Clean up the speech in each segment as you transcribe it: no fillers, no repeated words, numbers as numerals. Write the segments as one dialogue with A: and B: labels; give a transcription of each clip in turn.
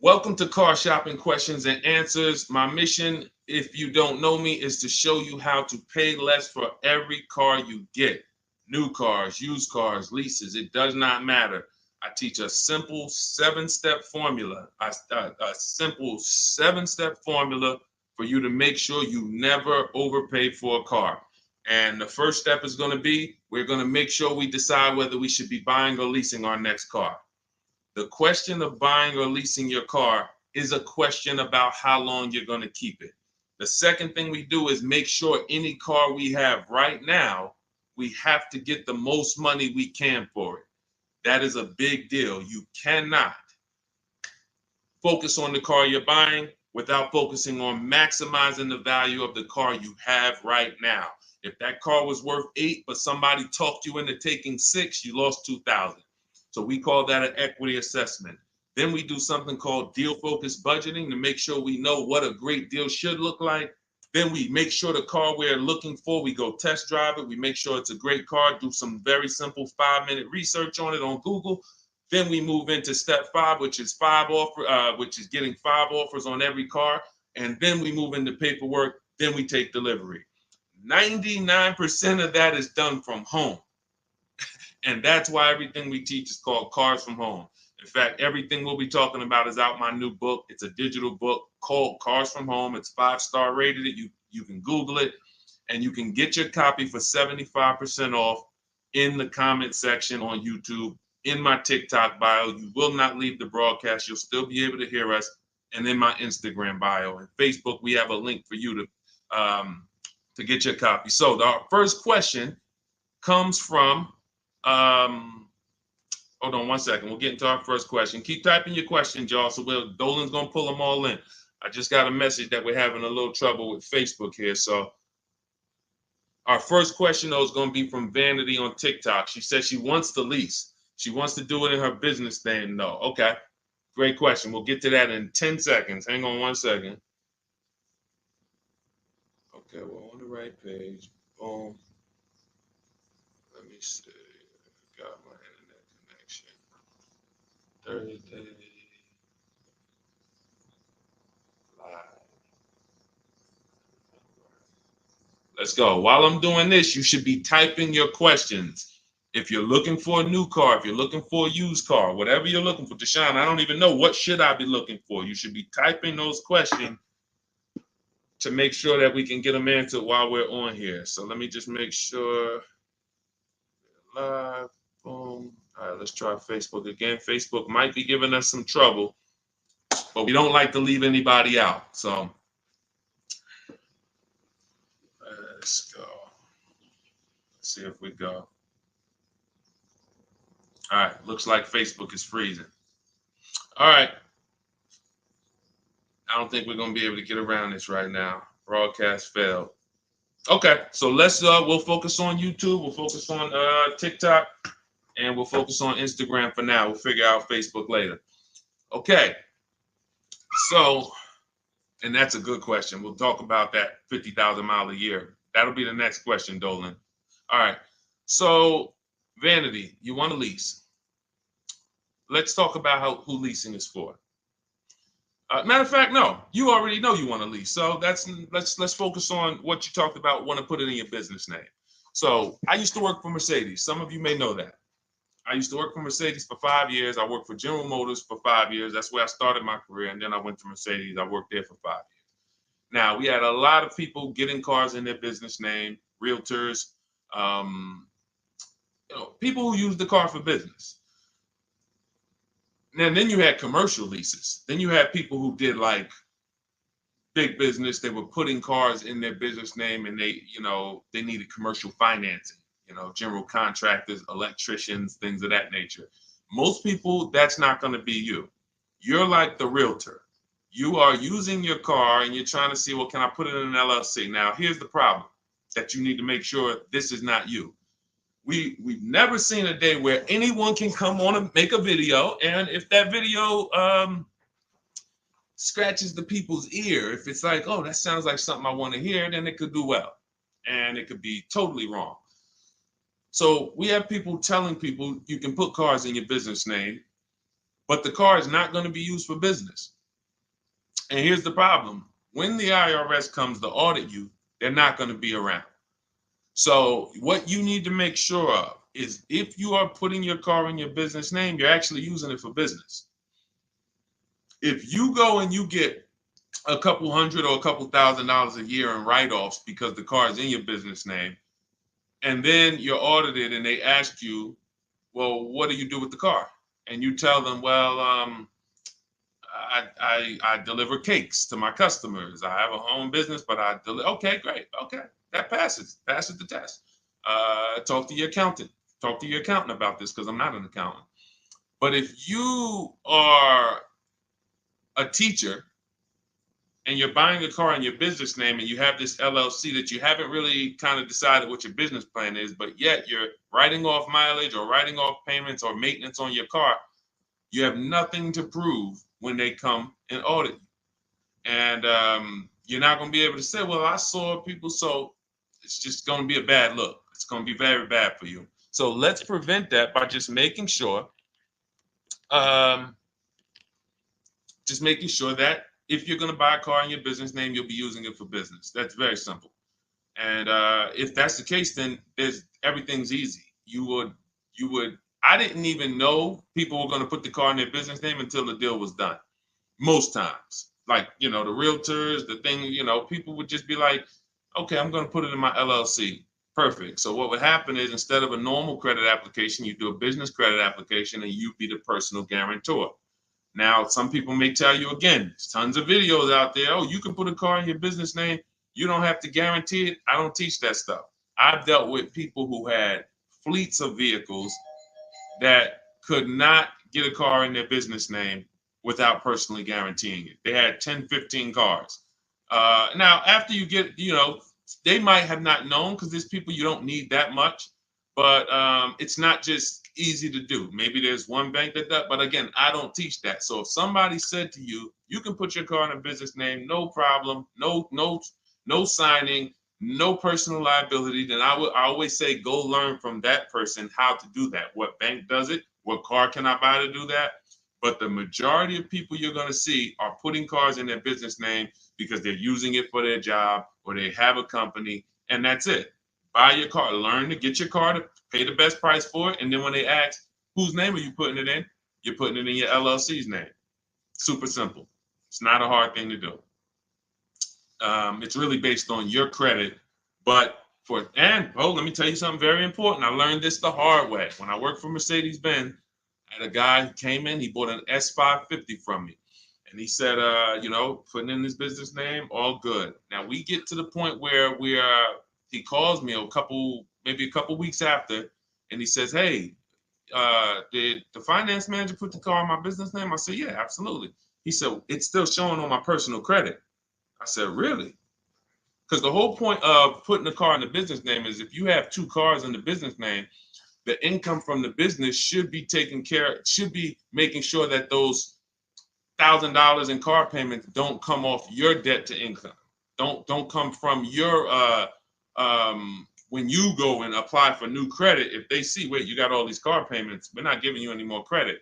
A: Welcome to Car Shopping Questions and Answers. My mission, if you don't know me, is to show you how to pay less for every car you get. New cars, used cars, leases, it does not matter. I teach a simple seven-step formula, a simple seven-step formula for you to make sure you never overpay for a car. And the first step is going to be, we're going to make sure we decide whether we should be buying or leasing our next car. The question of buying or leasing your car is a question about how long you're going to keep it. The second thing we do is make sure any car we have right now, we have to get the most money we can for it. That is a big deal. You cannot focus on the car you're buying without focusing on maximizing the value of the car you have right now. If that car was worth 8, but somebody talked you into taking 6, you lost 2,000. So we call that an equity assessment. Then we do something called deal focused budgeting to make sure we know what a great deal should look like. Then we make sure the car we're looking for, we go test drive it. We make sure it's a great car, do some very simple 5-minute research on it on Google. Then we move into step 5, which is getting 5 offers on every car. And then we move into paperwork. Then we take delivery. 99% of that is done from home. And that's why everything we teach is called Cars from Home. In fact, everything we'll be talking about is out my new book. It's a digital book called Cars from Home. It's 5-star rated. You can Google it, and you can get your copy for 75% off in the comment section on YouTube, in my TikTok bio. You will not leave the broadcast. You'll still be able to hear us. And in my Instagram bio and Facebook, we have a link for you to get your copy. So our first question comes from hold on one second. We'll get into our first question. Keep typing your questions, y'all. So Dolan's gonna pull them all in. I just got a message that we're having a little trouble with Facebook here. So our first question though is gonna be from Vanity on TikTok. She says she wants to lease. She wants to do it in her business name though. Okay, great question. We'll get to that in 10 seconds. Hang on one second. Okay, we're on the right page. Boom. Let me see. Got my internet connection. Thursday live. Let's go. While I'm doing this, you should be typing your questions. If you're looking for a new car, if you're looking for a used car, whatever you're looking for, Deshone, I don't even know what should I be looking for. You should be typing those questions to make sure that we can get them answered while we're on here. So let me just make sure. Live. Boom. All right, let's try Facebook again. Facebook might be giving us some trouble, but we don't like to leave anybody out. So let's go. Let's see if we go. All right, looks like Facebook is freezing. All right. I don't think we're going to be able to get around this right now. Broadcast failed. Okay, so we'll focus on YouTube. We'll focus on TikTok. And we'll focus on Instagram for now. We'll figure out Facebook later. Okay. So, and that's a good question. We'll talk about that 50,000 mile a year. That'll be the next question, Dolan. All right. So, Vanity, you want to lease. Let's talk about who leasing is for. Matter of fact, no, you already know you want to lease. So let's focus on what you talked about, want to put it in your business name. So I used to work for Mercedes. Some of you may know that. I used to work for Mercedes for 5 years. I worked for General Motors for 5 years. That's where I started my career. And then I went to Mercedes. I worked there for 5 years. Now, we had a lot of people getting cars in their business name, realtors, people who use the car for business. And then you had commercial leases. Then you had people who did like big business. They were putting cars in their business name and they needed commercial financing. General contractors, electricians, things of that nature. Most people, that's not going to be you. You're like the realtor. You are using your car and you're trying to see, well, can I put it in an LLC? Now, here's the problem that you need to make sure this is not you. We've never seen a day where anyone can come on and make a video, and if that video scratches the people's ear, if it's like, oh, that sounds like something I want to hear, then it could do well, and it could be totally wrong. So we have people telling people you can put cars in your business name, but the car is not going to be used for business. And here's the problem. When the IRS comes to audit you, they're not going to be around. So what you need to make sure of is if you are putting your car in your business name, you're actually using it for business. If you go and you get a couple hundred or a couple $1,000s a year in write-offs because the car is in your business name, and then you're audited and they ask you, well, what do you do with the car? And you tell them, well, I deliver cakes to my customers. I have a home business, but I deliver. Okay, great. Okay, that passes the test. Talk to your accountant. Talk to your accountant about this because I'm not an accountant. But if you are a teacher and you're buying a car in your business name and you have this LLC that you haven't really kind of decided what your business plan is, but yet you're writing off mileage or writing off payments or maintenance on your car, you have nothing to prove when they come and audit you. And you're not going to be able to say, well, I saw people. So it's just going to be a bad look. It's going to be very bad for you. So let's prevent that by just making sure that if you're going to buy a car in your business name, you'll be using it for business. That's very simple. And if that's the case, then everything's easy. I didn't even know people were going to put the car in their business name until the deal was done. Most times, like, the realtors, the thing, people would just be like, okay, I'm going to put it in my LLC. Perfect. So what would happen is instead of a normal credit application, you do a business credit application and you be the personal guarantor. Now, some people may tell you, again, there's tons of videos out there. Oh, you can put a car in your business name. You don't have to guarantee it. I don't teach that stuff. I've dealt with people who had fleets of vehicles that could not get a car in their business name without personally guaranteeing it. They had 10, 15 cars. Now, after you get, they might have not known because there's people you don't need that much, but it's not just easy to do. Maybe there's one bank that does, but again, I don't teach that. So if somebody said to you, you can put your car in a business name, no problem, no signing, no personal liability, then I always say go learn from that person how to do that. What bank does it? What car can I buy to do that? But the majority of people you're going to see are putting cars in their business name because they're using it for their job or they have a company, and that's it. Buy your car, learn to get your car to pay the best price for it, and then when they ask, whose name are you putting it in? You're putting it in your LLC's name. Super simple. It's not a hard thing to do. It's really based on your credit, but let me tell you something very important. I learned this the hard way. When I worked for Mercedes-Benz, I had a guy who came in, he bought an S550 from me. And he said, putting in his business name, all good. Now we get to the point where he calls me maybe a couple weeks after, and he says, hey, did the finance manager put the car on my business name? I said, yeah, absolutely. He said, it's still showing on my personal credit. I said, really? Because the whole point of putting the car in the business name is if you have two cars in the business name, the income from the business should be making sure that those $1,000 in car payments don't come off your debt to income. Don't come from your when you go and apply for new credit. If they see, wait, you got all these car payments, we're not giving you any more credit.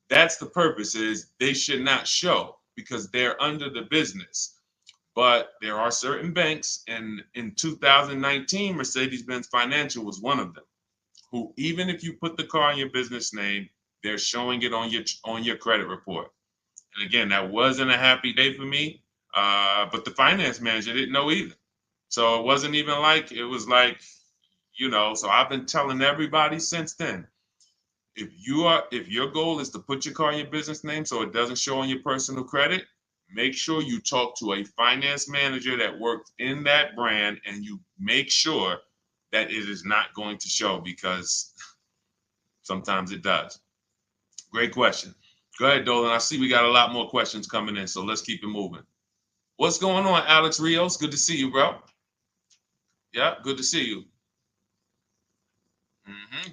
A: That's the purpose, is they should not show because they're under the business. But there are certain banks, and in 2019, Mercedes-Benz Financial was one of them, who even if you put the car in your business name, they're showing it on your credit report. And again, that wasn't a happy day for me, but the finance manager didn't know either. So it wasn't even like, it was like, so I've been telling everybody since then, if your goal is to put your car in your business name so it doesn't show on your personal credit, make sure you talk to a finance manager that works in that brand and you make sure that it is not going to show, because sometimes it does. Great question. Go ahead, Dolan. I see we got a lot more questions coming in, so let's keep it moving. What's going on, Alex Rios? Good to see you, bro. Yeah, good to see you.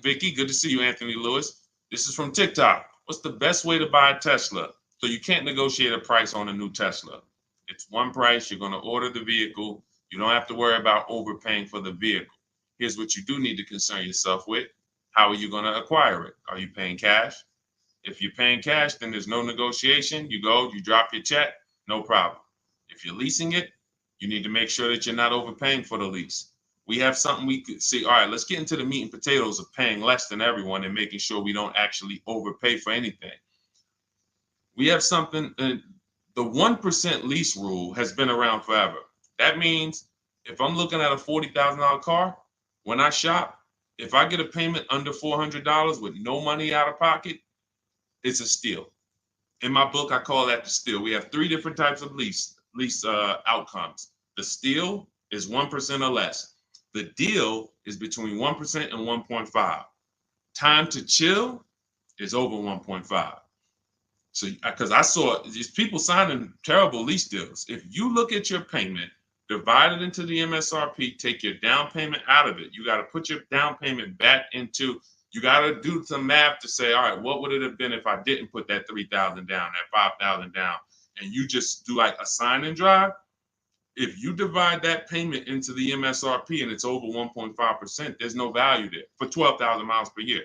A: Vicky, good to see you, Anthony Lewis. This is from TikTok. What's the best way to buy a Tesla? So you can't negotiate a price on a new Tesla. It's one price. You're going to order the vehicle. You don't have to worry about overpaying for the vehicle. Here's what you do need to concern yourself with. How are you going to acquire it? Are you paying cash? If you're paying cash, then there's no negotiation. You go, you drop your check, no problem. If you're leasing it, you need to make sure that you're not overpaying for the lease. We have something we could see. All right, let's get into the meat and potatoes of paying less than everyone and making sure we don't actually overpay for anything. We have something, the 1% lease rule has been around forever. That means if I'm looking at a $40,000 car, when I shop, if I get a payment under $400 with no money out of pocket, it's a steal. In my book, I call that the steal. We have 3 different types of lease outcomes. The steal is 1% or less. The deal is between 1% and 1.5. Time to chill is over 1.5. So, because I saw these people signing terrible lease deals. If you look at your payment, divide it into the MSRP, take your down payment out of it. You got to put your down payment back into, you got to do some math to say, all right, what would it have been if I didn't put that 3,000 down, that 5,000 down, and you just do like a sign and drive? If you divide that payment into the MSRP and it's over 1.5%, there's no value there for 12,000 miles per year.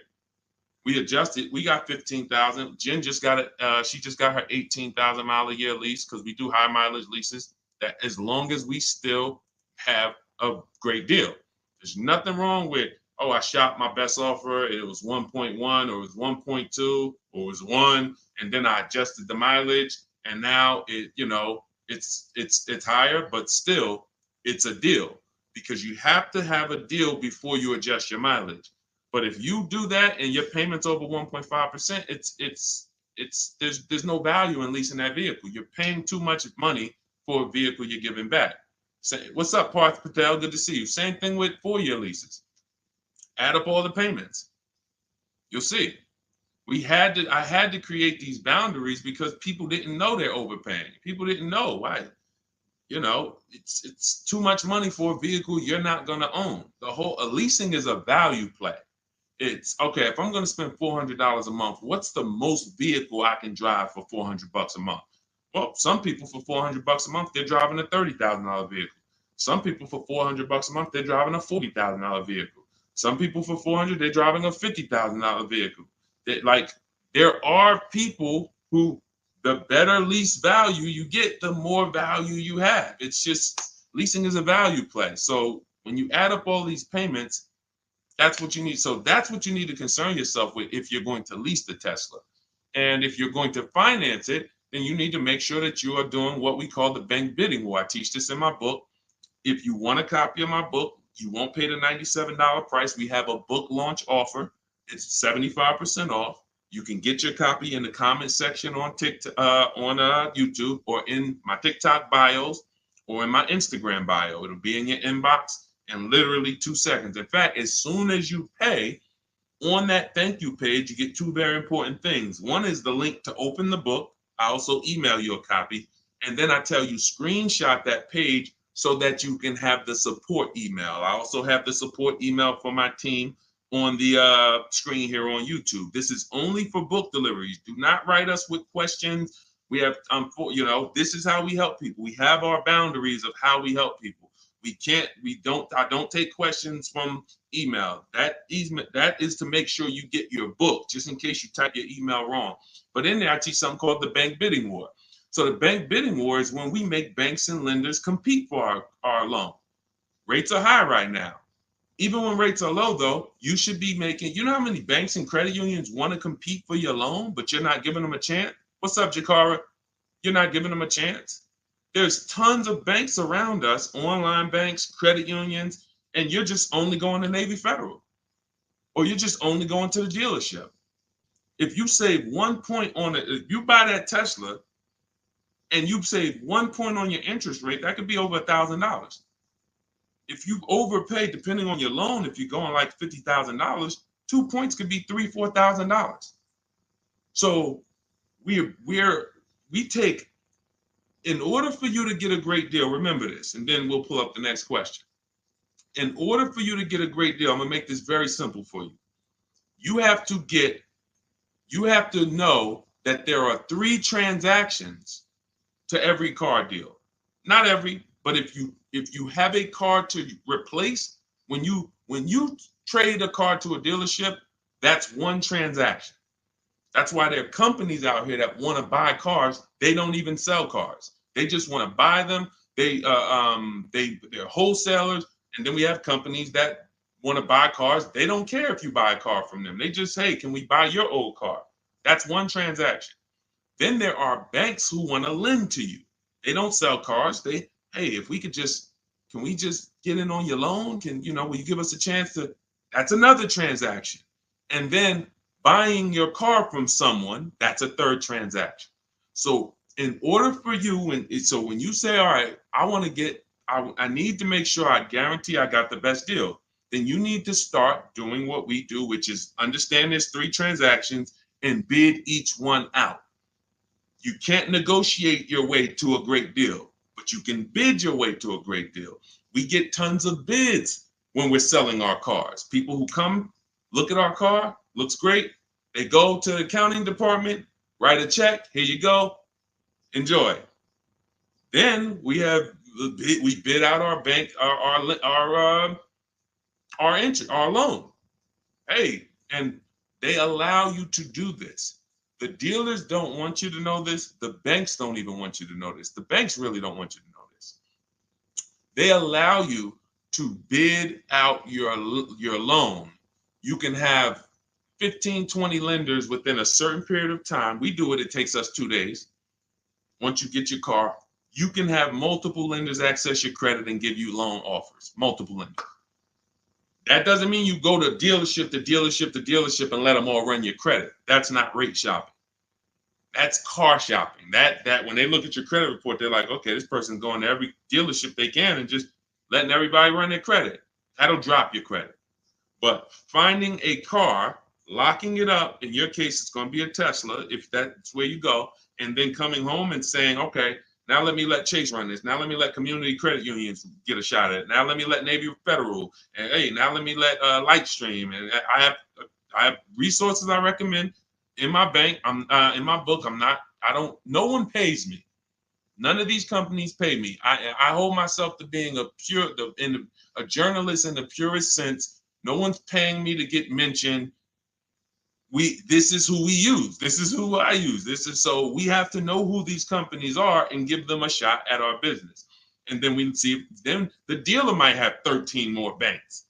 A: We adjusted. We got 15,000. Jen just got it. She just got her 18,000 mile a year lease because we do high mileage leases. That as long as we still have a great deal, there's nothing wrong with, oh, I shopped my best offer. It was 1.1 or it was 1.2 or it was 1, and then I adjusted the mileage, and now it's higher, but still it's a deal because you have to have a deal before you adjust your mileage. But if you do that and your payment's over 1.5%, there's no value in leasing that vehicle. You're paying too much money for a vehicle you're giving back. Say, what's up, Parth Patel? Good to see you. Same thing with 4-year leases. Add up all the payments. You'll see. I had to create these boundaries because people didn't know they're overpaying. People didn't know why. It's too much money for a vehicle you're not going to own. Leasing is a value play. It's okay, if I'm going to spend $400 a month, what's the most vehicle I can drive for $400 a month? Well, some people for $400 a month, they're driving a $30,000 vehicle. Some people for $400 a month, they're driving a $40,000 vehicle. Some people for $400, they're driving a $50,000 vehicle. There are people who, the better lease value you get, the more value you have. It's just, leasing is a value play. So when you add up all these payments, that's what you need. So that's what you need to concern yourself with if you're going to lease the Tesla. And if you're going to finance it, then you need to make sure that you are doing what we call the bank bidding war. I teach this in my book. If you want a copy of my book, you won't pay the $97 price. We have a book launch offer. It's 75% off. You can get your copy in the comment section on TikTok, on YouTube, or in my TikTok bios, or in my Instagram bio. It'll be in your inbox in literally 2 seconds. In fact, as soon as you pay, on that thank you page, you get 2 very important things. One is the link to open the book. I also email you a copy. And then I tell you, screenshot that page so that you can have the support email. I also have the support email for my team on the screen here on YouTube. This is only for book deliveries. Do not write us with questions. We have, this is how we help people. We have our boundaries of how we help people. I don't take questions from email. That is to make sure you get your book, just in case you type your email wrong. But in there, I teach something called the bank bidding war. So the bank bidding war is when we make banks and lenders compete for our loan. Rates are high right now. Even when rates are low, though, you should be making, you know how many banks and credit unions want to compete for your loan, but you're not giving them a chance? What's up, Jakara? You're not giving them a chance? There's tons of banks around us, online banks, credit unions, and you're just only going to Navy Federal, or you're just only going to the dealership. If you save 1 point on it, if you buy that Tesla and you save 1 point on your interest rate, that could be over $1,000. If you overpay, depending on your loan, if you're going like $50,000, 2 points could be $3,000, $4,000. So we take, in order for you to get a great deal, remember this, and then we'll pull up the next question. In order for you to get a great deal, I'm gonna make this very simple for you. You have to know that there are 3 transactions to every car deal. Not every, but if you have a car to replace, when you trade a car to a dealership, that's 1 transaction. That's why there are companies out here that want to buy cars. They don't even sell cars. They just want to buy them. They're wholesalers, and then we have companies that want to buy cars. They don't care if you buy a car from them. They just say, "Can we buy your old car?" That's one transaction. Then there are banks who want to lend to you. They don't sell cars. Hey, if we could just, can we just get in on your loan? Will you give us a chance to? That's another transaction. And then buying your car from someone, that's a third transaction. So in order for you, so when you say, all right, I need to make sure I guarantee I got the best deal, then you need to start doing what we do, which is understand there's 3 transactions and bid each one out. You can't negotiate your way to a great deal, but you can bid your way to a great deal. We get tons of bids when we're selling our cars. People who come, look at our car, looks great. They go to the accounting department, write a check. Here you go. Enjoy. Then we bid out our bank, our loan. Hey, and they allow you to do this. The dealers don't want you to know this. The banks don't even want you to know this. The banks really don't want you to know this. They allow you to bid out your loan. You can have 15, 20 lenders within a certain period of time. We do it. It takes us 2 days. Once you get your car, you can have multiple lenders access your credit and give you loan offers. Multiple lenders. That doesn't mean you go to dealership to dealership to dealership and let them all run your credit. That's not rate shopping. That's car shopping. That when they look at your credit report, they're like, okay, this person's going to every dealership they can and just letting everybody run their credit. That'll drop your credit. But finding a car, locking it up, in your case, it's going to be a Tesla, if that's where you go, and then coming home and saying, okay, now let me let Chase run this. Now let me let community credit unions get a shot at it. Now let me let Navy Federal. And hey, now let me let Lightstream. And I have resources I recommend in my bank. I'm in my book. No one pays me. None of these companies pay me. I hold myself to being a journalist in the purest sense. No one's paying me to get mentioned. This is who we use. This is who I use. So we have to know who these companies are and give them a shot at our business. And then we see, then the dealer might have 13 more banks.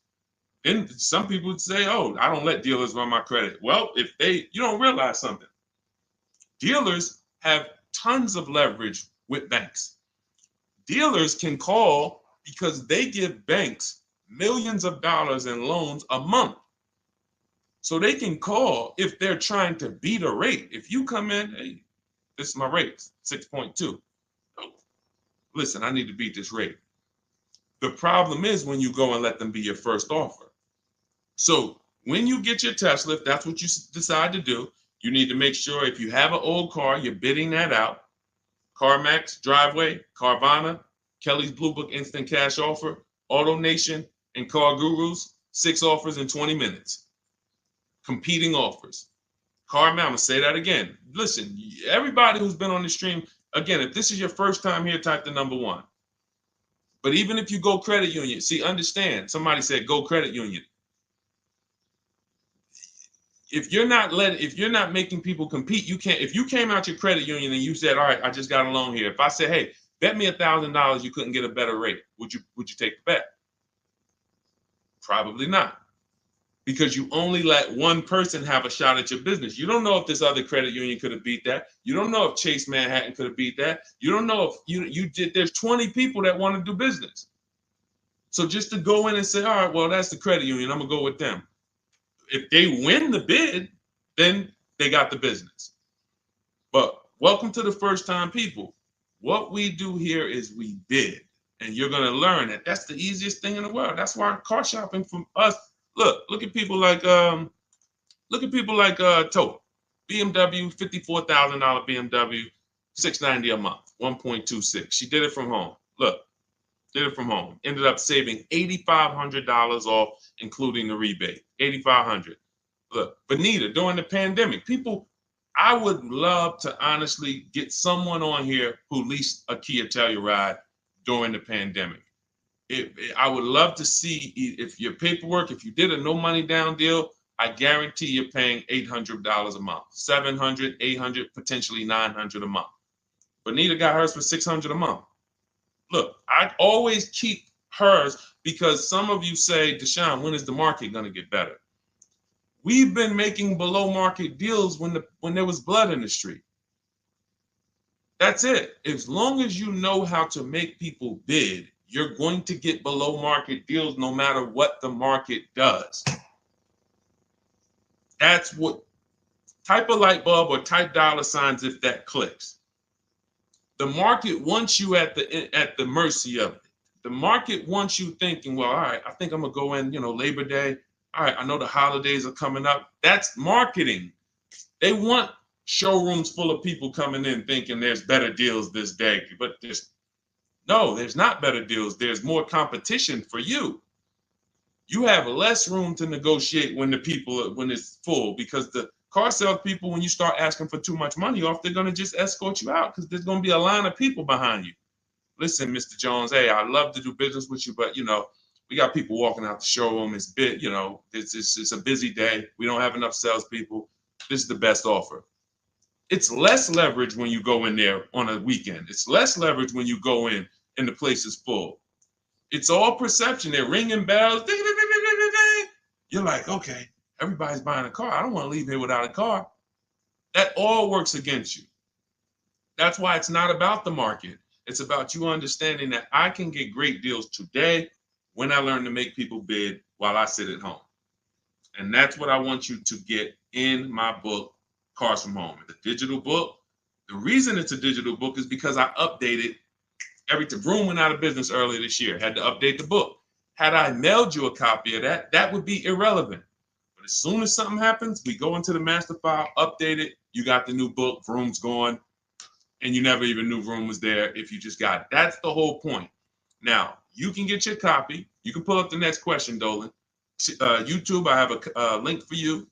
A: Then some people would say, oh, I don't let dealers run my credit. Well, you don't realize something. Dealers have tons of leverage with banks. Dealers can call because they give banks millions of dollars in loans a month. So they can call if they're trying to beat a rate. If you come in, hey, this is my rate, 6.2. Oh, listen, I need to beat this rate. The problem is when you go and let them be your first offer. So when you get your Tesla, if that's what you decide to do, you need to make sure if you have an old car, you're bidding that out. CarMax, Driveway, Carvana, Kelly's Blue Book Instant Cash Offer, AutoNation, and Car Gurus, 6 offers in 20 minutes. Competing offers. CarMax, I'm going to say that again. Listen, everybody who's been on the stream, again, if this is your first time here, type the number 1. But even if you go credit union, see, understand, somebody said go credit union. If you're not making people compete, you can't. If you came out your credit union and you said, all right, I just got a loan here. If I said, hey, bet me $1,000 you couldn't get a better rate, would you take the bet? Probably not. Because you only let one person have a shot at your business. You don't know if this other credit union could have beat that. You don't know if Chase Manhattan could have beat that. You don't know if you did. There's 20 people that want to do business. So just to go in and say, all right, well, that's the credit union, I'm going to go with them. If they win the bid, then they got the business. But welcome to the first time people. What we do here is we bid. And you're going to learn that that's the easiest thing in the world. That's why car shopping from us. Look at people like Tote, BMW, $54,000 BMW, $690 a month, 1.26. She did it from home. Did it from home. Ended up saving $8,500 off, including the rebate. $8,500. Look, Benita, during the pandemic, I would love to honestly get someone on here who leased a Kia Telluride during the pandemic. I would love to see if your paperwork, if you did a no money down deal, I guarantee you're paying $800 a month, 700, 800, potentially 900 a month. Bonita got hers for 600 a month. Look, I always keep hers because some of you say, Deshone, when is the market going to get better? We've been making below market deals when there was blood in the street. That's it. As long as you know how to make people bid, you're going to get below market deals no matter what the market does. That's what, type a light bulb or type dollar signs if that clicks. The market wants you at the mercy of it. The market wants you thinking, well, all right, I think I'm gonna go in, Labor Day. All right, I know the holidays are coming up. That's marketing. They want showrooms full of people coming in thinking there's better deals this day, but there's not better deals. There's more competition for you. You have less room to negotiate when it's full, because the car sales people, when you start asking for too much money off, they're going to just escort you out because there's going to be a line of people behind you. Listen, Mr. Jones, hey, I'd love to do business with you, but we got people walking out the showroom. It's it's a busy day. We don't have enough salespeople. This is the best offer. It's less leverage when you go in there on a weekend. It's less leverage when you go in and the place is full. It's all perception. They're ringing bells. You're like, okay, everybody's buying a car. I don't want to leave here without a car. That all works against you. That's why it's not about the market. It's about you understanding that I can get great deals today when I learn to make people bid while I sit at home. And that's what I want you to get in my book, Cars from Home. It's a digital book. The reason it's a digital book is because I updated Vroom went out of business earlier this year. Had to update the book. Had I mailed you a copy of that would be irrelevant. But as soon as something happens, we go into the master file, update it. You got the new book. Vroom's gone, and you never even knew Vroom was there if you just got it. That's the whole point. Now you can get your copy. You can pull up the next question, Dolan. YouTube, I have a link for you.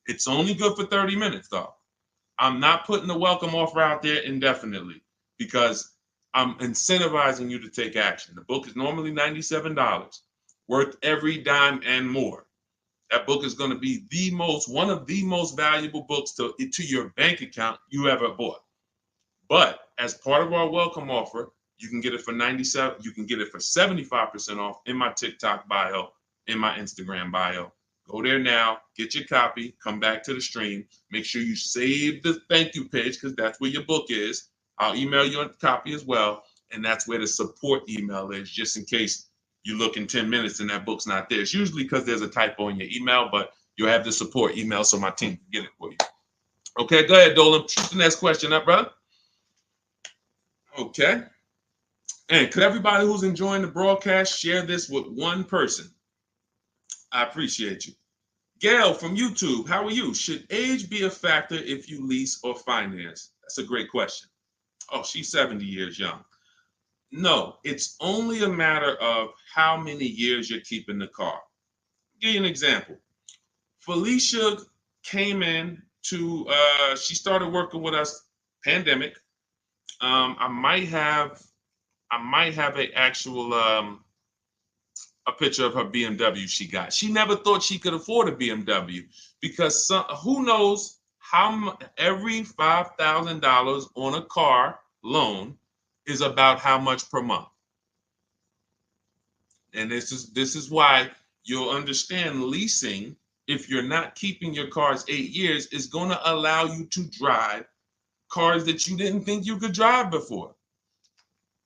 A: It's only good for 30 minutes, though. I'm not putting the welcome offer out there indefinitely because I'm incentivizing you to take action. The book is normally $97, worth every dime and more. That book is going to be one of the most valuable books to your bank account you ever bought. But as part of our welcome offer, you can get it for $97. You can get it for 75% off in my TikTok bio, in my Instagram bio. Go there now, get your copy, come back to the stream. Make sure you save the thank you page because that's where your book is. I'll email you a copy as well. And that's where the support email is, just in case you look in 10 minutes and that book's not there. It's usually because there's a typo in your email, but you'll have the support email so my team can get it for you. Okay, go ahead, Dolan. Shoot the next question up, brother. Okay. And could everybody who's enjoying the broadcast share this with one person? I appreciate you. Gail from YouTube, how are you? Should age be a factor if you lease or finance? That's a great question. Oh, she's 70 years young. No, it's only a matter of how many years you're keeping the car. I'll give you an example. Felicia came in she started working with us, pandemic. I might have a picture of her BMW she got. She never thought she could afford a BMW because who knows how every $5,000 on a car loan is about how much per month. And this is why you'll understand leasing, if you're not keeping your cars 8 years, is going to allow you to drive cars that you didn't think you could drive before.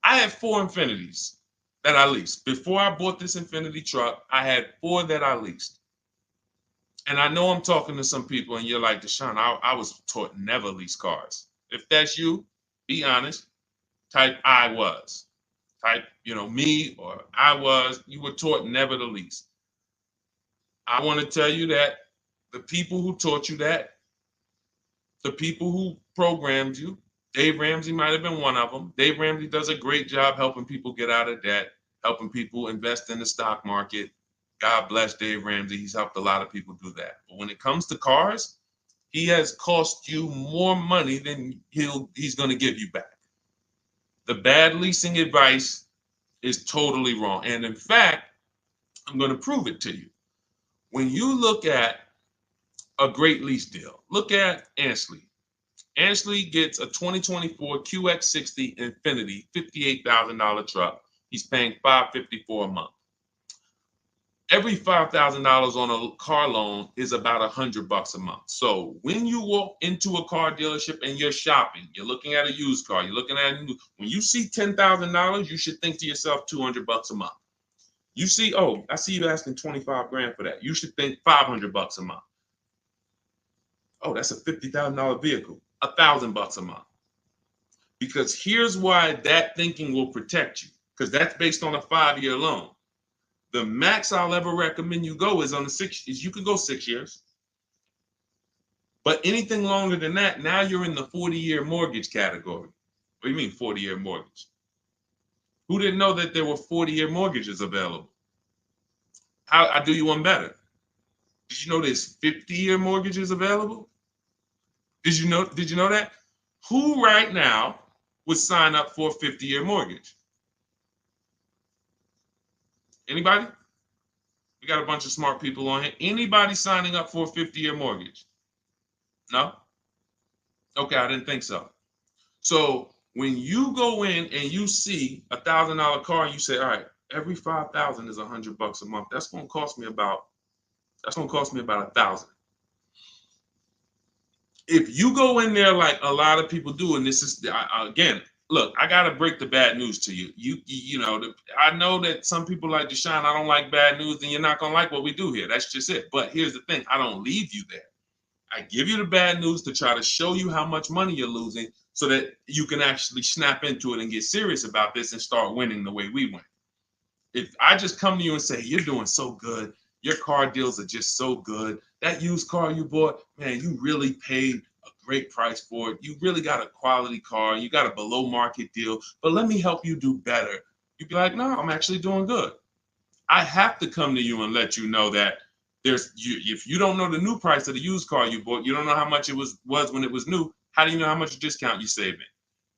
A: I had 4 Infinities that I leased. Before I bought this Infinity truck, I had 4 that I leased. And I know I'm talking to some people and you're like, Deshone, I was taught never lease cars. If that's you, be honest. Type I was. Type, me or I was. You were taught never to lease. I want to tell you that the people who taught you that, the people who programmed you, Dave Ramsey might have been one of them. Dave Ramsey does a great job helping people get out of debt, helping people invest in the stock market. God bless Dave Ramsey. He's helped a lot of people do that. But when it comes to cars, he has cost you more money than he's going to give you back. The bad leasing advice is totally wrong. And in fact, I'm going to prove it to you. When you look at a great lease deal. Look at Ansley. Ansley gets a 2024 QX60 Infinity $58,000 truck. He's paying $554 a month. Every $5,000 on a car loan is about $100 a month. So when you walk into a car dealership and you're shopping, you're looking at a used car, you're looking at a new, when you see $10,000, you should think to yourself $200 a month. You see, oh, I see you asking 25 grand for that. You should think $500 a month. Oh, that's a $50,000 vehicle, $1,000 a month. Because here's why that thinking will protect you, because that's based on a 5-year loan. The max I'll ever recommend you go is on the 6 years. You can go 6 years. But anything longer than that, now you're in the 40-year mortgage category. What do you mean 40-year mortgage? Who didn't know that there were 40-year mortgages available? I'll do you one better. Did you know there's 50-year mortgages available? Did you know that? Who right now would sign up for a 50-year mortgage? Anybody? We got a bunch of smart people on here. Anybody signing up for a 50-year mortgage? No? Okay, I didn't think so. So when you go in and you see $1,000 car and you say, all right, every 5,000 is $100 a month. That's going to cost me about $1,000. If you go in there like a lot of people do, and this is again, look, I gotta break the bad news to you. I know that some people like Deshone, I don't like bad news, and you're not gonna like what we do here. That's just it. But here's the thing: I don't leave you there. I give you the bad news to try to show you how much money you're losing, so that you can actually snap into it and get serious about this and start winning the way we win. If I just come to you and say, you're doing so good, your car deals are just so good, that used car you bought, man, you really paid a great price for it. You really got a quality car. You got a below market deal, but let me help you do better. You'd be like, no, I'm actually doing good. I have to come to you and let you know that if you don't know the new price of the used car you bought, you don't know how much it was when it was new. How do you know how much discount you saving?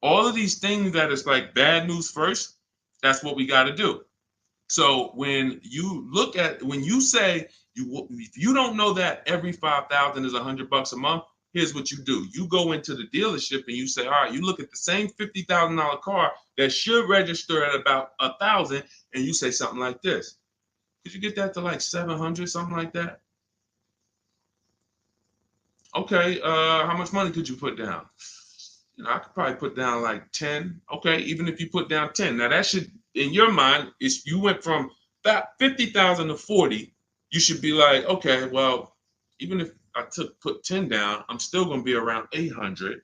A: All of these things that is like bad news first, that's what we got to do. So when you say if you don't know that every 5,000 is $100 a month, here's what you do. You go into the dealership and you say, all right, you look at the same $50,000 car that should register at about 1,000, and you say something like this. Could you get that to like 700, something like that? Okay, how much money could you put down? I could probably put down like 10. Okay, even if you put down 10. Now that should, in your mind, if you went from that 50,000 to 40, you should be like, okay, well, even if I put 10 down, I'm still going to be around 800.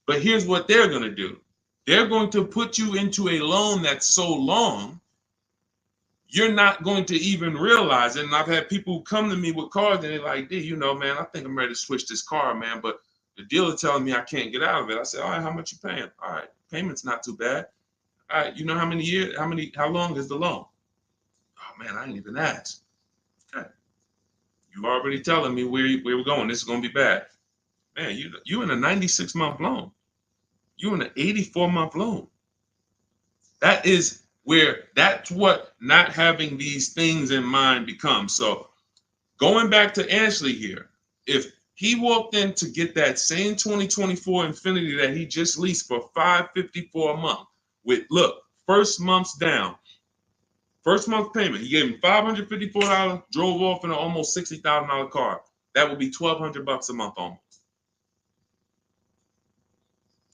A: But here's what they're going to do. They're going to put you into a loan that's so long, you're not going to even realize it. And I've had people come to me with cars and they're like, D, man, I think I'm ready to switch this car, man, but the dealer telling me I can't get out of it. I said, all right, how much you paying? All right, payment's not too bad. All right, you know how many years, how long is the loan? Oh man, I ain't even asked. Okay. You already telling me where we're going. This is gonna be bad. Man, you in a 96-month loan. You in an 84-month loan. That's what not having these things in mind becomes. So going back to Ashley here, if he walked in to get that same 2024 Infinity that he just leased for $554 a month with, look, first month's down, first month payment, he gave him $554, drove off in an almost $60,000 car. That would be $1,200 a month almost.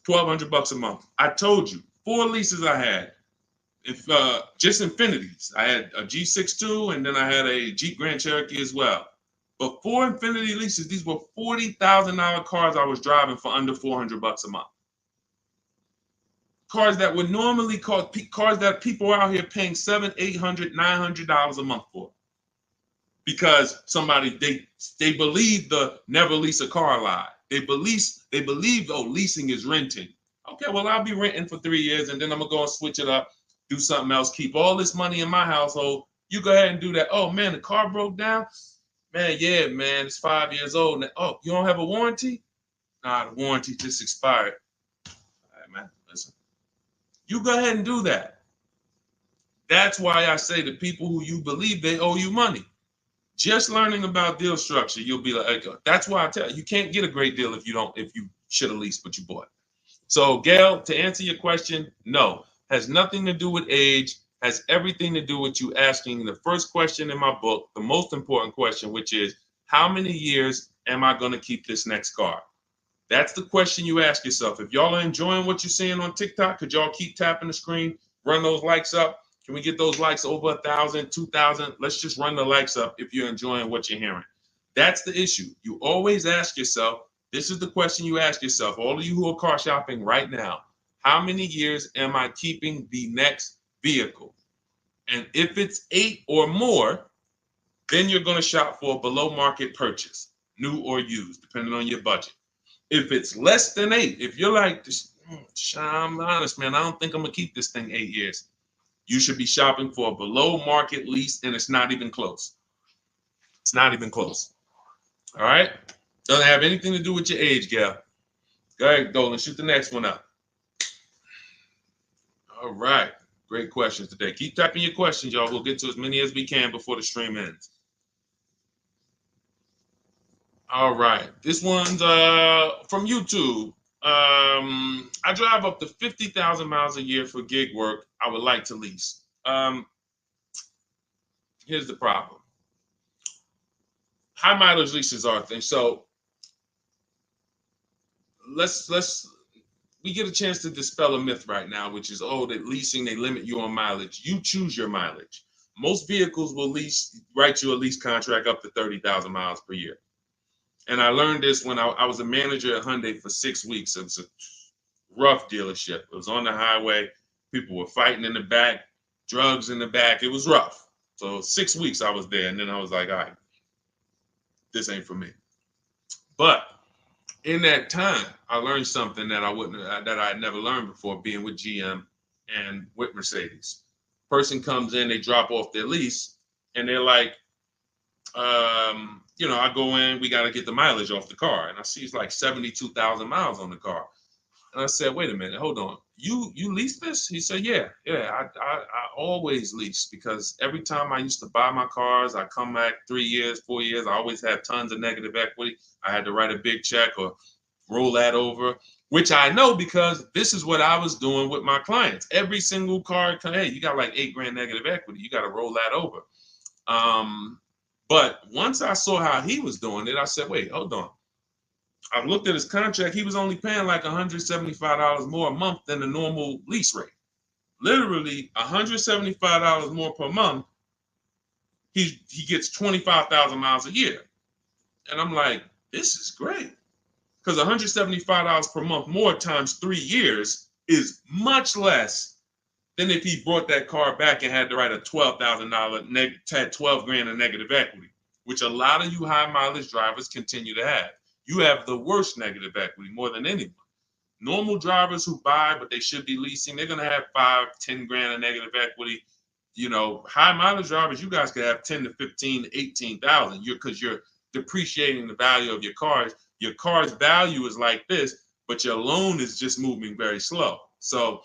A: $1,200 a month. I told you, 4 leases I had. If just Infinities. I had a G62 and then I had a Jeep Grand Cherokee as well. But 4 Infinity leases, these were $40,000 cars I was driving for under $400 a month. Cars that would normally cost, cars that people are out here paying $700, $800, $900 a month for. Because they believe the never lease a car lie. They believe, oh, leasing is renting. Okay, well, I'll be renting for 3 years and then I'm gonna go and switch it up, do something else, keep all this money in my household. You go ahead and do that. Oh man, the car broke down. Man, yeah, man, it's 5 years old. Now, oh, you don't have a warranty? Nah, the warranty just expired. All right, man, listen. You go ahead and do that. That's why I say to people who you believe they owe you money. Just learning about deal structure, you'll be like, that's why I tell you, you can't get a great deal if you should have leased what you bought. So, Gail, to answer your question, no, has nothing to do with age, has everything to do with you asking the first question in my book, the most important question, which is, how many years am I going to keep this next car? That's the question you ask yourself. If y'all are enjoying what you're seeing on TikTok, could y'all keep tapping the screen, run those likes up? Can we get those likes over 1,000, 2,000? Let's just run the likes up if you're enjoying what you're hearing. That's the issue. You always ask yourself, this is the question you ask yourself, all of you who are car shopping right now, how many years am I keeping the next vehicle? And if it's 8 or more, then you're going to shop for a below market purchase, new or used, depending on your budget. If it's less than 8, if you're like, I'm honest, man, I don't think I'm going to keep this thing 8 years. You should be shopping for a below market lease, and it's not even close. It's not even close. All right? Doesn't have anything to do with your age, Gail. Go ahead, Dolan, shoot the next one up. All right. Great questions today. Keep typing your questions, y'all. We'll get to as many as we can before the stream ends. All right. This one's from YouTube. I drive up to 50,000 miles a year for gig work. I would like to lease. Here's the problem. High mileage leases are a thing. So we get a chance to dispel a myth right now, which is, that leasing, they limit you on mileage. You choose your mileage. Most vehicles will write you a lease contract up to 30,000 miles per year. And I learned this when I was a manager at Hyundai for 6 weeks. It was a rough dealership. It was on the highway. People were fighting in the back, drugs in the back. It was rough. So 6 weeks I was there, and then I was like, all right, this ain't for me. But in that time, I learned something that I had never learned before, being with GM and with Mercedes. Person comes in, they drop off their lease, and they're like, I go in, we got to get the mileage off the car. And I see it's like 72,000 miles on the car. And I said, wait a minute, hold on. You lease this? He said, yeah, I always lease, because every time I used to buy my cars, I come back 3 years, 4 years, I always had tons of negative equity. I had to write a big check or roll that over, which I know because this is what I was doing with my clients. Every single car, hey, you got like $8,000 negative equity. You got to roll that over. But once I saw how he was doing it, I said, wait, hold on. I looked at his contract. He was only paying like $175 more a month than the normal lease rate. Literally $175 more per month. He gets 25,000 miles a year. And I'm like, this is great. Because $175 per month more times 3 years is much less than if he brought that car back and had to write a $12,000 had $12,000 in negative equity, which a lot of you high mileage drivers continue to have. You have the worst negative equity more than anyone. Normal drivers who buy, but they should be leasing, they're going to have $5,000-10,000 in negative equity. High mileage drivers, you guys could have 10 to 15, 18,000 because you're depreciating the value of your cars. Your car's value is like this, but your loan is just moving very slow. So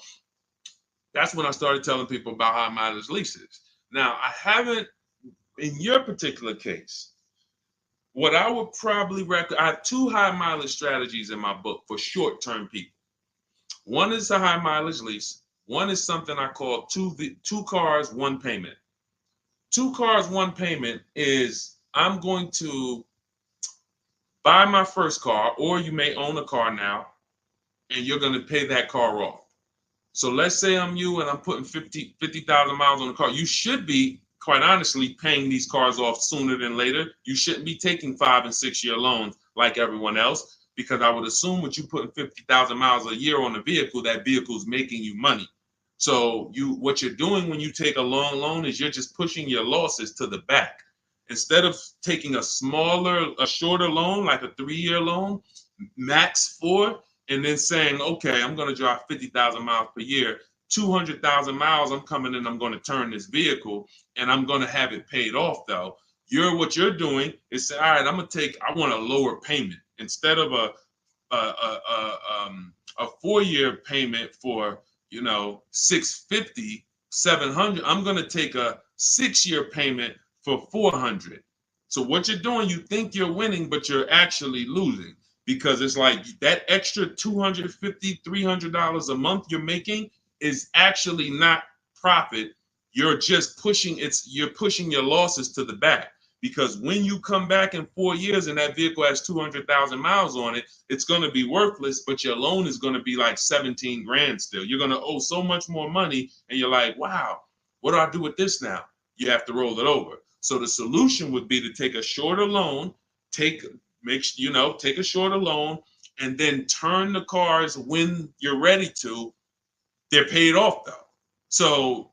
A: that's when I started telling people about high mileage leases. Now, I haven't, in your particular case, what I would probably recommend, I have 2 high mileage strategies in my book for short-term people. One is a high mileage lease. One is something I call two cars, one payment. 2 cars, one payment is I'm going to buy my first car, or you may own a car now, and you're going to pay that car off. So let's say I'm you and I'm putting 50,000 miles on the car. You should be, quite honestly, paying these cars off sooner than later. You shouldn't be taking 5- and 6-year loans like everyone else, because I would assume with you putting 50,000 miles a year on a vehicle, that vehicle is making you money. So what you're doing when you take a long loan is you're just pushing your losses to the back. Instead of taking a shorter loan, like a 3-year loan, max 4, and then saying, okay, I'm going to drive 50,000 miles per year, 200,000 miles, I'm coming in, I'm going to turn this vehicle, and I'm going to have it paid off, though. What you're doing is say, all right, I want a lower payment. Instead of a 4-year payment for, $650, $700, I'm going to take a 6-year payment for $400. So what you're doing, you think you're winning, but you're actually losing, because it's like that extra $250, $300 a month you're making is actually not profit. You're just you're pushing your losses to the back, because when you come back in 4 years and that vehicle has 200,000 miles on it, it's going to be worthless, but your loan is going to be like 17 grand still. You're going to owe so much more money, and you're like, wow, what do I do with this now? You have to roll it over. So the solution would be to take a shorter loan, take a shorter loan, and then turn the cars when you're ready to. They're paid off though. So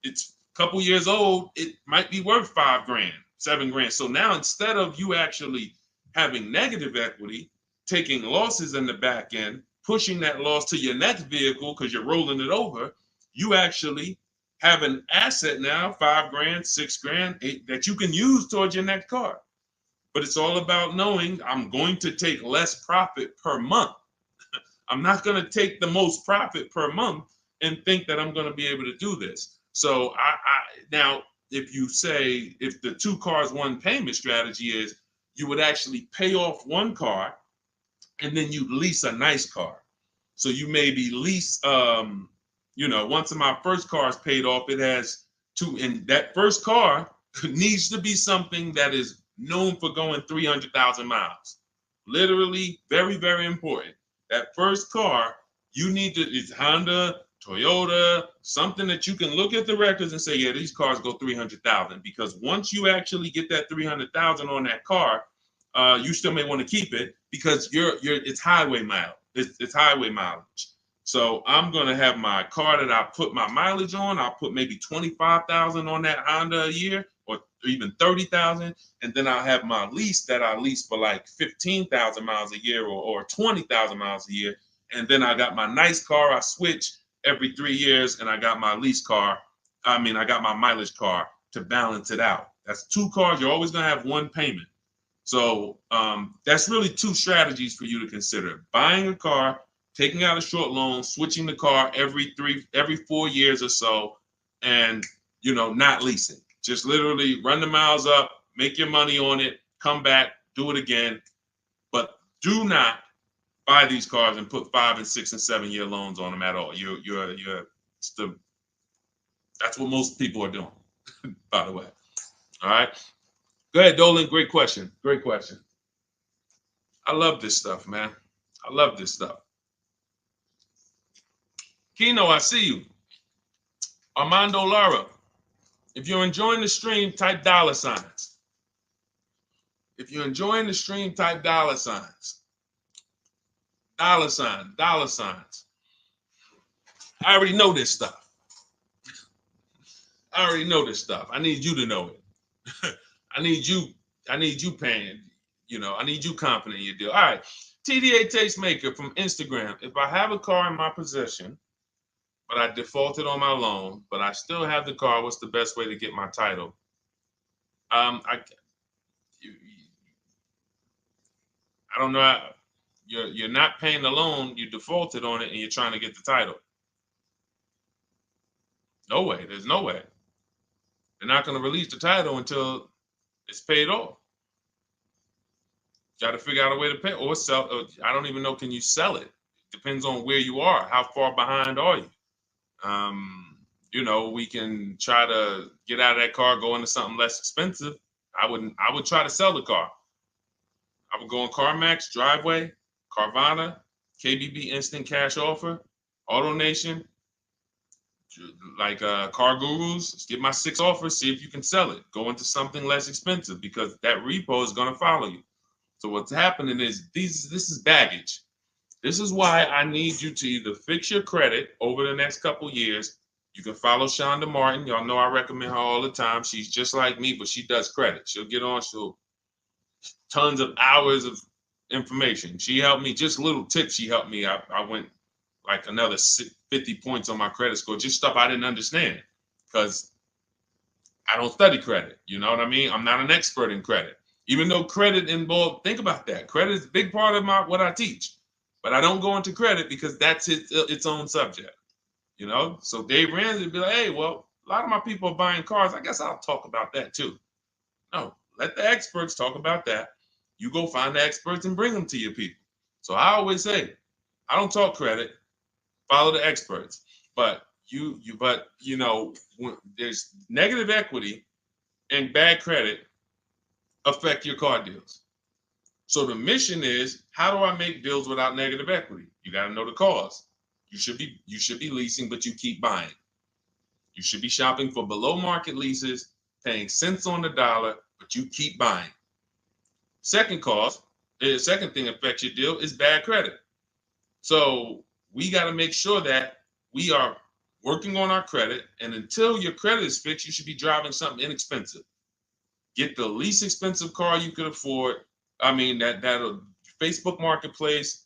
A: it's a couple years old, it might be worth 5 grand, 7 grand. So now instead of you actually having negative equity, taking losses in the back end, pushing that loss to your next vehicle because you're rolling it over, you actually have an asset now, 5 grand, 6 grand, 8, that you can use towards your next car. But it's all about knowing I'm going to take less profit per month. I'm not going to take the most profit per month and think that I'm going to be able to do this. So now, if you say, if the 2 cars, 1 payment strategy is, you would actually pay off 1 car and then you lease a nice car. So you maybe lease, once my first car is paid off, it has 2, and that first car needs to be something that is known for going 300,000 miles. Literally, very, very important. That first car, you need to, it's Honda, Toyota, something that you can look at the records and say, yeah, these cars go 300,000. Because once you actually get that 300,000 on that car, you still may want to keep it because it's highway mileage. It's highway mileage. So I'm gonna have my car that I put my mileage on. I'll put maybe 25,000 on that Honda a year, or even 30,000, and then I'll have my lease that I lease for like 15,000 miles a year, or 20,000 miles a year. And then I got my nice car. I switch every 3 years, and I got my lease car. I got my mileage car to balance it out. That's 2 cars. You're always gonna have 1 payment. So that's really 2 strategies for you to consider: buying a car, taking out a short loan, switching the car every 4 years or so, and not leasing. Just literally run the miles up, make your money on it, come back, do it again. But do not buy these cars and put 5 and 6 and 7 year loans on them at all. That's what most people are doing, by the way. All right. Go ahead, Dolan. Great question. Great question. I love this stuff, man. I love this stuff. Kino, I see you. Armando Lara, if you're enjoying the stream, type $signs. If you're enjoying the stream, type $signs. $signs. I already know this stuff. I already know this stuff. I need you to know it. I need you paying, I need you confident in your deal. All right. TDA Tastemaker from Instagram. If I have a car in my possession, but I defaulted on my loan, but I still have the car, what's the best way to get my title? I don't know. You're not paying the loan, you defaulted on it, and you're trying to get the title. No way. There's no way. They're not going to release the title until it's paid off. Got to figure out a way to pay or sell. I don't even know. Can you sell it? Depends on where you are. How far behind are you? We can try to get out of that car, go into something less expensive. I would try to sell the car. I would go on CarMax, Driveway, Carvana, KBB Instant Cash Offer, AutoNation, like Car Gurus. Get my 6 offers, see if you can sell it. Go into something less expensive because that repo is going to follow you. So what's happening is this is baggage. This is why I need you to either fix your credit over the next couple years. You can follow Shonda Martin. Y'all know I recommend her all the time. She's just like me, but she does credit. She'll get on, tons of hours of information. She helped me, just little tips she helped me. I went like another 50 points on my credit score, just stuff I didn't understand because I don't study credit. You know what I mean? I'm not an expert in credit. Even though credit involved, think about that. Credit is a big part of what I teach. But I don't go into credit because that's its own subject. So Dave Ramsey would be like, hey, well, a lot of my people are buying cars. I guess I'll talk about that too. No, let the experts talk about that. You go find the experts and bring them to your people. So I always say, I don't talk credit, follow the experts. But when there's negative equity and bad credit affect your car deals. So the mission is, how do I make deals without negative equity? You got to know the cause. You should be leasing, but you keep buying. You should be shopping for below market leases, paying cents on the dollar, but you keep buying. Second cause, the second thing affects your deal is bad credit. So we got to make sure that we are working on our credit, and until your credit is fixed, you should be driving something inexpensive. Get the least expensive car you could afford. I mean, that'll Facebook Marketplace,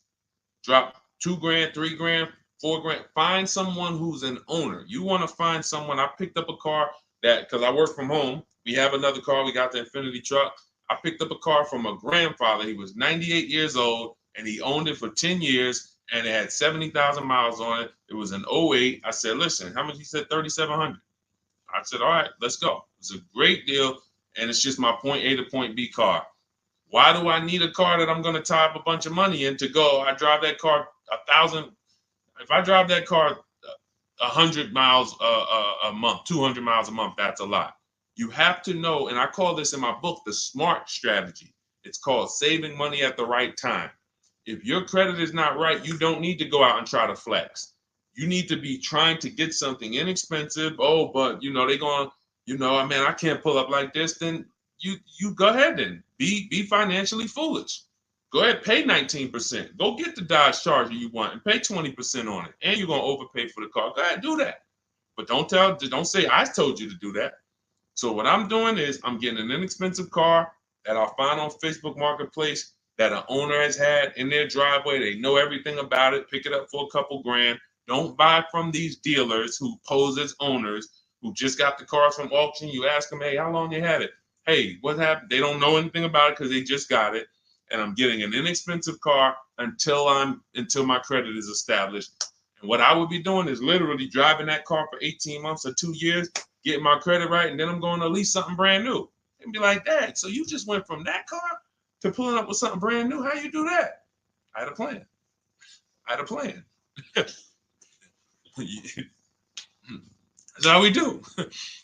A: drop $2,000, $3,000, $4,000. Find someone who's an owner. You want to find someone. I picked up a car because I work from home. We have another car. We got the Infinity truck. I picked up a car from a grandfather. He was 98 years old, and he owned it for 10 years, and it had 70,000 miles on it. It was an '08. I said, listen, how much? He said, $3,700. I said, all right, let's go. It's a great deal, and it's just my point A to point B car. Why do I need a car that I'm going to tie up a bunch of money in to go? I drive that car 1,000. If I drive that car 100 miles a month, 200 miles a month, that's a lot. You have to know, and I call this in my book, the SMART strategy. It's called saving money at the right time. If your credit is not right, you don't need to go out and try to flex. You need to be trying to get something inexpensive. Oh, but they're going, man, I can't pull up like this. Then you go ahead and be financially foolish. Go ahead, pay 19%. Go get the Dodge Charger you want and pay 20% on it. And you're gonna overpay for the car. Go ahead, do that. But don't say I told you to do that. So what I'm doing is I'm getting an inexpensive car that I'll find on Facebook Marketplace that an owner has had in their driveway. They know everything about it. Pick it up for a couple grand. Don't buy from these dealers who pose as owners who just got the cars from auction. You ask them, hey, how long you had it? Hey, what happened? They don't know anything about it because they just got it. And I'm getting an inexpensive car until my credit is established. And what I would be doing is literally driving that car for 18 months or 2 years, getting my credit right, and then I'm going to lease something brand new. And be like, Dad, so you just went from that car to pulling up with something brand new? How you do that? I had a plan. That's how we do.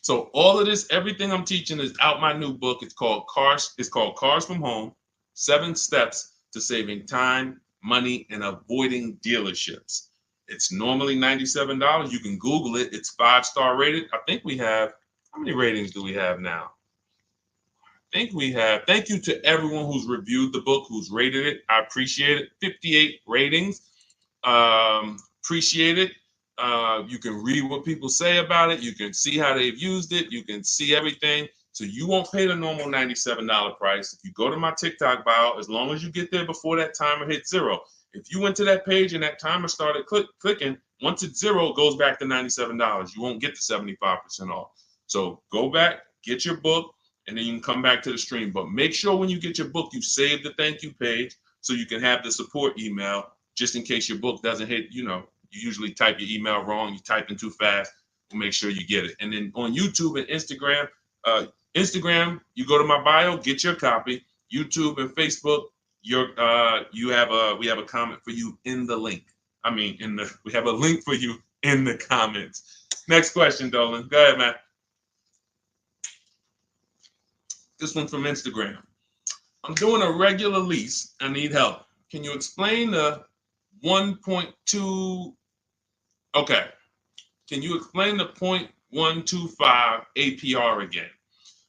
A: So all of this, everything I'm teaching is out my new book. It's called Cars from Home, 7 Steps to Saving Time, Money, and Avoiding Dealerships. It's normally $97. You can Google it. It's 5-star rated. I think we have, how many ratings do we have now? I think we have, thank you to everyone who's reviewed the book, who's rated it. I appreciate it. 58 ratings. Appreciate it. You can read what people say about it. You can see how they've used it. You can see everything. So you won't pay the normal $97 price. If you go to my TikTok bio, as long as you get there before that timer hits 0. If you went to that page and that timer started clicking, once it's 0, it goes back to $97. You won't get the 75% off. So go back, get your book, and then you can come back to the stream. But make sure when you get your book, you save the thank you page so you can have the support email just in case your book doesn't hit, you usually type your email wrong, you type in too fast. We'll make sure you get it. And then on YouTube and Instagram, you go to my bio, get your copy. YouTube and Facebook, we have a comment for you in the link. We have a link for you in the comments. Next question, Dolan. Go ahead, man. This one from Instagram. I'm doing a regular lease. I need help. Can you explain the 1.2? Okay. Can you explain the 0.125 APR again?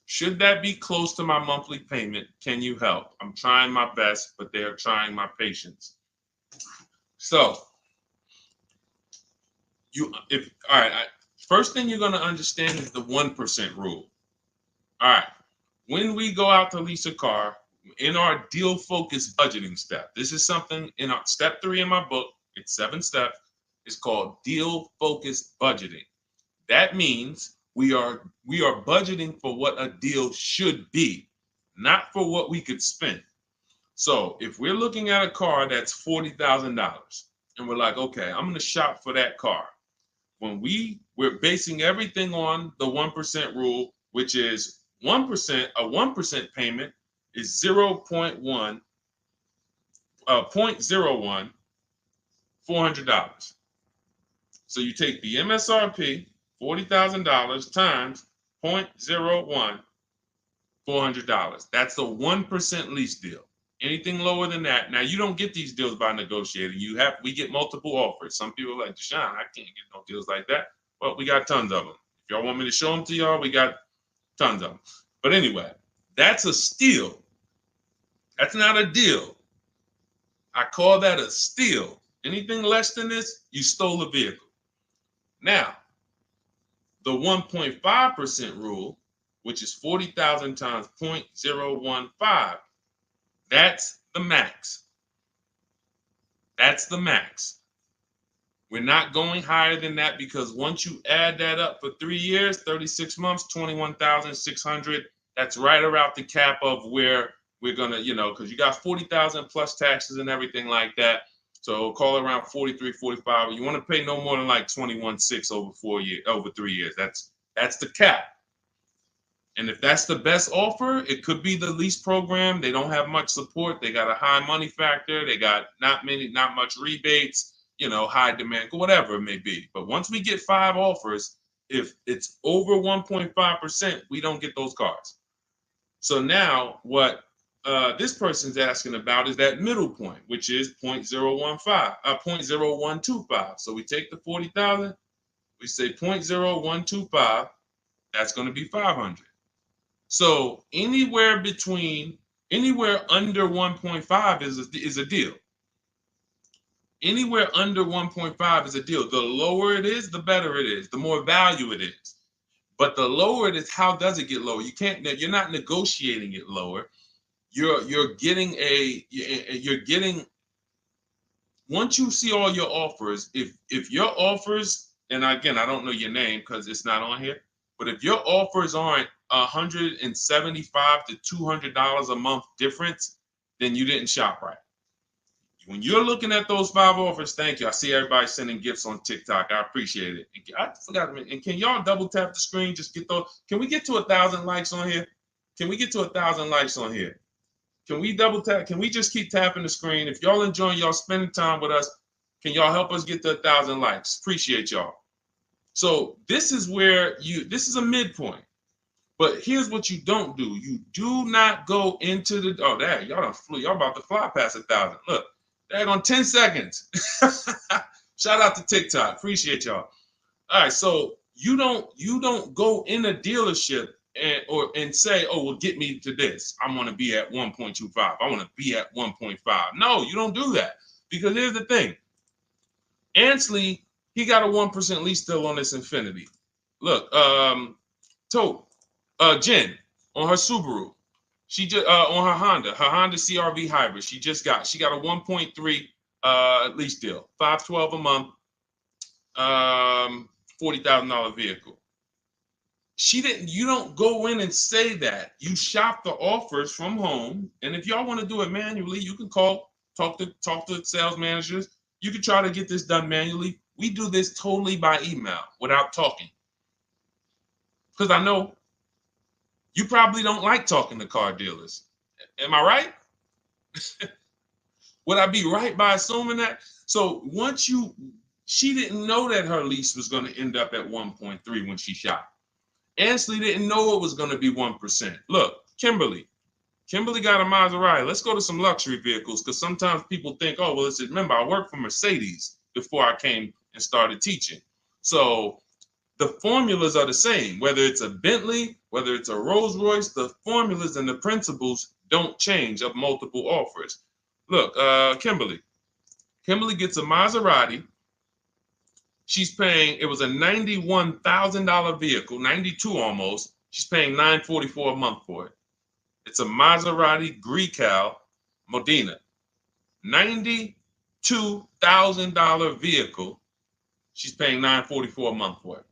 A: Should that be close to my monthly payment? Can you help? I'm trying my best, but they're trying my patience. So, first thing you're going to understand is the 1% rule. All right. When we go out to lease a car, in our deal focused budgeting step, this is something in our step 3 in my book. It's 7 steps. It's called deal focused budgeting. That means we are budgeting for what a deal should be, not for what we could spend. So if we're looking at a car that's $40,000 and we're like, okay, I'm going to shop for that car. When we're basing everything on the 1% rule, which is 1%, a 1% payment is 0.01, 0.01, $400. So you take the MSRP, $40,000 times 0.01, $400. That's the 1% lease deal. Anything lower than that, now you don't get these deals by negotiating. We get multiple offers. Some people are like, Deshone, I can't get no deals like that. Well, we got tons of them. If y'all want me to show them to y'all, we got tons of them. But anyway, that's a steal. That's not a deal. I call that a steal. Anything less than this, you stole a vehicle. Now, the 1.5% rule, which is 40,000 times 0.015, that's the max. That's the max. We're not going higher than that because once you add that up for 3 years, 36 months, 21,600, that's right around the cap of where we're gonna, because you got 40,000 plus taxes and everything like that. So call it around 43, 45. You want to pay no more than like 21.6 over 3 years. That's the cap. And if that's the best offer, it could be the lease program. They don't have much support. They got a high money factor. They got not much rebates, high demand, whatever it may be. But once we get 5 offers, if it's over 1.5%, we don't get those cars. So now what this person's asking about is that middle point, which is 0.0125. So we take the 40,000, we say 0.0125, that's going to be 500. So anywhere under 1.5 is a deal. Anywhere under 1.5 is a deal. The lower it is, the better it is, the more value it is. But the lower it is, how does it get lower? You're not negotiating it lower. You're getting once you see all your offers, if your offers, and again, I don't know your name because it's not on here, but if your offers aren't $175 to $200 a month difference, then you didn't shop right. When you're looking at those 5 offers, thank you. I see everybody sending gifts on TikTok. I appreciate it. I forgot. And can y'all double tap the screen? Just get those. Can we get to 1,000 likes on here? Can we get to 1,000 likes on here? Can we double tap? Can we just keep tapping the screen? If y'all enjoying y'all spending time with us, can y'all help us get to 1,000 likes? Appreciate y'all. So this is where this is a midpoint. But here's what you don't do. You do not go into the, y'all done flew. Y'all about to fly past 1,000. Look, on 10 seconds. Shout out to TikTok. Appreciate y'all. All right, so you don't go in a dealership and say, oh, well, get me to this. I want to be at 1.25. I want to be at 1.5. No, you don't do that. Because here's the thing. Ansley, he got a 1% lease deal on this Infiniti. Look, Jen on her Subaru. She just on her Honda CRV hybrid. She got a 1.3 lease deal, $512 a month, $40,000 vehicle. You don't go in and say that. You shop the offers from home, and if y'all want to do it manually, you can talk to sales managers. You can try to get this done manually. We do this totally by email without talking, because I know you probably don't like talking to car dealers. Am I right? Would I be right by assuming that? So she didn't know that her lease was going to end up at 1.3 when she shopped. Ansley didn't know it was going to be 1%. Look, Kimberly got a Maserati. Let's go to some luxury vehicles, because sometimes people think, oh, well, remember, I worked for Mercedes before I came and started teaching. So the formulas are the same, whether it's a Bentley, whether it's a Rolls Royce, the formulas and the principles don't change of multiple offers. Look, Kimberly gets a Maserati. She's paying, it was a $91,000 vehicle, 92 almost. She's paying $944 a month for it. It's a Maserati Grecal Modena, $92,000 vehicle. She's paying $944 a month for it.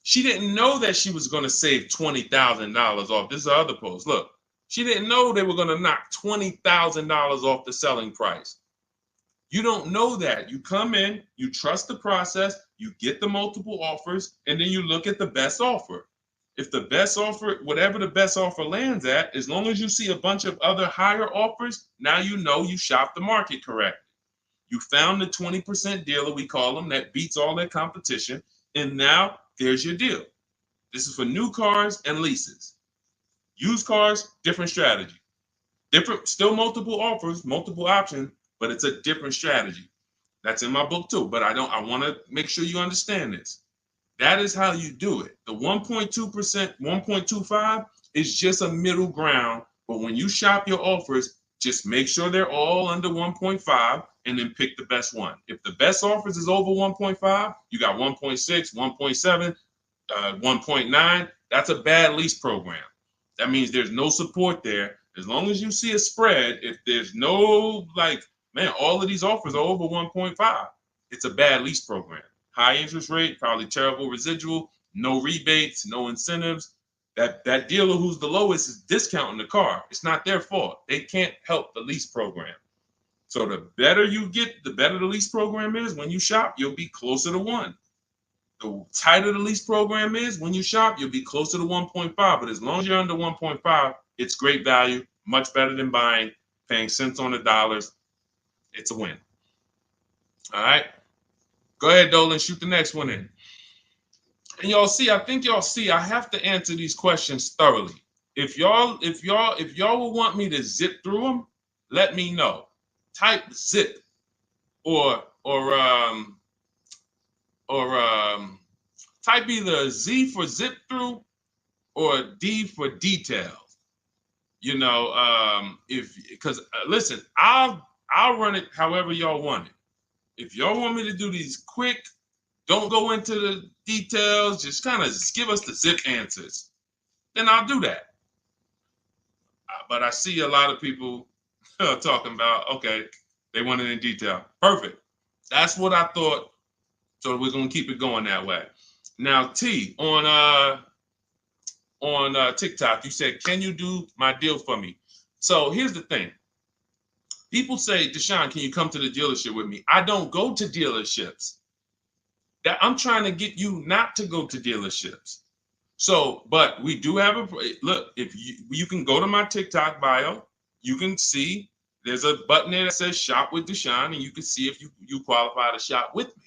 A: She didn't know that she was going to save $20,000 off. This is the other post. Look, she didn't know they were going to knock $20,000 off the selling price. You don't know that. You come in, you trust the process, you get the multiple offers, and then you look at the best offer. If the best offer, whatever the best offer lands at, as long as you see a bunch of other higher offers, now you know you shopped the market correctly. You found the 20% dealer, we call them, that beats all their competition. And now there's your deal. This is for new cars and leases. Used cars, different strategy. Different, still multiple offers, multiple options, but it's a different strategy. That's in my book too. But I want to make sure you understand this. That is how you do it. The 1.2%, 1.25 is just a middle ground. But when you shop your offers, just make sure they're all under 1.5 and then pick the best one. If the best offers is over 1.5, you got 1.6, 1.7, 1.9. That's a bad lease program. That means there's no support there. As long as you see a spread, if there's no, like, man, all of these offers are over 1.5, it's a bad lease program. High interest rate, probably terrible residual, no rebates, no incentives. That dealer who's the lowest is discounting the car. It's not their fault. They can't help the lease program. So the better you get, the better the lease program is. When you shop, you'll be closer to 1. The tighter the lease program is, when you shop, you'll be closer to 1.5. But as long as you're under 1.5, it's great value, much better than buying, paying cents on the dollars. It's a win. All right. Go ahead, Dolan, shoot the next one in. And I think y'all see, I have to answer these questions thoroughly. If y'all will want me to zip through them, let me know. Type zip or type either Z for zip through or D for details. Because listen, I'll run it however y'all want it. If y'all want me to do these quick, don't go into the details, just kind of give us the zip answers, then I'll do that. But I see a lot of people talking about, okay, they want it in detail. Perfect. That's what I thought. So we're gonna keep it going that way. Now, T, on TikTok, you said, "Can you do my deal for me?" So here's the thing. People say, "Deshone, can you come to the dealership with me?" I don't go to dealerships. That I'm trying to get you not to go to dealerships. So, but we do have a look. If you can go to my TikTok bio, you can see there's a button there that says "Shop with Deshone," and you can see if you qualify to shop with me.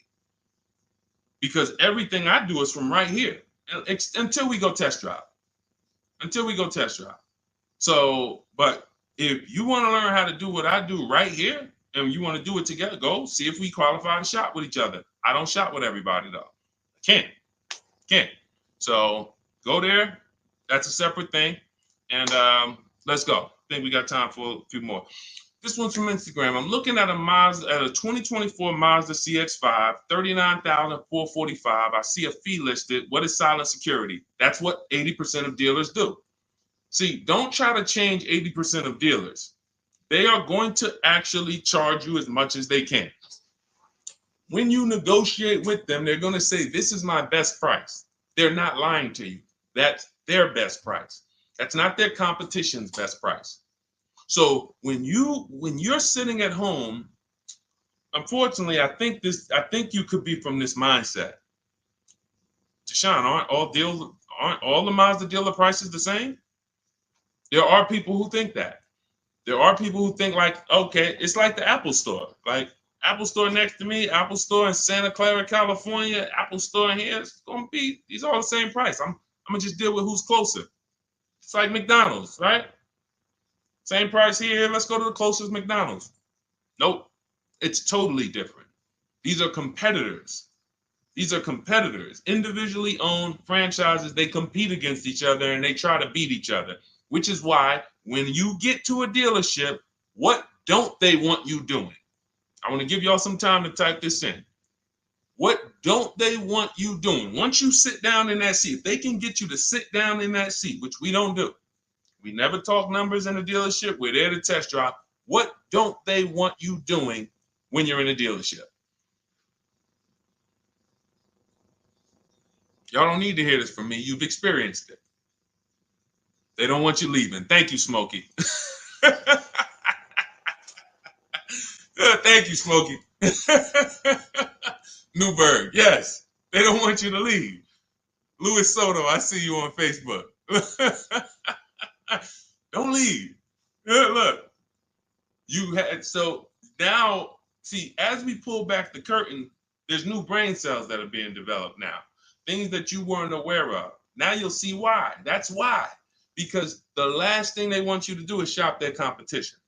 A: Because everything I do is from right here until we go test drive. Until we go test drive. So, but if you want to learn how to do what I do right here, and you want to do it together, go see if we qualify to shop with each other. I don't shop with everybody though. I can't. So go there. That's a separate thing. And let's go. I think we got time for a few more. This one's from Instagram. I'm looking at a 2024 Mazda CX-5, $39,445. I see a fee listed. What is silent security? That's what 80% of dealers do. See, don't try to change 80% of dealers. They are going to actually charge you as much as they can. When you negotiate with them, they're going to say, "This is my best price." They're not lying to you. That's their best price. That's not their competition's best price. So when you're sitting at home, unfortunately, I think you could be from this mindset. Deshone, aren't all the Mazda dealer prices the same? There are people who think that. There are people who think like, okay, it's like the Apple Store. Like Apple Store next to me, Apple Store in Santa Clara, California, Apple Store in here, it's gonna be, these are all the same price. I'm gonna just deal with who's closer. It's like McDonald's, right? Same price here, let's go to the closest McDonald's. Nope, it's totally different. These are competitors. These are competitors, individually owned franchises. They compete against each other and they try to beat each other, which is why when you get to a dealership, what don't they want you doing? I want to give y'all some time to type this in. What don't they want you doing? Once you sit down in that seat, if they can get you to sit down in that seat, which we don't do. We never talk numbers in a dealership. We're there to test drive. What don't they want you doing when you're in a dealership? Y'all don't need to hear this from me. You've experienced it. They don't want you leaving. Thank you, Smokey. Thank you, Smokey. Newberg, yes. They don't want you to leave. Luis Soto, I see you on Facebook. Don't leave. Look, you had, so now, see, as we pull back the curtain, there's new brain cells that are being developed now, things that you weren't aware of. Now you'll see why. That's why. Because the last thing they want you to do is shop their competition.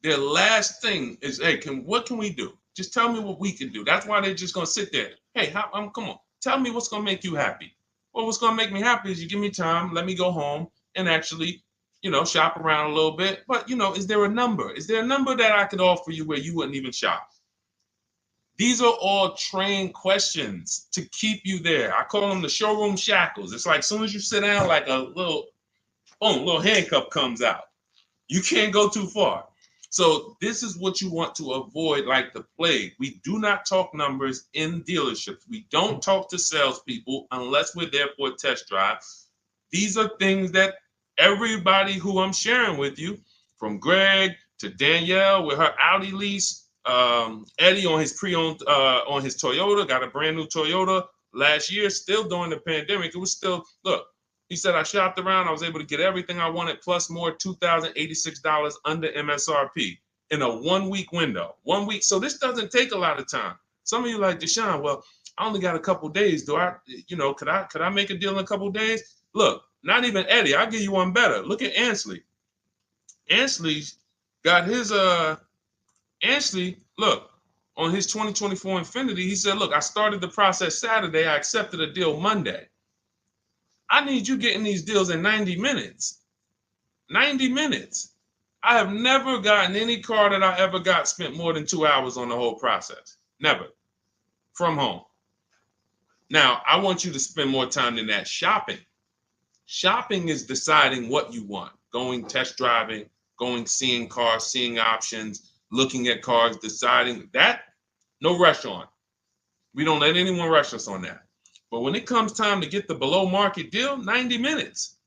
A: Their last thing is, hey, what can we do? Just tell me what we can do. That's why they're just gonna sit there. Hey, come on, tell me what's gonna make you happy. Well, what's gonna make me happy is you give me time, let me go home and actually, shop around a little bit. But is there a number? Is there a number that I could offer you where you wouldn't even shop? These are all trained questions to keep you there. I call them the showroom shackles. It's like as soon as you sit down, like a little, boom, little handcuff comes out. You can't go too far. So this is what you want to avoid like the plague. We do not talk numbers in dealerships. We don't talk to salespeople unless we're there for a test drive. These are things that everybody who I'm sharing with you, from Greg to Danielle with her Audi lease, Eddie on his pre-owned, on his Toyota, got a brand new Toyota last year, still during the pandemic. It was still, look, he said, I shopped around. I was able to get everything I wanted, plus more, $2,086 under MSRP in a 1 week window. 1 week. So this doesn't take a lot of time. Some of you like, Deshone, well, I only got a couple days. Could I make a deal in a couple days? Look, not even Eddie. I'll give you one better. Look at Ansley. Ansley's got his, Ansley, look, on his 2024 Infiniti, he said, look, I started the process Saturday. I accepted a deal Monday. I need you getting these deals in 90 minutes. 90 minutes. I have never gotten any car that I ever got spent more than 2 hours on the whole process. Never. From home. Now, I want you to spend more time than that shopping. Shopping is deciding what you want. Going test driving, going seeing cars, seeing options, looking at cars, deciding that. No rush on. We don't let anyone rush us on that. But when it comes time to get the below market deal, 90 minutes.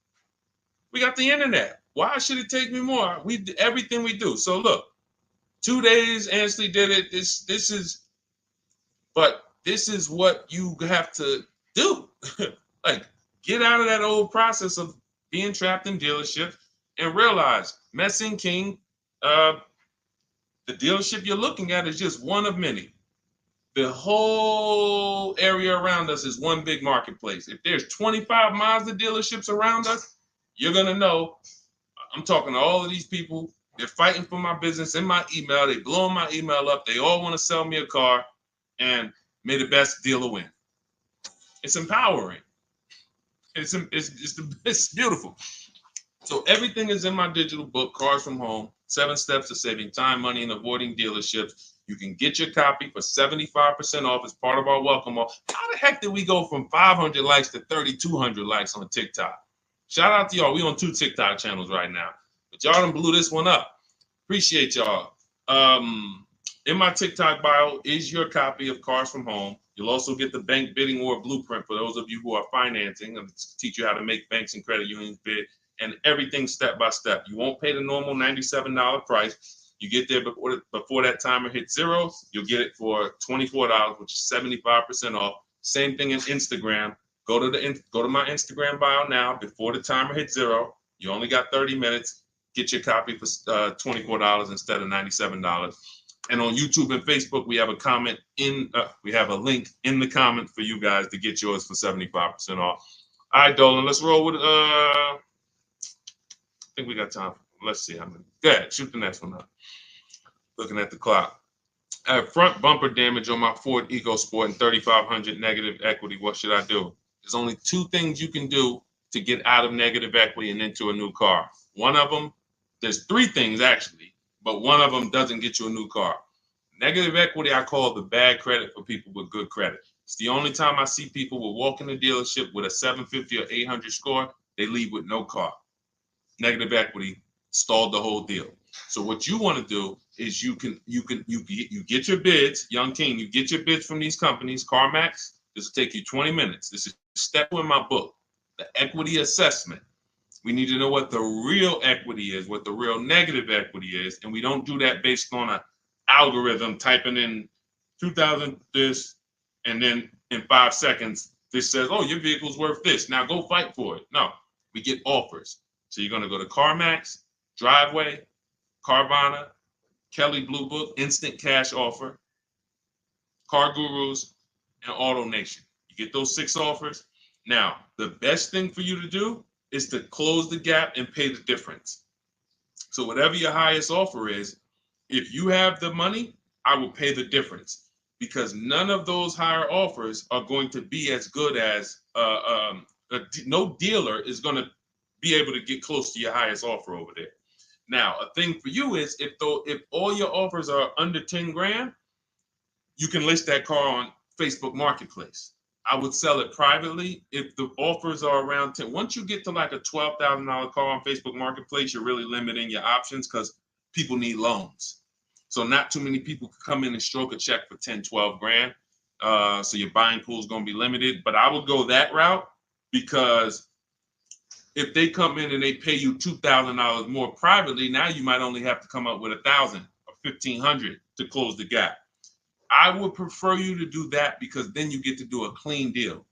A: We got the internet. Why should it take me more? We do everything we do. So look, 2 days, Ansley did it. This is what you have to do. Like, get out of that old process of being trapped in dealership and realize, Messing King, the dealership you're looking at is just one of many. The whole area around us is one big marketplace. If there's 25 Mazda dealerships around us, you're going to know. I'm talking to all of these people. They're fighting for my business in my email. They blowing my email up. They all want to sell me a car, and may the best dealer win. It's empowering. It's beautiful. So everything is in my digital book, Cars from Home, 7 Steps to Saving Time, Money, and Avoiding Dealerships. You can get your copy for 75% off as part of our welcome offer. How the heck did we go from 500 likes to 3,200 likes on TikTok? Shout out to y'all. We on 2 TikTok channels right now. But y'all done blew this one up. Appreciate y'all. In my TikTok bio is your copy of Cars from Home. You'll also get the bank bidding war blueprint for those of you who are financing, and teach you how to make banks and credit unions bid, and everything step by step. You won't pay the normal $97 price. You get there before that timer hits 0. You'll get it for $24, which is 75% off. Same thing in Instagram. Go to my Instagram bio now. Before the timer hits 0, you only got 30 minutes. Get your copy for $24 instead of $97. And on YouTube and Facebook, we have a link in the comment for you guys to get yours for 75% off. All right, Dolan, let's roll with I think we got time. Let's see how many. Go ahead, shoot the next one up. Looking at the clock. I have front bumper damage on my Ford EcoSport and 3,500 negative equity. What should I do? There's only 2 things you can do to get out of negative equity and into a new car. One of them, there's 3 things actually, but one of them doesn't get you a new car. Negative equity, I call the bad credit for people with good credit. It's the only time I see people will walk in the dealership with a 750 or 800 score, they leave with no car. Negative equity stalled the whole deal. So what you want to do is you get your bids, Young King, you get your bids from these companies, CarMax. This will take you 20 minutes. This is step 2 in my book, the equity assessment. We need to know what the real equity is, what the real negative equity is, and we don't do that based on an algorithm typing in 2,000 this, and then in 5 seconds This says, oh, your vehicle's worth this. Now go fight for it. No, we get offers. So you're going to go to CarMax, Driveway, Carvana, Kelly Blue Book, Instant Cash Offer, Car Gurus, and Auto Nation. You get those 6 offers. Now, the best thing for you to do is to close the gap and pay the difference. So whatever your highest offer is, if you have the money, I will pay the difference, because none of those higher offers are going to be as good as no dealer is going to be able to get close to your highest offer over there. Now, a thing for you is if all your offers are under 10 grand, you can list that car on Facebook Marketplace. I would sell it privately if the offers are around 10. Once you get to like a $12,000 car on Facebook Marketplace, you're really limiting your options because people need loans. So not too many people can come in and stroke a check for 10, 12 grand. So your buying pool is going to be limited. But I would go that route, because if they come in and they pay you $2,000 more privately, now you might only have to come up with $1,000 or $1,500 to close the gap. I would prefer you to do that, because then you get to do a clean deal.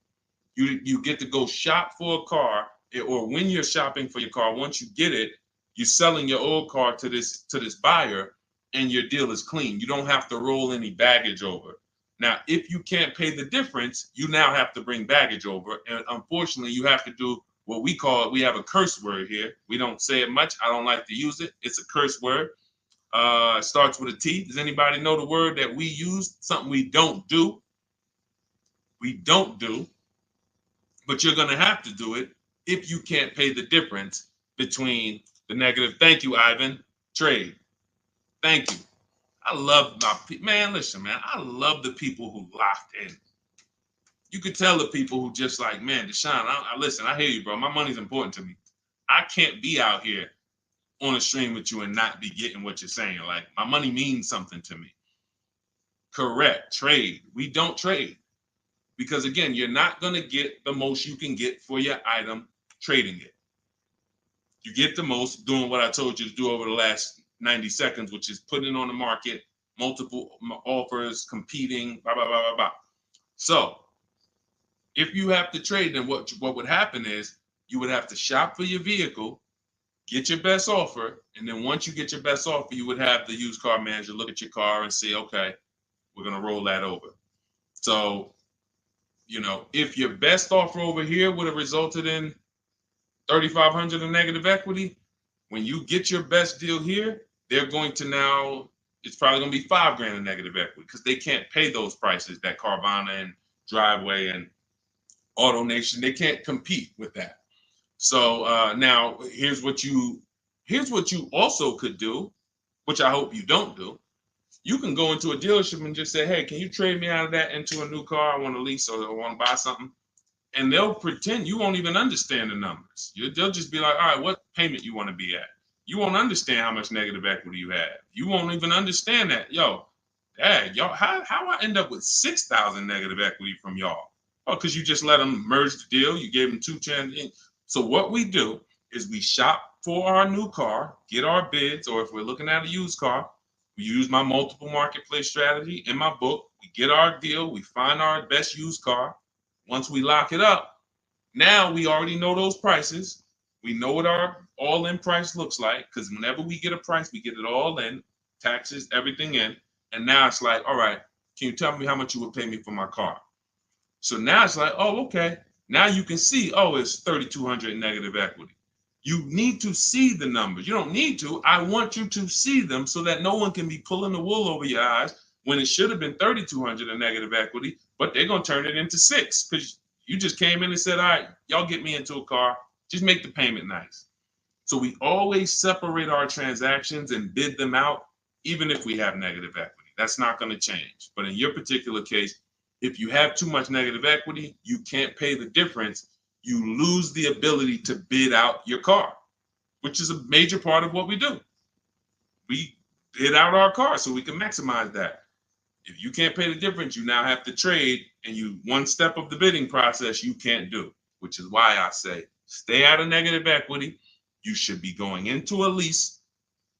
A: You get to go shop for a car, or when you're shopping for your car, once you get it, you're selling your old car to this buyer, and your deal is clean. You don't have to roll any baggage over. Now, if you can't pay the difference, you now have to bring baggage over. And unfortunately, you have to do what we have a curse word here. We don't say it much. I don't like to use it. It's a curse word. It starts with a T. Does anybody know the word that we use? Something we don't do. We don't do. But you're going to have to do it if you can't pay the difference between the negative. Thank you, Ivan. Trade. Thank you. I love my people. Man, listen, man. I love the people who locked in. You could tell the people who just like, man, Deshone, listen, I hear you, bro. My money's important to me. I can't be out here on a stream with you and not be getting what you're saying. Like, my money means something to me. Correct. Trade. We don't trade, because again, you're not going to get the most you can get for your item trading it. You get the most doing what I told you to do over the last 90 seconds, which is putting it on the market, multiple offers, competing, blah, blah, blah, blah, blah. So if you have to trade, then what would happen is you would have to shop for your vehicle, get your best offer, and then once you get your best offer, you would have the used car manager look at your car and say, okay, we're going to roll that over. So, if your best offer over here would have resulted in $3,500 in negative equity, when you get your best deal here, they're going to now, it's probably going to be $5 grand in negative equity, because they can't pay those prices that Carvana and Driveway and Auto Nation, they can't compete with that. So now here's what you also could do, which I hope you don't do. You can go into a dealership and just say, hey, can you trade me out of that into a new car? I want to lease or I want to buy something. And they'll pretend you won't even understand the numbers. They'll just be like, all right, what payment you want to be at? You won't understand how much negative equity you have. You won't even understand that. Yo, dad, y'all, how I end up with 6,000 negative equity from y'all? Oh, because you just let them merge the deal. You gave them 2 chances. So what we do is we shop for our new car, get our bids, or if we're looking at a used car, we use my multiple marketplace strategy in my book. We get our deal. We find our best used car. Once we lock it up, now we already know those prices. We know what our all-in price looks like, because whenever we get a price, we get it all in, taxes, everything in. And now it's like, all right, can you tell me how much you would pay me for my car? So now it's like, oh, okay. Now you can see, oh, it's 3,200 in negative equity. You need to see the numbers. You don't need to. I want you to see them so that no one can be pulling the wool over your eyes when it should have been 3,200 in negative equity, but they're going to turn it into 6 because you just came in and said, all right, y'all get me into a car. Just make the payment nice. So we always separate our transactions and bid them out, even if we have negative equity. That's not going to change. But in your particular case, if you have too much negative equity, you can't pay the difference. You lose the ability to bid out your car, which is a major part of what we do. We bid out our car so we can maximize that. If you can't pay the difference, you now have to trade, and one step of the bidding process you can't do, which is why I say stay out of negative equity. You should be going into a lease.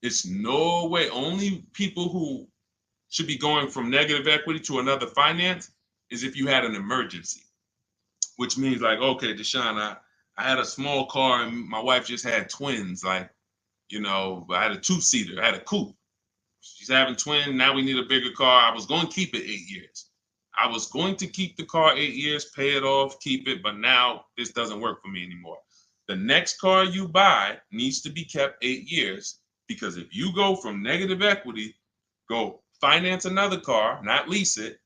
A: It's no way. Only people who should be going from negative equity to another finance is if you had an emergency. which means like, okay, Deshone, I had a small car and my wife just had twins. Like, I had a two-seater, I had a coupe. She's having twins. Now we need a bigger car. I was going to keep it 8 years. I was going to keep the car 8 years, pay it off, keep it. But now this doesn't work for me anymore. The next car you buy needs to be kept 8 years, because if you go from negative equity, go finance another car, not lease it,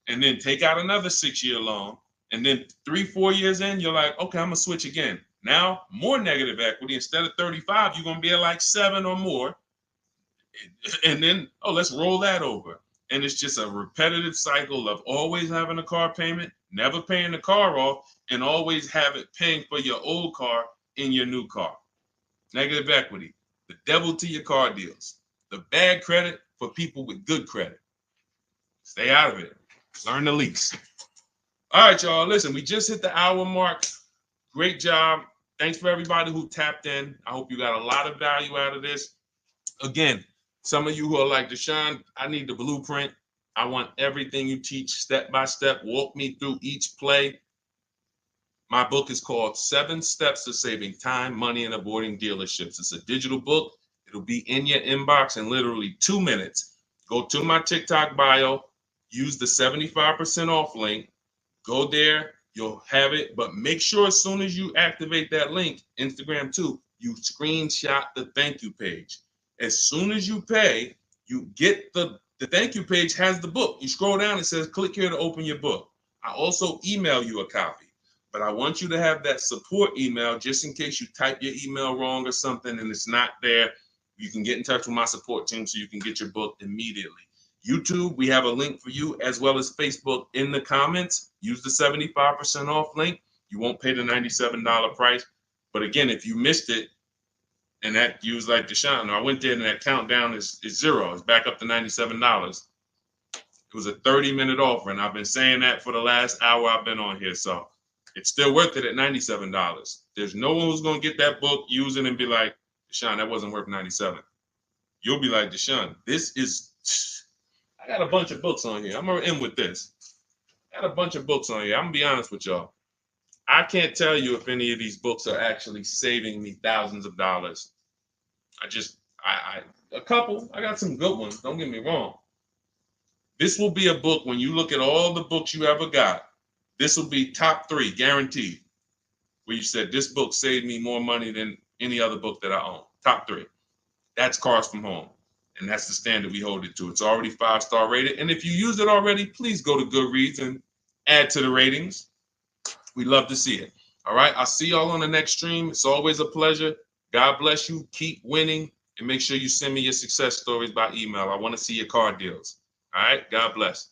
A: and then take out another 6-year loan, and then 3-4 years in, you're like, okay, I'm gonna switch again. Now more negative equity. Instead of 35, you're gonna be at like 7 or more. And then, oh, let's roll that over. And it's just a repetitive cycle of always having a car payment, never paying the car off, and always have it paying for your old car in your new car. Negative equity, the devil to your car deals. The bad credit for people with good credit. Stay out of it. Learn the lease. All right, y'all. Listen, we just hit the hour mark. Great job. Thanks for everybody who tapped in. I hope you got a lot of value out of this. Again, some of you who are like, Deshone, I need the blueprint. I want everything you teach step by step. Walk me through each play. My book is called 7 Steps to Saving Time, Money, and Avoiding Dealerships. It's a digital book. It'll be in your inbox in literally 2 minutes. Go to my TikTok bio, use the 75% off link. Go there, you'll have it. But make sure as soon as you activate that link, Instagram too, you screenshot the thank you page. As soon as you pay, you get the thank you page has the book. You scroll down, it says click here to open your book. I also email you a copy, but I want you to have that support email just in case you type your email wrong or something and it's not there. You can get in touch with my support team so you can get your book immediately. YouTube, we have a link for you, as well as Facebook in the comments. Use the 75% off link. You won't pay the $97 price. But again, if you missed it, and that you was like, Deshone, I went there and that countdown is 0. It's back up to $97. It was a 30-minute offer, and I've been saying that for the last hour I've been on here. So it's still worth it at $97. There's no one who's going to get that book, use it, and be like, Deshone, that wasn't worth $97. You'll be like, Deshone, this is, I got a bunch of books on here. I'm going to end with this. I got a bunch of books on here. I'm going to be honest with y'all. I can't tell you if any of these books are actually saving me thousands of dollars. A couple. I got some good ones. Don't get me wrong. This will be a book, when you look at all the books you ever got, this will be top 3, guaranteed. Where you said, this book saved me more money than any other book that I own. Top 3. That's Cars from Home. And that's the standard we hold it to. It's already 5-star rated. And if you use it already, please go to Goodreads and add to the ratings. We love to see it. All right. I'll see y'all on the next stream. It's always a pleasure. God bless you. Keep winning. And make sure you send me your success stories by email. I want to see your car deals. All right. God bless.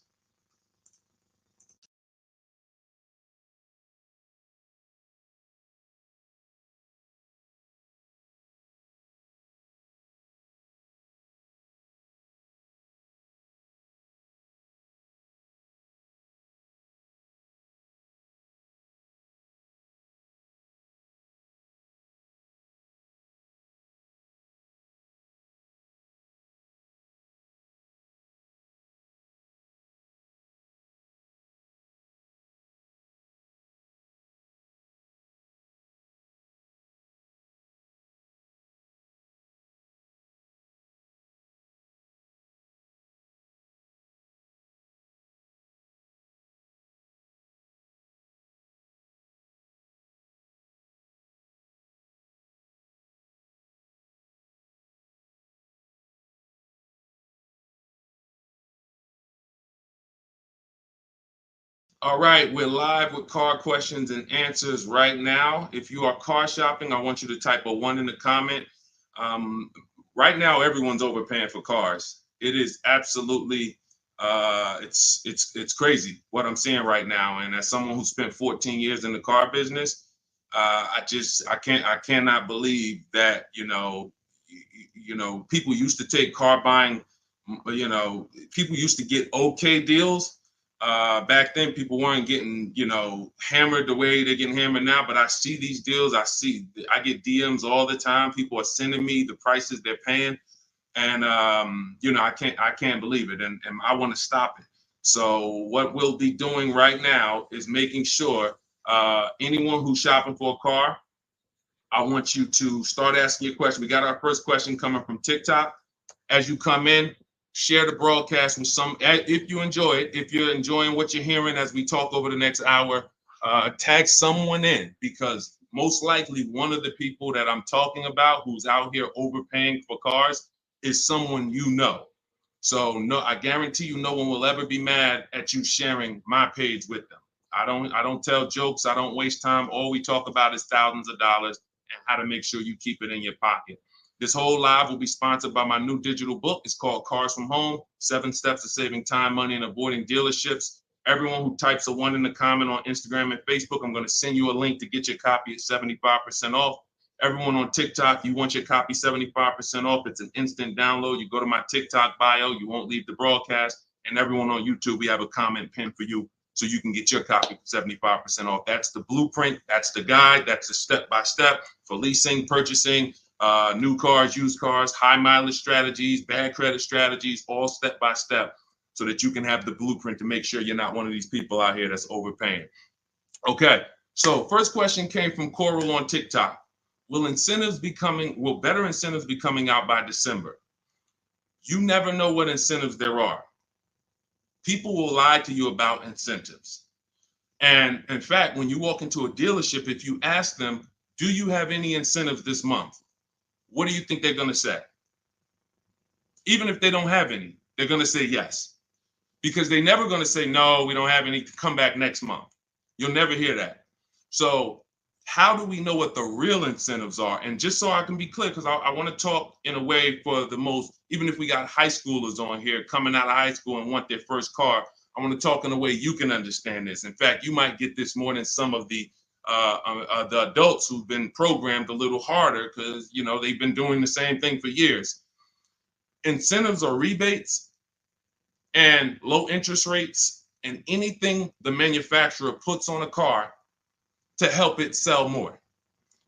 A: All right, we're live with car questions and answers right now. If you are car shopping, I want you to type a 1 in the comment. Right now, everyone's overpaying for cars. It is absolutely, it's crazy what I'm seeing right now. And as someone who spent 14 years in the car business, I cannot believe that people used to take car buying. People used to get okay deals. Back then, people weren't getting, hammered the way they're getting hammered now. But I see these deals. I get DMs all the time. People are sending me the prices they're paying, and I can't believe it, and I want to stop it. So what we'll be doing right now is making sure Anyone who's shopping for a car, I want you to start asking your question. We got our first question coming from TikTok. As you come in, share the broadcast with some, if you enjoy it, if you're enjoying what you're hearing as we talk over the next hour, tag someone in, because most likely one of the people that I'm talking about who's out here overpaying for cars is someone you know. So no, I guarantee you no one will ever be mad at you sharing my page with them. I don't tell jokes. I don't waste time. All we talk about is thousands of dollars and how to make sure you keep it in your pocket. This whole live will be sponsored by my new digital book. It's called Cars from Home, 7 Steps to Saving Time, Money, and Avoiding Dealerships. Everyone who types a 1 in the comment on Instagram and Facebook, I'm going to send you a link to get your copy at 75% off. Everyone on TikTok, you want your copy 75% off. It's an instant download. You go to my TikTok bio, you won't leave the broadcast. And everyone on YouTube, we have a comment pin for you so you can get your copy for 75% off. That's the blueprint. That's the guide. That's the step-by-step for leasing, purchasing, new cars, used cars, high mileage strategies, bad credit strategies, all step-by-step so that you can have the blueprint to make sure you're not one of these people out here that's overpaying. Okay, so first question came from Coral on TikTok. Will better incentives be coming out by December? You never know what incentives there are. People will lie to you about incentives. And in fact, when you walk into a dealership, if you ask them, do you have any incentives this month? What do you think they're going to say? Even if they don't have any, they're going to say yes. Because they're never going to say, no, we don't have any, come back next month. You'll never hear that. So how do we know what the real incentives are? And just so I can be clear, because I want to talk in a way for the most, even if we got high schoolers on here coming out of high school and want their first car, I want to talk in a way you can understand this. In fact, you might get this more than some of the adults who've been programmed a little harder because, you know, they've been doing the same thing for years. Incentives or rebates and low interest rates and anything the manufacturer puts on a car to help it sell more.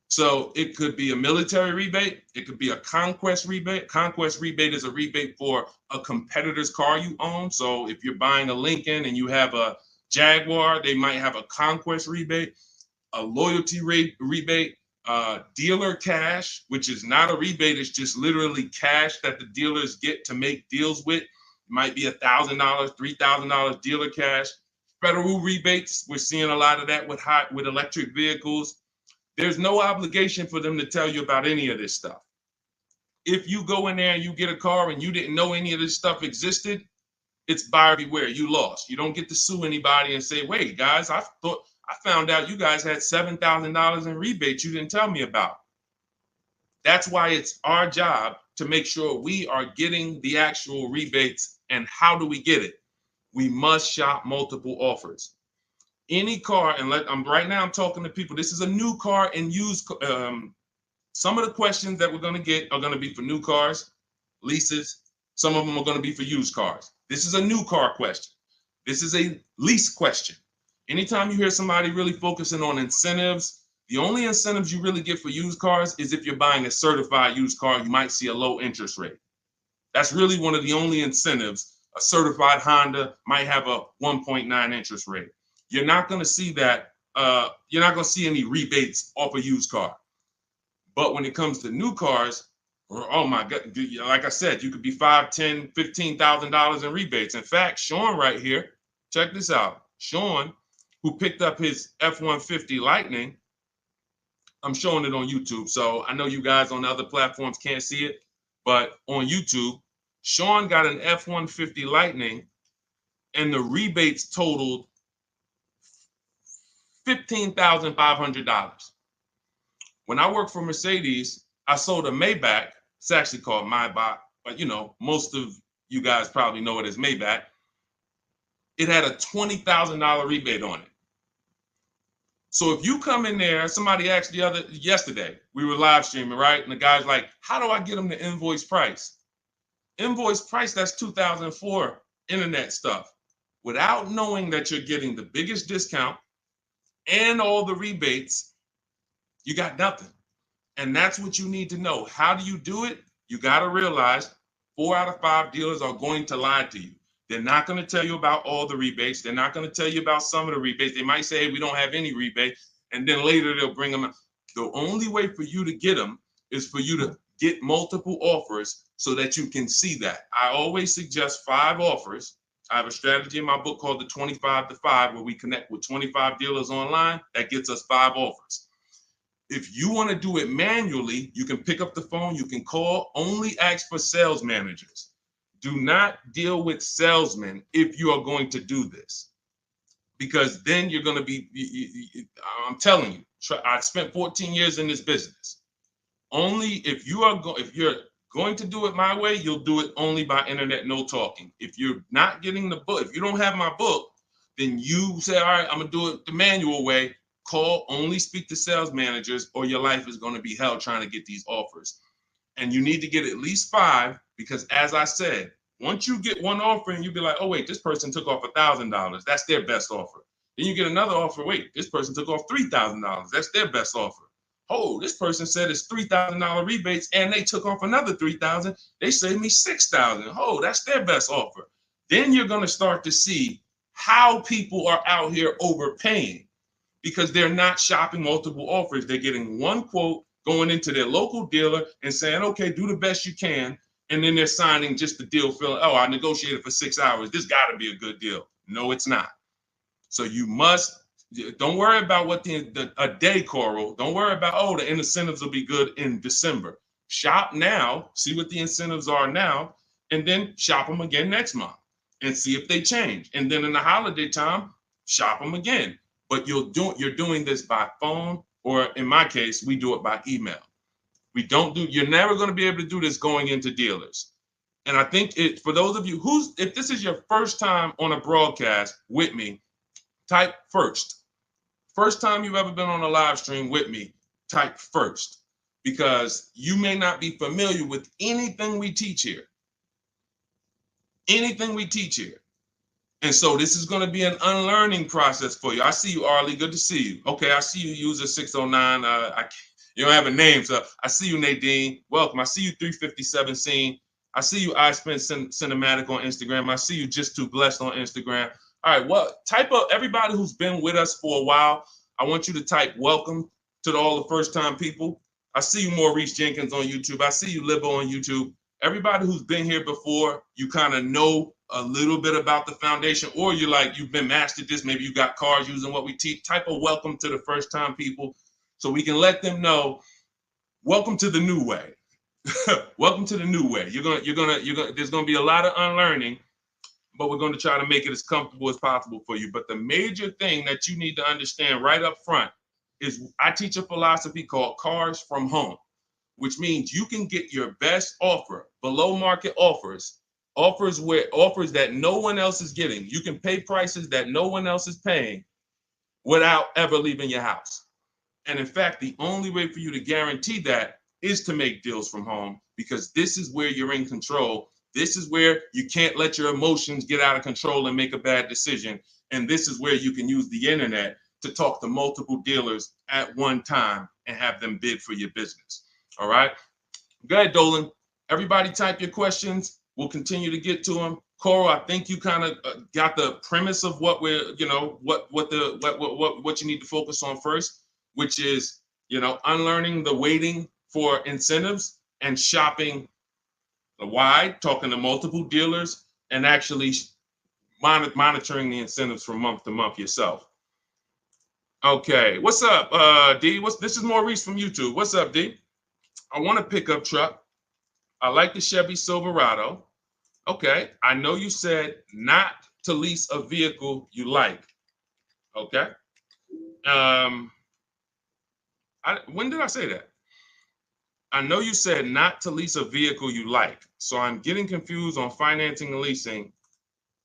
A: So it could be a military rebate. It could be a conquest rebate. Conquest rebate is a rebate for a competitor's car you own. So if you're buying a Lincoln and you have a Jaguar, they might have a conquest rebate, a loyalty rebate, dealer cash, which is not a rebate. It's just literally cash that the dealers get to make deals with. It might be $1,000, $3,000 dealer cash. Federal rebates, we're seeing a lot of that with electric vehicles. There's no obligation for them to tell you about any of this stuff. If you go in there and you get a car and you didn't know any of this stuff existed, it's buyer beware. You lost. You don't get to sue anybody and say, wait, guys, I found out you guys had $7,000 in rebates you didn't tell me about. That's why it's our job to make sure we are getting the actual rebates. And how do we get it? We must shop multiple offers. Any car, and right now I'm talking to people. This is a new car and used. Some of the questions that we're going to get are going to be for new cars, leases. Some of them are going to be for used cars. This is a new car question. This is a lease question. Anytime you hear somebody really focusing on incentives, the only incentives you really get for used cars is if you're buying a certified used car, you might see a low interest rate. That's really one of the only incentives. A certified Honda might have a 1.9 interest rate. You're not going to see that. You're not going to see any rebates off a used car. But when it comes to new cars, oh my God, like I said, you could be $5,000, $10,000, $15,000 in rebates. In fact, Sean right here, check this out. Sean, who picked up his F-150 Lightning, I'm showing it on YouTube. So I know you guys on the other platforms can't see it, but on YouTube, Sean got an F-150 Lightning and the rebates totaled $15,500. When I worked for Mercedes, I sold a Maybach. It's actually called Maybach, but you know, most of you guys probably know it as Maybach. It had a $20,000 rebate on it. So if you come in there, somebody asked yesterday, we were live streaming, right? And the guy's like, how do I get them the invoice price? Invoice price, that's 2004 internet stuff. Without knowing that you're getting the biggest discount and all the rebates, you got nothing. And that's what you need to know. How do you do it? You got to realize 4 out of 5 dealers are going to lie to you. They're not going to tell you about all the rebates. They're not going to tell you about some of the rebates. They might say, hey, we don't have any rebate. And then later they'll bring them. The only way for you to get them is for you to get multiple offers so that you can see that. I always suggest 5 offers. I have a strategy in my book called the 25 to 5, where we connect with 25 dealers online. That gets us 5 offers. If you want to do it manually, you can pick up the phone, you can call, only ask for sales managers. Do not deal with salesmen if you are going to do this, because then you're going to be, I'm telling you, I spent 14 years in this business. Only if you're going to do it my way, you'll do it only by internet, no talking. If you're not getting the book, if you don't have my book, then you say, all right, I'm going to do it the manual way. Call, only speak to sales managers, or your life is going to be hell trying to get these offers. And you need to get at least 5, because as I said, once you get one offer and you be like, oh, wait, this person took off $1,000. That's their best offer. Then you get another offer. Wait, this person took off $3,000. That's their best offer. Oh, this person said it's $3,000 rebates and they took off another $3,000. They saved me $6,000. Oh, that's their best offer. Then you're going to start to see how people are out here overpaying, because they're not shopping multiple offers. They're getting one quote, going into their local dealer and saying, okay, do the best you can. And then they're signing just the deal, feeling, oh, I negotiated for 6 hours. This got to be a good deal. No, it's not. So you must, don't worry about what a day, Coral. Don't worry about, oh, the incentives will be good in December. Shop now, see what the incentives are now, and then shop them again next month and see if they change. And then in the holiday time, shop them again. But you're doing this by phone, or in my case, we do it by email. You're never going to be able to do this going into dealers. And I think for those of you if this is your first time on a broadcast with me, type first. First time you've ever been on a live stream with me, type first, because you may not be familiar with anything we teach here. Anything we teach here. And so this is going to be an unlearning process for you. I see you, Arlie. Good to see you. Okay, I see you, user 609. You don't have a name, so I see you, Nadine. Welcome. I see you, 357 Scene. I see you, I Spent Cinematic on Instagram. I see you, Just Too Blessed on Instagram. All right, well, type up everybody who's been with us for a while. I want you to type welcome to all the first-time people. I see you, Maurice Jenkins on YouTube. I see you, Libo on YouTube. Everybody who's been here before, you kind of know a little bit about the foundation, or you've been mastered this. Maybe you got cars using what we teach. Type a welcome to the first-time people, so we can let them know, welcome to the new way. Welcome to the new way. There's gonna be a lot of unlearning, but we're going to try to make it as comfortable as possible for you. But the major thing that you need to understand right up front is I teach a philosophy called cars from home, which means you can get your best offer, below market offers that no one else is getting. You can pay prices that no one else is paying without ever leaving your house. And in fact, the only way for you to guarantee that is to make deals from home, because this is where you're in control. This is where you can't let your emotions get out of control and make a bad decision. And this is where you can use the internet to talk to multiple dealers at one time and have them bid for your business. All right. Go ahead, Dolan. Everybody type your questions. We'll continue to get to them. Coral, I think you kind of got the premise of what we're, what you need to focus on first, which is, unlearning the waiting for incentives and shopping wide, talking to multiple dealers, and actually monitoring the incentives from month to month yourself. Okay, what's up, D? This is Maurice from YouTube. What's up, D? I want a pickup truck. I like the Chevy Silverado. Okay, I know you said not to lease a vehicle you like. Okay. When did I say that? I know you said not to lease a vehicle you like. So I'm getting confused on financing and leasing.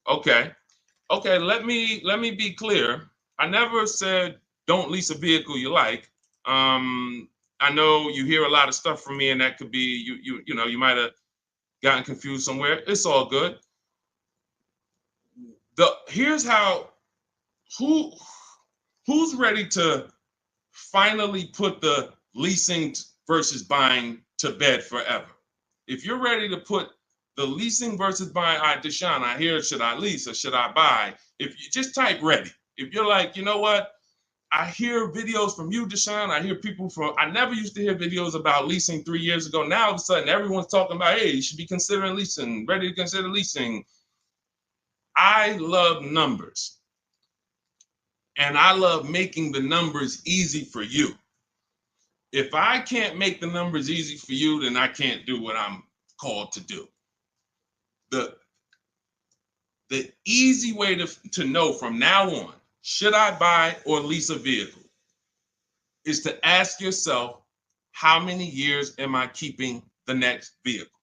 A: Okay. Okay, let me be clear. I never said don't lease a vehicle you like. I know you hear a lot of stuff from me, and that could be you might have gotten confused somewhere. It's all good. Here's how who's ready to finally put the leasing versus buying to bed forever. If you're ready to put The leasing versus buying. All right, Deshone, I hear, should I lease or should I buy? If you just type ready. If you're like, you know what? I hear videos from you, Deshone. I hear people from, I never used to hear videos about leasing 3 years ago. Now all of a sudden everyone's talking about, hey, you should be considering leasing, ready to consider leasing. I love numbers. And I love making the numbers easy for you. If I can't make the numbers easy for you, then I can't do what I'm called to do. The easy way to know from now on, should I buy or lease a vehicle, is to ask yourself, how many years am I keeping the next vehicle?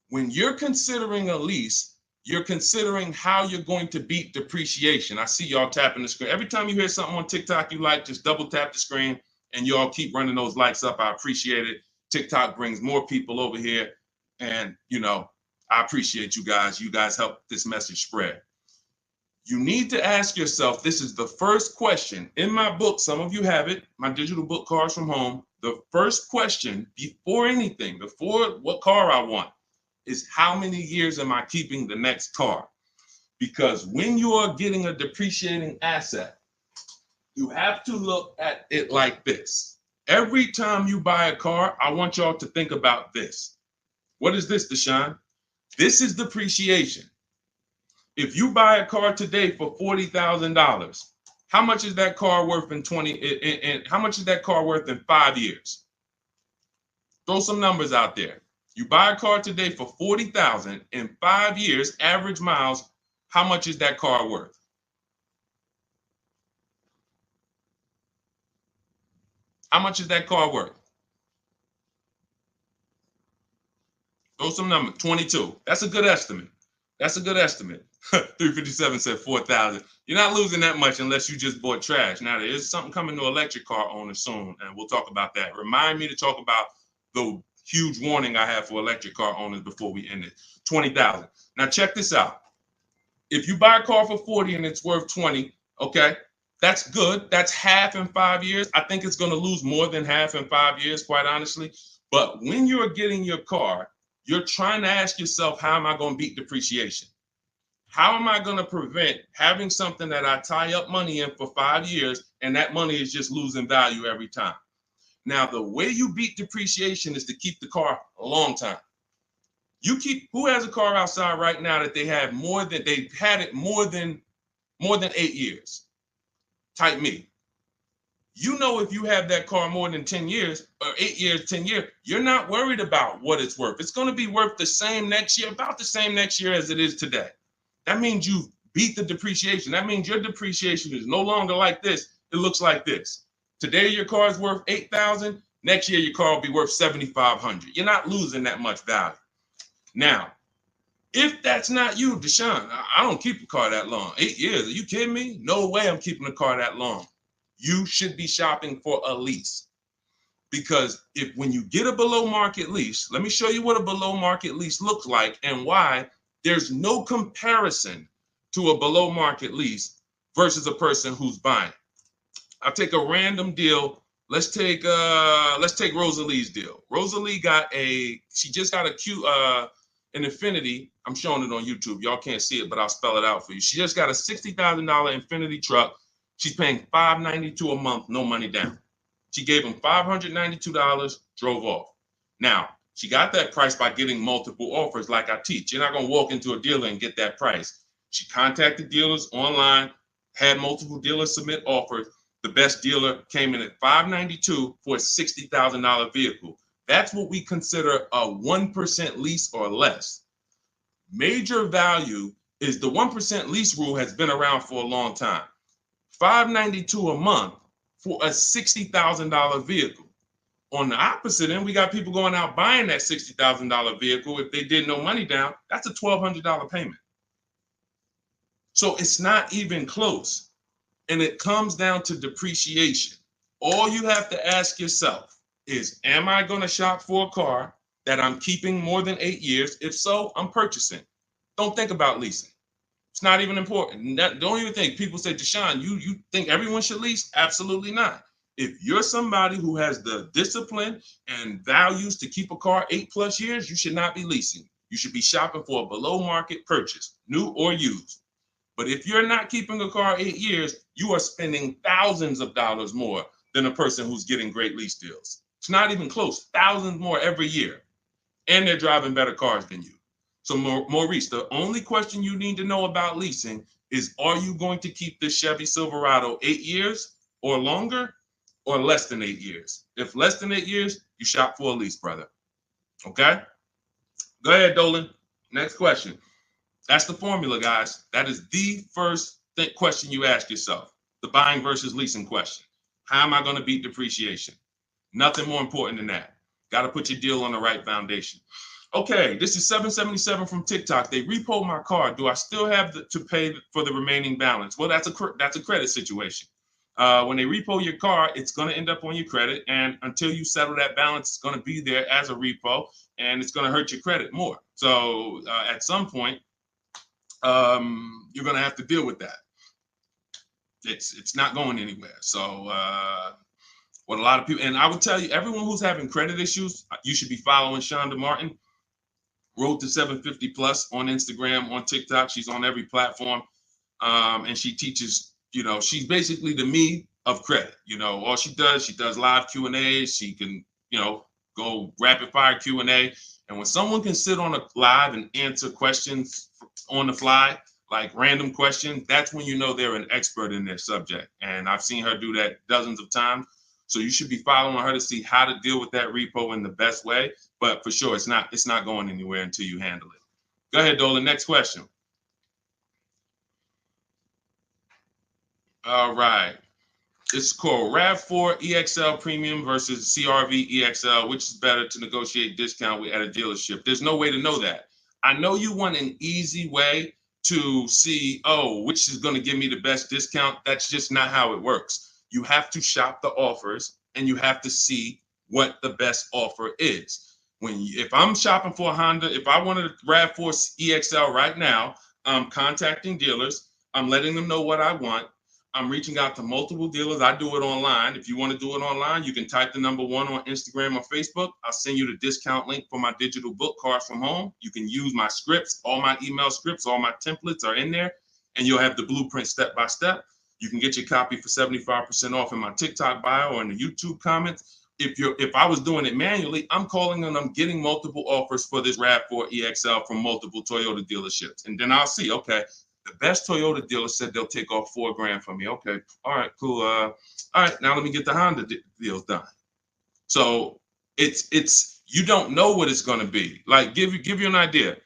A: When you're considering a lease, you're considering how you're going to beat depreciation. I see y'all tapping the screen. Every time you hear something on TikTok you like, just double tap the screen and y'all keep running those likes up. I appreciate it. TikTok brings more people over here. And, you know, I appreciate you guys. You guys help this message spread. You need to ask yourself, this is the first question. In my book, some of you have it, my digital book, Cars from Home. The first question before anything, before what car I want, is how many years am I keeping the next car? Because when you are getting a depreciating asset, you have to look at it like this. Every time you buy a car, I want y'all to think about this. What is this, Deshone? This is depreciation. If you buy a car today for $40,000, how much is that car worth in how much is that car worth in 5 years? Throw some numbers out there. You buy a car today for $40,000 in 5 years, average miles, how much is that car worth? How much is that car worth? Throw some numbers. 22. That's a good estimate. That's a good estimate. 357 said 4,000. You're not losing that much unless you just bought trash. Now, there is something coming to electric car owners soon, and we'll talk about that. Remind me to talk about the huge warning I have for electric car owners before we end it. 20,000. Now, check this out. If you buy a car for 40 and it's worth 20, okay, that's good. That's half in 5 years. I think it's going to lose more than half in 5 years, quite honestly. But when you're getting your car, you're trying to ask yourself, how am I going to beat depreciation? How am I going to prevent having something that I tie up money in for 5 years and that money is just losing value every time? Now, the way you beat depreciation is to keep the car a long time. Who has a car outside right now that they've had it more than 8 years? Type me. You know, if you have that car more than 10 years or 8 years, 10 years, you're not worried about what it's worth. It's going to be worth the same next year, about the same next year as it is today. That means you beat the depreciation. That means your depreciation is no longer like this. It looks like this. Today, your car is worth $8,000. Next year, your car will be worth $7,500. You're not losing that much value. Now, if that's not you, Deshone, I don't keep a car that long. 8 years, are you kidding me? No way I'm keeping a car that long. You should be shopping for a lease. Because when you get a below market lease, let me show you what a below market lease looks like and why there's no comparison to a below market lease versus a person who's buying. I'll take a random deal. Let's take Rosalie's deal. Rosalie she just got an Infiniti. I'm showing it on YouTube. Y'all can't see it, but I'll spell it out for you. She just got a $60,000 Infiniti truck. She's paying $592 a month, no money down. She gave him $592, drove off. Now, she got that price by getting multiple offers like I teach. You're not going to walk into a dealer and get that price. She contacted dealers online, had multiple dealers submit offers. The best dealer came in at $592 for a $60,000 vehicle. That's what we consider a 1% lease or less. Major value is the 1% lease rule has been around for a long time. $592 a month for a $60,000 vehicle. On the opposite end, we got people going out buying that $60,000 vehicle. If they did no money down, that's a $1,200 payment. So it's not even close. And it comes down to depreciation. All you have to ask yourself is, am I going to shop for a car that I'm keeping more than 8 years? If so, I'm purchasing. Don't think about leasing. It's not even important. Don't even think. People say, Deshone, you think everyone should lease? Absolutely not. If you're somebody who has the discipline and values to keep a car 8+ years, you should not be leasing. You should be shopping for a below market purchase, new or used. But if you're not keeping a car 8 years, you are spending thousands of dollars more than a person who's getting great lease deals. It's not even close, thousands more every year. And they're driving better cars than you. So Maurice, the only question you need to know about leasing is, are you going to keep this Chevy Silverado 8 years or longer, or less than 8 years? If less than 8 years, you shop for a lease, brother. Okay? Go ahead, Dolan. Next question. That's the formula, guys. That is the first question you ask yourself. The buying versus leasing question. How am I going to beat depreciation? Nothing more important than that. Got to put your deal on the right foundation. Okay, this is 777 from TikTok. They repoed my car. Do I still have to pay for the remaining balance? Well, that's a credit situation. When they repo your car, it's going to end up on your credit, and until you settle that balance, it's going to be there as a repo, and it's going to hurt your credit more. So at some point, you're going to have to deal with that. It's not going anywhere. So what a lot of people, and I would tell you, everyone who's having credit issues, you should be following Shonda Martin, Road to 750 Plus on Instagram, on TikTok. She's on every platform, and she teaches. She's basically the me of credit. All she does live Q&As. She can, go rapid fire Q&A. And when someone can sit on a live and answer questions on the fly, like random questions, that's when you know they're an expert in their subject. And I've seen her do that dozens of times. So you should be following her to see how to deal with that repo in the best way. But for sure, it's not going anywhere until you handle it. Go ahead, Dolan. Next question. All right. This is called RAV4 EXL Premium versus CRV EXL. Which is better to negotiate discount with at a dealership? There's no way to know that. I know you want an easy way to see, which is going to give me the best discount. That's just not how it works. You have to shop the offers, and you have to see what the best offer is. If I'm shopping for a Honda, if I wanted a RAV4 EXL right now, I'm contacting dealers. I'm letting them know what I want. I'm reaching out to multiple dealers. I do it online. If you want to do it online, you can type the number 1 on Instagram or Facebook. I'll send you the discount link for my digital book, Cars from Home. You can use my scripts. All my email scripts, all my templates are in there, and you'll have the blueprint step by step. You can get your copy for 75% off in my TikTok bio or in the YouTube comments. If I was doing it manually, I'm calling and I'm getting multiple offers for this RAV4 EXL from multiple Toyota dealerships. And then I'll see, okay, the best Toyota dealer said they'll take off $4,000 from me. Okay, all right, cool. All right, now let me get the Honda deals done. So it's you don't know what it's going to be. Like give you an idea.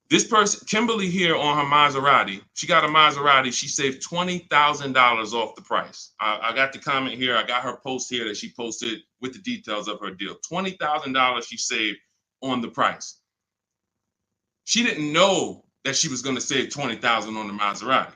A: This person, Kimberly here on her Maserati, she got a Maserati. She saved $20,000 off the price. I got the comment here. I got her post here that she posted with the details of her deal. $20,000 she saved on the price. She didn't know that she was going to save $20,000 on the Maserati.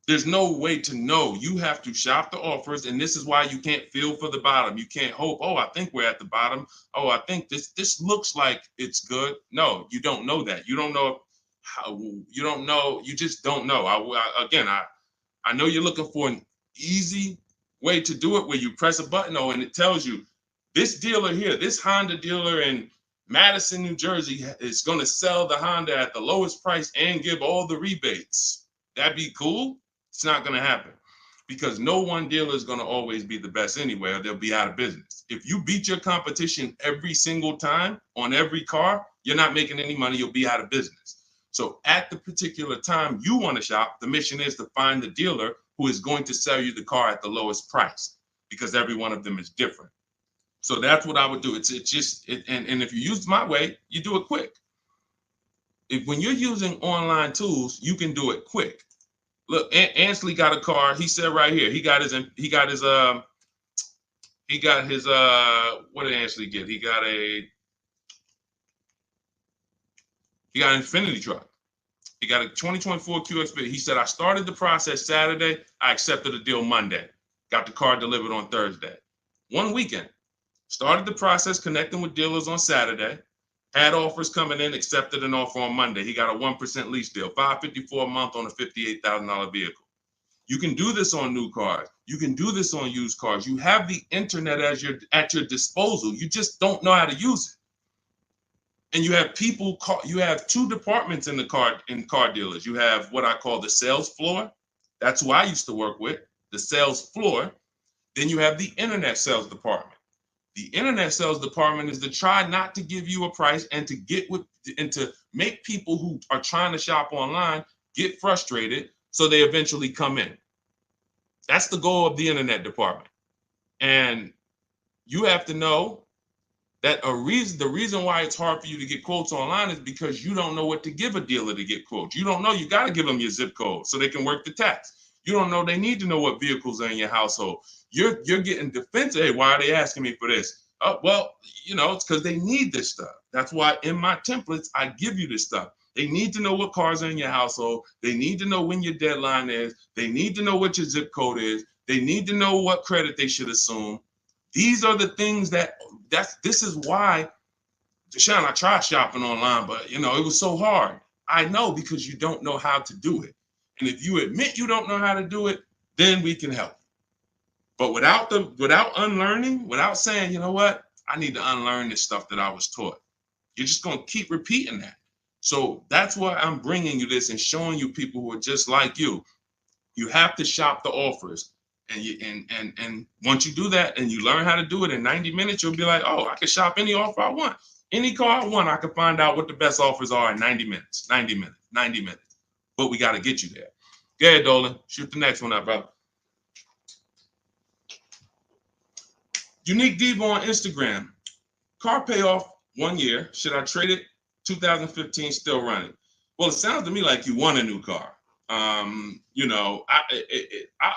A: There's no way to know. You have to shop the offers, and this is why you can't feel for the bottom. You can't hope, I think we're at the bottom. I think this looks like it's good. No, you don't know that. You don't know how. You don't know. You just don't know. I know you're looking for an easy way to do it where you press a button, and it tells you this dealer here, this Honda dealer in Madison, New Jersey, is going to sell the Honda at the lowest price and give all the rebates. That'd be cool. It's not going to happen because no one dealer is going to always be the best anyway, or they'll be out of business. If you beat your competition every single time on every car, you're not making any money. You'll be out of business. So at the particular time you want to shop, the mission is to find the dealer who is going to sell you the car at the lowest price because every one of them is different. So that's what I would do. And if you use my way, you do it quick. When you're using online tools, you can do it quick. Look, Ansley got a car. He said right here, he got his what did Ansley get? He got an Infinity truck. He got a 2024 QX. He said, I started the process Saturday. I accepted the deal Monday. Got the car delivered on Thursday. One weekend. Started the process connecting with dealers on Saturday. Had offers coming in, accepted an offer on Monday. He got a 1% lease deal, $554 a month on a $58,000 vehicle. You can do this on new cars. You can do this on used cars. You have the internet as at your disposal. You just don't know how to use it. And you have you have two departments in car dealers. You have what I call the sales floor. That's who I used to work with, the sales floor. Then you have the internet sales department. The internet sales department is to try not to give you a price and to make people who are trying to shop online get frustrated so they eventually come in. That's the goal of the internet department. And you have to know that the reason why it's hard for you to get quotes online is because you don't know what to give a dealer to get quotes. You don't know, you got to give them your zip code so they can work the tax. You don't know, they need to know what vehicles are in your household. You're getting defensive. Hey, why are they asking me for this? Well, it's because they need this stuff. That's why in my templates, I give you this stuff. They need to know what cars are in your household. They need to know when your deadline is. They need to know what your zip code is. They need to know what credit they should assume. These are the things this is why, Deshone, I tried shopping online, but it was so hard. I know, because you don't know how to do it. And if you admit you don't know how to do it, then we can help. But without unlearning, without saying, you know what, I need to unlearn this stuff that I was taught, you're just going to keep repeating that. So that's why I'm bringing you this and showing you people who are just like you. You have to shop the offers. And once you do that and you learn how to do it in 90 minutes, you'll be like, oh, I can shop any offer I want. Any car I want, I can find out what the best offers are in 90 minutes. But we got to get you there. Go ahead, Dolan. Shoot the next one up, brother. Unique Devo on Instagram. Car payoff 1 year. Should I trade it? 2015 still running. Well, it sounds to me like you want a new car.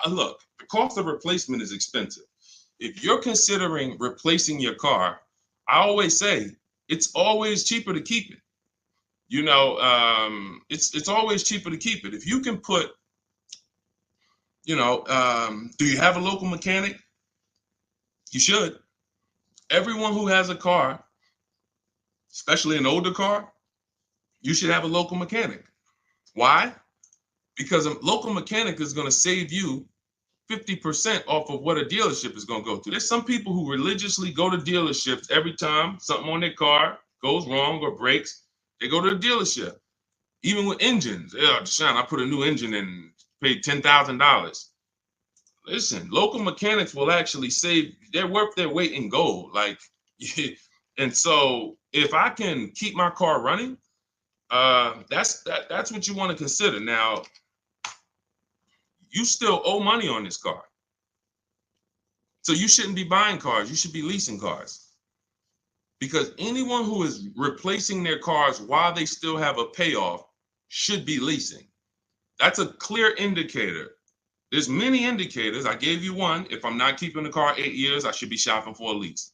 A: Look, the cost of replacement is expensive. If you're considering replacing your car, I always say it's always cheaper to keep it. It's always cheaper to keep it. If you can put, do you have a local mechanic? You should. Everyone who has a car, especially an older car, you should have a local mechanic. Why? Because a local mechanic is going to save you 50% off of what a dealership is going to go through. There's some people who religiously go to dealerships every time something on their car goes wrong or breaks. They go to the dealership. Even with engines. Yeah, Deshone, I put a new engine in and paid $10,000. Listen, local mechanics will actually save, they're worth their weight in gold. And so if I can keep my car running, that's what you want to consider. Now, you still owe money on this car. So you shouldn't be buying cars. You should be leasing cars. Because anyone who is replacing their cars while they still have a payoff should be leasing. That's a clear indicator. There's many indicators. I gave you one. If I'm not keeping the car 8 years, I should be shopping for a lease.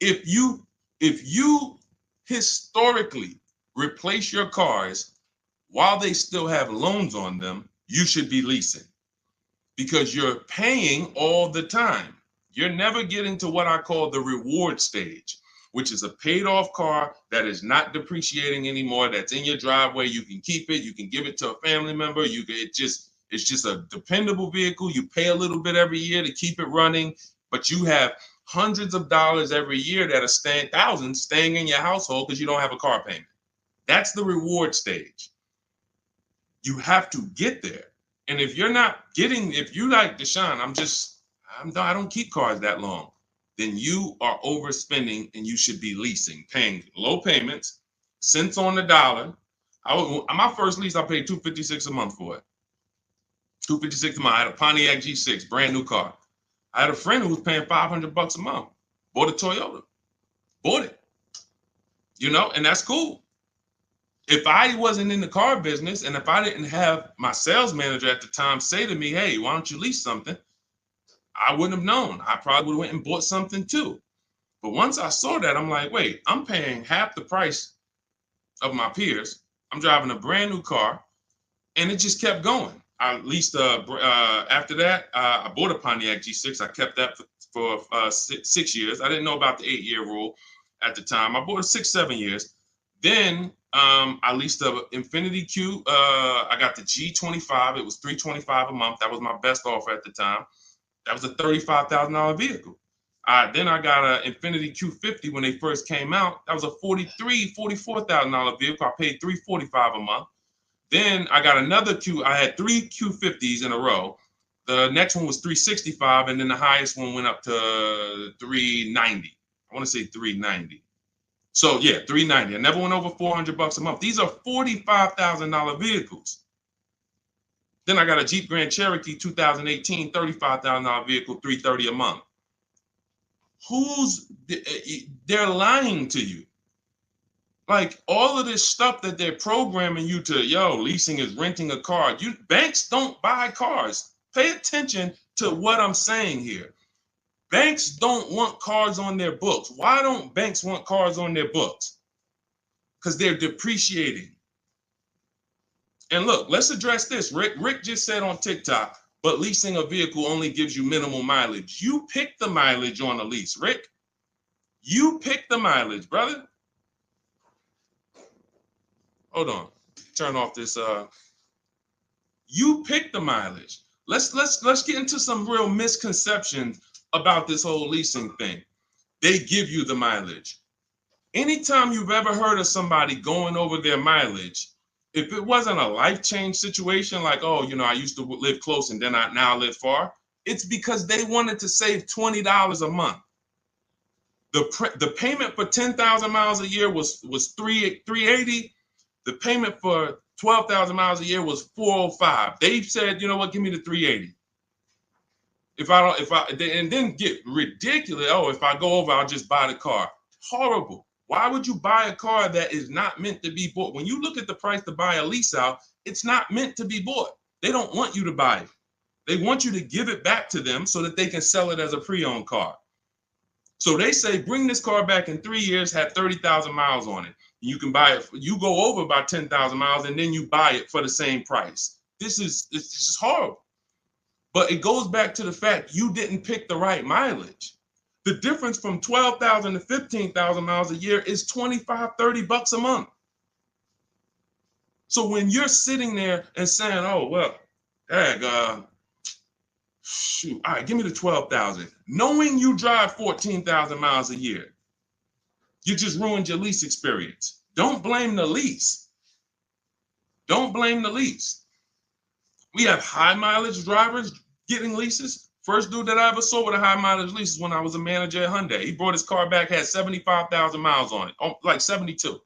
A: If you historically replace your cars while they still have loans on them, you should be leasing, because you're paying all the time. You're never getting to what I call the reward stage, which is a paid off car that is not depreciating anymore, that's in your driveway. You can keep it. You can give it to a family member. It's just a dependable vehicle. You pay a little bit every year to keep it running, but you have hundreds of dollars every year that are thousands staying in your household because you don't have a car payment. That's the reward stage. You have to get there. And if you're like Deshone, I don't keep cars that long, then you are overspending and you should be leasing, paying low payments, cents on the dollar. My first lease, I paid $256 a month for it. $256 a month. I had a Pontiac G6, brand new car. I had a friend who was paying $500 a month. Bought a Toyota. Bought it. And that's cool. If I wasn't in the car business and if I didn't have my sales manager at the time say to me, hey, why don't you lease something? I wouldn't have known. I probably would have went and bought something too. But once I saw that, I'm like, wait, I'm paying half the price of my peers. I'm driving a brand new car, and it just kept going. I leased after that, I bought a Pontiac G6. I kept that for 6 years. I didn't know about the 8-year rule at the time. I bought it 6, 7 years. Then I leased a Infinity Q. I got the G25. It was $325 a month. That was my best offer at the time. That was a $35,000 vehicle. Then I got an Infinity Q50 when they first came out. That was a $44,000 vehicle. I paid $345 a month. Then I got another Q. I had three Q50s in a row. The next one was $365, and then the highest one went up to $390. I want to say $390. So yeah, $390. I never went over $400 a month. These are $45,000 vehicles. Then I got a Jeep Grand Cherokee 2018, $35,000 vehicle, $330 a month. They're lying to you. Like all of this stuff that they're programming you to, leasing is renting a car. Banks don't buy cars. Pay attention to what I'm saying here. Banks don't want cars on their books. Why don't banks want cars on their books? Because they're depreciating. And look, let's address this. Rick just said on TikTok, but leasing a vehicle only gives you minimal mileage. You pick the mileage on a lease, Rick. You pick the mileage, brother. Hold on. Turn off this. You pick the mileage. Let's get into some real misconceptions about this whole leasing thing. They give you the mileage. Anytime you've ever heard of somebody going over their mileage, if it wasn't a life change situation, like, I used to live close and then I now live far, it's because they wanted to save $20 a month. The payment for 10,000 miles a year was $380. The payment for 12,000 miles a year was $405. They said, you know what, give me the $380. And then get ridiculous. If I go over, I'll just buy the car. Horrible. Why would you buy a car that is not meant to be bought? When you look at the price to buy a lease out, it's not meant to be bought. They don't want you to buy it. They want you to give it back to them so that they can sell it as a pre-owned car. So they say, bring this car back in 3 years, have 30,000 miles on it. You can buy it. You go over by 10,000 miles and then you buy it for the same price. It's just horrible. But it goes back to the fact you didn't pick the right mileage. The difference from 12,000 to 15,000 miles a year is $25, $30 a month. So when you're sitting there and saying, shoot, all right, give me the 12,000, knowing you drive 14,000 miles a year, you just ruined your lease experience. Don't blame the lease. Don't blame the lease. We have high mileage drivers getting leases. First dude that I ever saw with a high mileage lease is when I was a manager at Hyundai. He brought his car back, had 75,000 miles on it, like 72.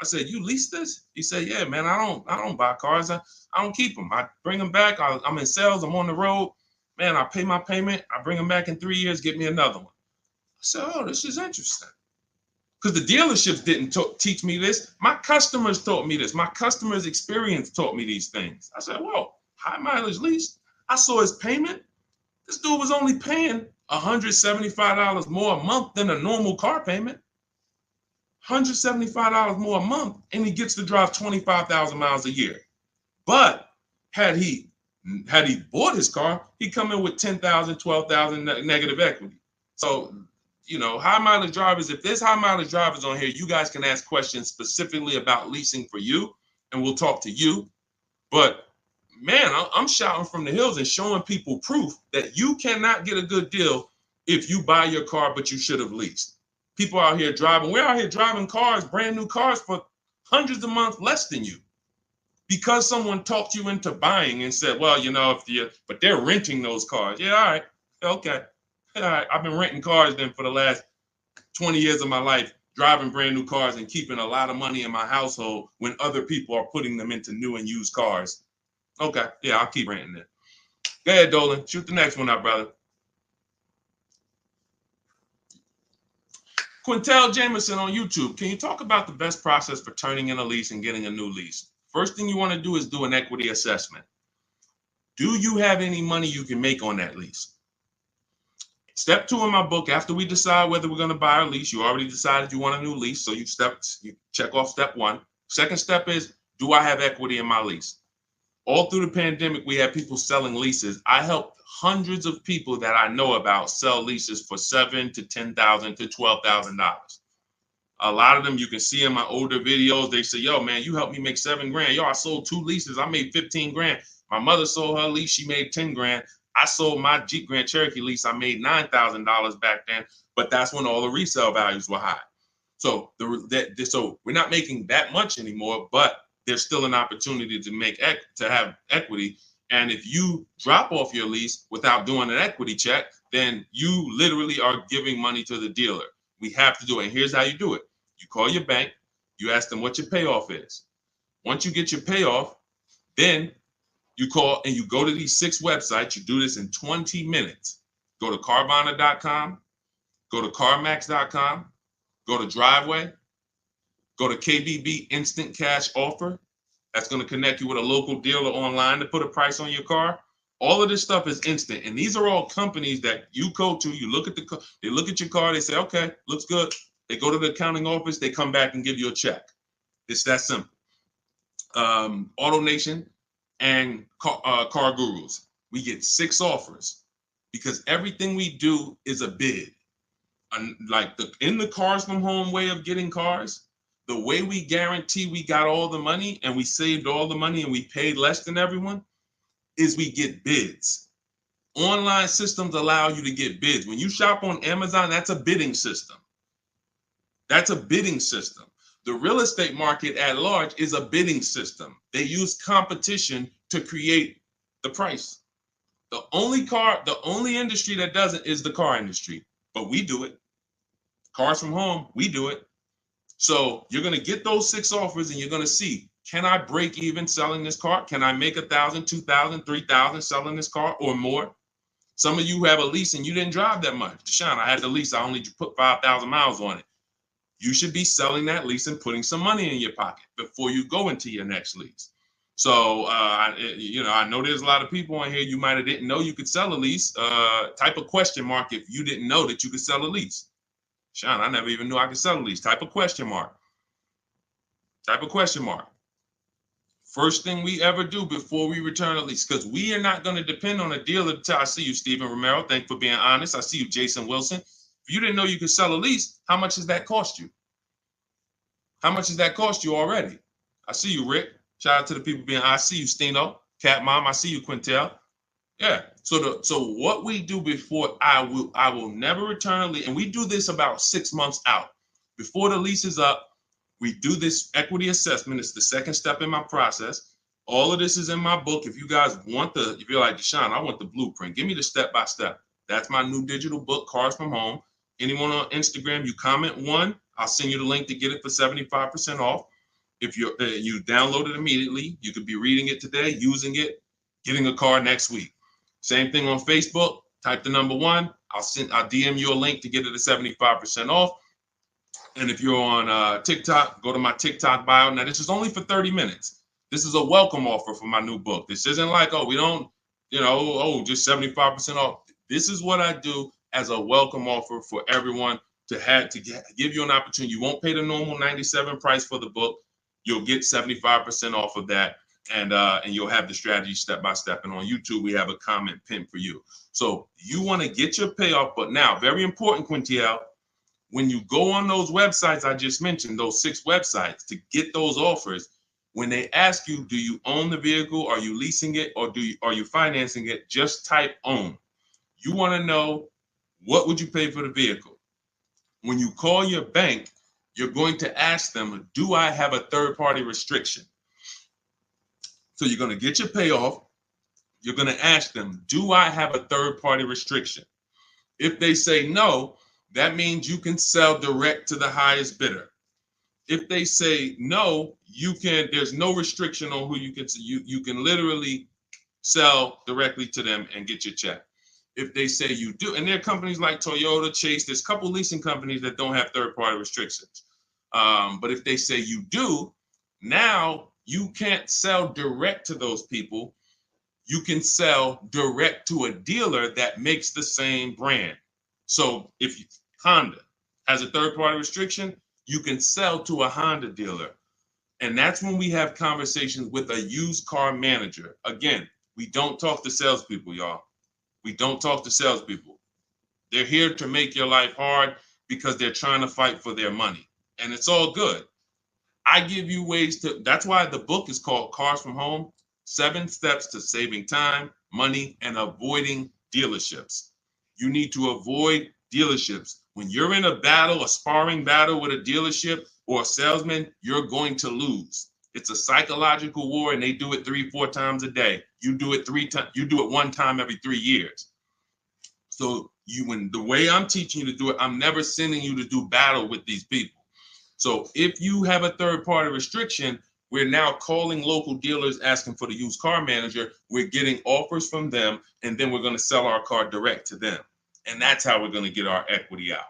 A: I said, you lease this? He said, yeah, man, I don't buy cars. I don't keep them. I bring them back. I'm in sales. I'm on the road. Man, I pay my payment. I bring them back in 3 years, get me another one. I said, this is interesting. Because the dealerships didn't teach me this. My customers taught me this. My customers' experience taught me these things. I said, whoa, high mileage lease. I saw his payment. This dude was only paying $175 more a month than a normal car payment. $175 more a month, and he gets to drive 25,000 miles a year. But had he bought his car, he'd come in with 10,000, 12,000 negative equity. So, high mileage drivers, if there's high mileage drivers on here, you guys can ask questions specifically about leasing for you, and we'll talk to you. But man, I'm shouting from the hills and showing people proof that you cannot get a good deal if you buy your car, but you should have leased. People out here driving. We're out here driving cars, brand new cars for hundreds a month less than you. Because someone talked you into buying and said, well, but they're renting those cars. Yeah, all right. Okay. All right. I've been renting cars then for the last 20 years of my life, driving brand new cars and keeping a lot of money in my household when other people are putting them into new and used cars. Okay. Yeah, I'll keep renting it. Go ahead, Dolan. Shoot the next one up, brother. Quintel Jameson on YouTube. Can you talk about the best process for turning in a lease and getting a new lease? First thing you want to do is do an equity assessment. Do you have any money you can make on that lease? Step 2 in my book, after we decide whether we're going to buy a lease, you already decided you want a new lease, so you check off step 1. Second step is, do I have equity in my lease? All through the pandemic, we had people selling leases. I helped hundreds of people that I know about sell leases for $7,000 to $10,000 to $12,000. A lot of them you can see in my older videos. They say, yo, man, you helped me make 7 grand. Yo, I sold 2 leases. I made 15 grand. My mother sold her lease. She made 10 grand. I sold my Jeep Grand Cherokee lease. I made $9,000 back then. But that's when all the resale values were high. So so we're not making that much anymore, but there's still an opportunity to have equity. And if you drop off your lease without doing an equity check, then you literally are giving money to the dealer. We have to do it. And here's how you do it. You call your bank, you ask them what your payoff is. Once you get your payoff, then you call and you go to these 6 websites. You do this in 20 minutes. Go to Carvana.com, go to CarMax.com, go to Driveway, go to KBB Instant Cash Offer. That's going to connect you with a local dealer online to put a price on your car. All of this stuff is instant. And these are all companies that you go to, you look at they look at your car, they say, okay, looks good. They go to the accounting office, they come back and give you a check. It's that simple. AutoNation and Car Gurus, we get 6 offers because everything we do is a bid. Like in the Cars from Home way of getting cars, the way we guarantee we got all the money and we saved all the money and we paid less than everyone is we get bids. Online systems allow you to get bids. When you shop on Amazon, that's a bidding system. That's a bidding system. The real estate market at large is a bidding system. They use competition to create the price. The only industry that doesn't is the car industry, but we do it. Cars from Home, we do it. So you're going to get those 6 offers and you're going to see, can I break even selling this car? Can I make $1,000, $2,000, $3,000 selling this car or more? Some of you have a lease and you didn't drive that much. Deshone, I had the lease. I only put 5,000 miles on it. You should be selling that lease and putting some money in your pocket before you go into your next lease. So, I know there's a lot of people on here. You might have didn't know you could sell a lease. Type a question mark if you didn't know that you could sell a lease. Sean, I never even knew I could sell a lease. Type a question mark. Type a question mark. First thing we ever do before we return a lease, because we are not going to depend on a dealer. I see you, Stephen Romero. Thank you for being honest. I see you, Jason Wilson. If you didn't know you could sell a lease, how much does that cost you? How much does that cost you already? I see you, Rick. Shout out to the people being. I see you, Stino. Cat Mom. I see you, Quintel. Yeah. So what we do before I will never return a lease, and we do this about 6 months out before the lease is up. We do this equity assessment. It's the second step in my process. All of this is in my book. If you guys want if you're like, Deshone, I want the blueprint. Give me the step-by-step. That's my new digital book, Cars from Home. Anyone on Instagram, you comment 1, I'll send you the link to get it for 75% off. If you download it immediately, you could be reading it today, using it, getting a car next week. Same thing on Facebook. Type the number 1. I'll DM you a link to get it at 75% off. And if you're on TikTok, go to my TikTok bio. Now, this is only for 30 minutes. This is a welcome offer for my new book. This isn't like, oh, we don't, just 75% off. This is what I do as a welcome offer for everyone to give you an opportunity. You won't pay the normal $97 price for the book. You'll get 75% off of that. And you'll have the strategy step by step. And on YouTube, we have a comment pinned for you. So you want to get your payoff. But now, very important, Quintiel, when you go on those websites I just mentioned, those 6 websites to get those offers, when they ask you, do you own the vehicle? Are you leasing it? Or are you financing it? Just type own. You want to know, what would you pay for the vehicle? When you call your bank, you're going to ask them, do I have a third-party restriction? So you're going to get your payoff. You're going to ask them, do I have a third-party restriction? If they say no, that means you can sell direct to the highest bidder. If they say no, there's no restriction on who you can, you can literally sell directly to them and get your check. If they say you do, and there are companies like Toyota, Chase, there's a couple leasing companies that don't have third-party restrictions. But if they say you do, now you can't sell direct to those people. You can sell direct to a dealer that makes the same brand. So if Honda has a third-party restriction, you can sell to a Honda dealer. And that's when we have conversations with a used car manager. Again, we don't talk to salespeople, y'all. We don't talk to salespeople. They're here to make your life hard because they're trying to fight for their money. and it's all good. I give you ways to, that's why the book is called Cars from Home, 7 Steps to Saving Time, Money, and Avoiding Dealerships. You need to avoid dealerships. When you're in a battle, a sparring battle with a dealership or a salesman, you're going to lose. It's a psychological war, and they do it 3-4 times a day. You do it 3 times, you do it 1 time every 3 years. So when the way I'm teaching you to do it, I'm never sending you to do battle with these people. So if you have a third-party restriction, we're now calling local dealers asking for the used car manager. We're getting offers from them, and then we're going to sell our car direct to them. And that's how we're going to get our equity out.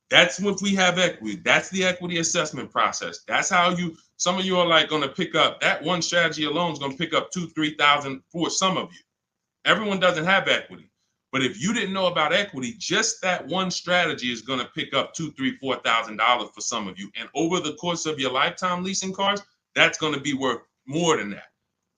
A: That's if we have equity. That's the equity assessment process. That's how some of you are like going to pick up, that one strategy alone is going to pick up $2,000-$3,000 for some of you. Everyone doesn't have equity. But if you didn't know about equity, just that one strategy is going to pick up $2,000, $3,000, $4,000 for some of you. And over the course of your lifetime leasing cars, that's going to be worth more than that.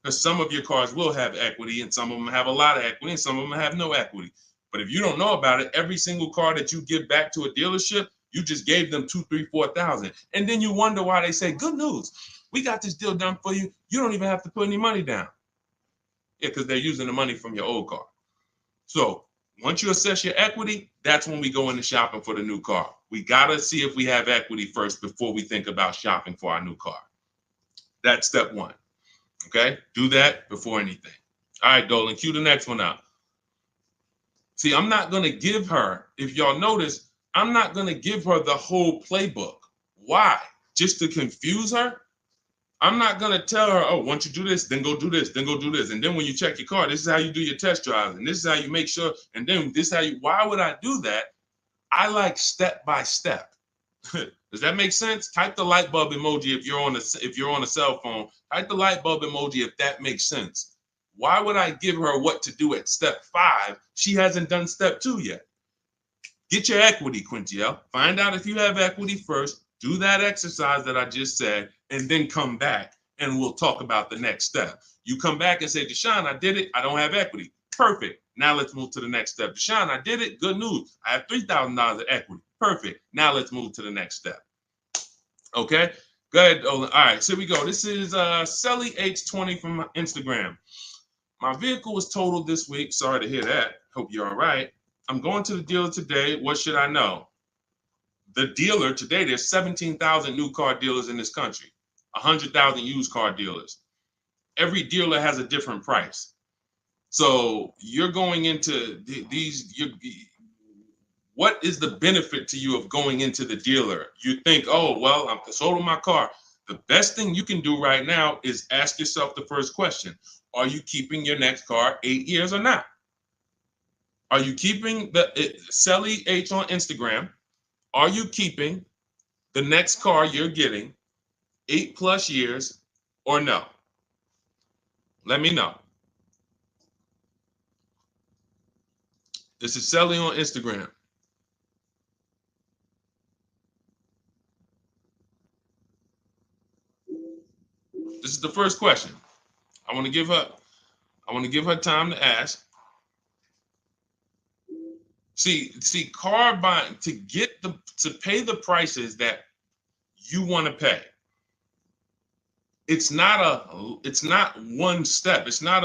A: Because some of your cars will have equity, and some of them have a lot of equity, and some of them have no equity. But if you don't know about it, every single car that you give back to a dealership, you just gave them $2,000, $3,000, $4,000. And then you wonder why they say, good news, we got this deal done for you. You don't even have to put any money down. Yeah, because they're using the money from your old car. So once you assess your equity, that's when we go into shopping for the new car. We got to see if we have equity first before we think about shopping for our new car. That's step 1. Okay? Do that before anything. All right, Dolan, cue the next one out. See, I'm not going to give her, if y'all notice, I'm not going to give her the whole playbook. Why? Just to confuse her? I'm not going to tell her, oh, once you do this, then go do this, then go do this. And then when you check your car, this is how you do your test drives. And this is how you make sure. And then this is how you, why would I do that? I like step by step. Does that make sense? Type the light bulb emoji if you're on a cell phone. Type the light bulb emoji if that makes sense. Why would I give her what to do at step 5? She hasn't done step 2 yet. Get your equity, Quintiel. Find out if you have equity first. Do that exercise that I just said, and then come back and we'll talk about the next step. You come back and say, Deshone, I did it. I don't have equity. Perfect. Now let's move to the next step. Deshone, I did it. Good news. I have $3,000 of equity. Perfect. Now let's move to the next step. Okay. Go ahead, Olin. All right, so here we go. This is Selly H20 from Instagram. My vehicle was totaled this week. Sorry to hear that. Hope you're all right. I'm going to the dealer today. What should I know? The dealer today, there's 17,000 new car dealers in this country, 100,000 used car dealers. Every dealer has a different price. So you're going into what is the benefit to you of going into the dealer? You think, oh, well, I'm sold on my car. The best thing you can do right now is ask yourself the first question. Are you keeping your next car 8 years or not? Are you keeping Selly H on Instagram? Are you keeping the next car you're getting 8+ years or no? Let me know. This is Selly on Instagram. This is the first question. I want to give her time to ask. See, car buying, to pay the prices that you want to pay. It's not one step. It's not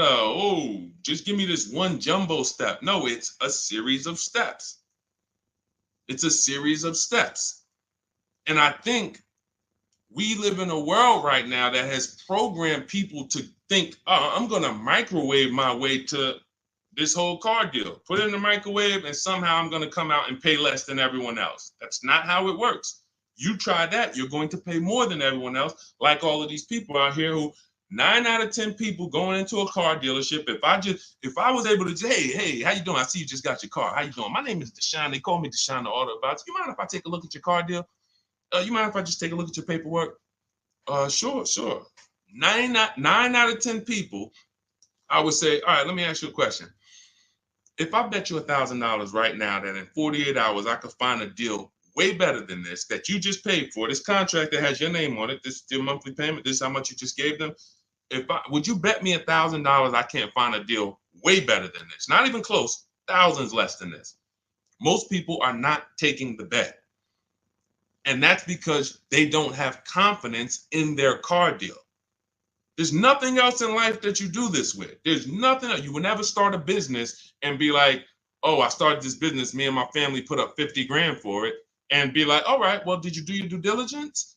A: just give me this one jumbo step. No, it's a series of steps. It's a series of steps. And I think we live in a world right now that has programmed people to think, oh, I'm going to microwave my way to this whole car deal. Put it in the microwave and somehow I'm going to come out and pay less than everyone else. That's not how it works. You try that, you're going to pay more than everyone else, like all of these people out here who 9 out of 10 people going into a car dealership. If I was able to say, hey, how you doing? I see you just got your car. How you doing? My name is Deshone. They call me Deshone the Auto Advisor. You mind if I take a look at your car deal? You mind if I just take a look at your paperwork? Sure. 9 out of 10 people, I would say, all right, let me ask you a question. If I bet you $1,000 right now that in 48 hours I could find a deal way better than this that you just paid for, this contract that has your name on it, this is your monthly payment, this is how much you just gave them. Would you bet me $1,000 I can't find a deal way better than this? Not even close, thousands less than this. Most people are not taking the bet. And that's because they don't have confidence in their car deal. There's nothing else in life that you do this with. There's nothing else. You will never start a business and be like, oh, I started this business. Me and my family put up 50 grand for it, and be like, all right, well, did you do your due diligence?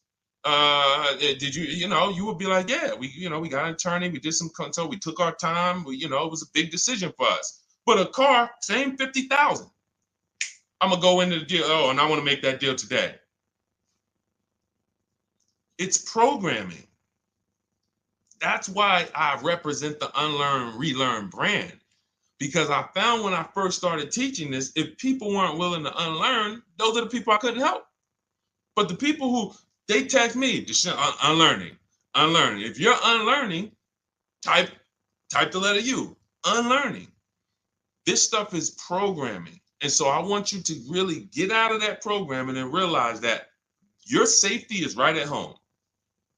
A: Did you, you would be like, yeah, we got an attorney. We did some consult. We took our time. It was a big decision for us. But a car, same 50,000. I'm going to go into the deal. Oh, and I want to make that deal today. It's programming. That's why I represent the unlearn, relearn brand, because I found when I first started teaching this, if people weren't willing to unlearn, those are the people I couldn't help. But the people who, they text me, unlearning. If you're unlearning, type the letter U, unlearning. This stuff is programming. And so I want you to really get out of that programming and realize that your safety is right at home.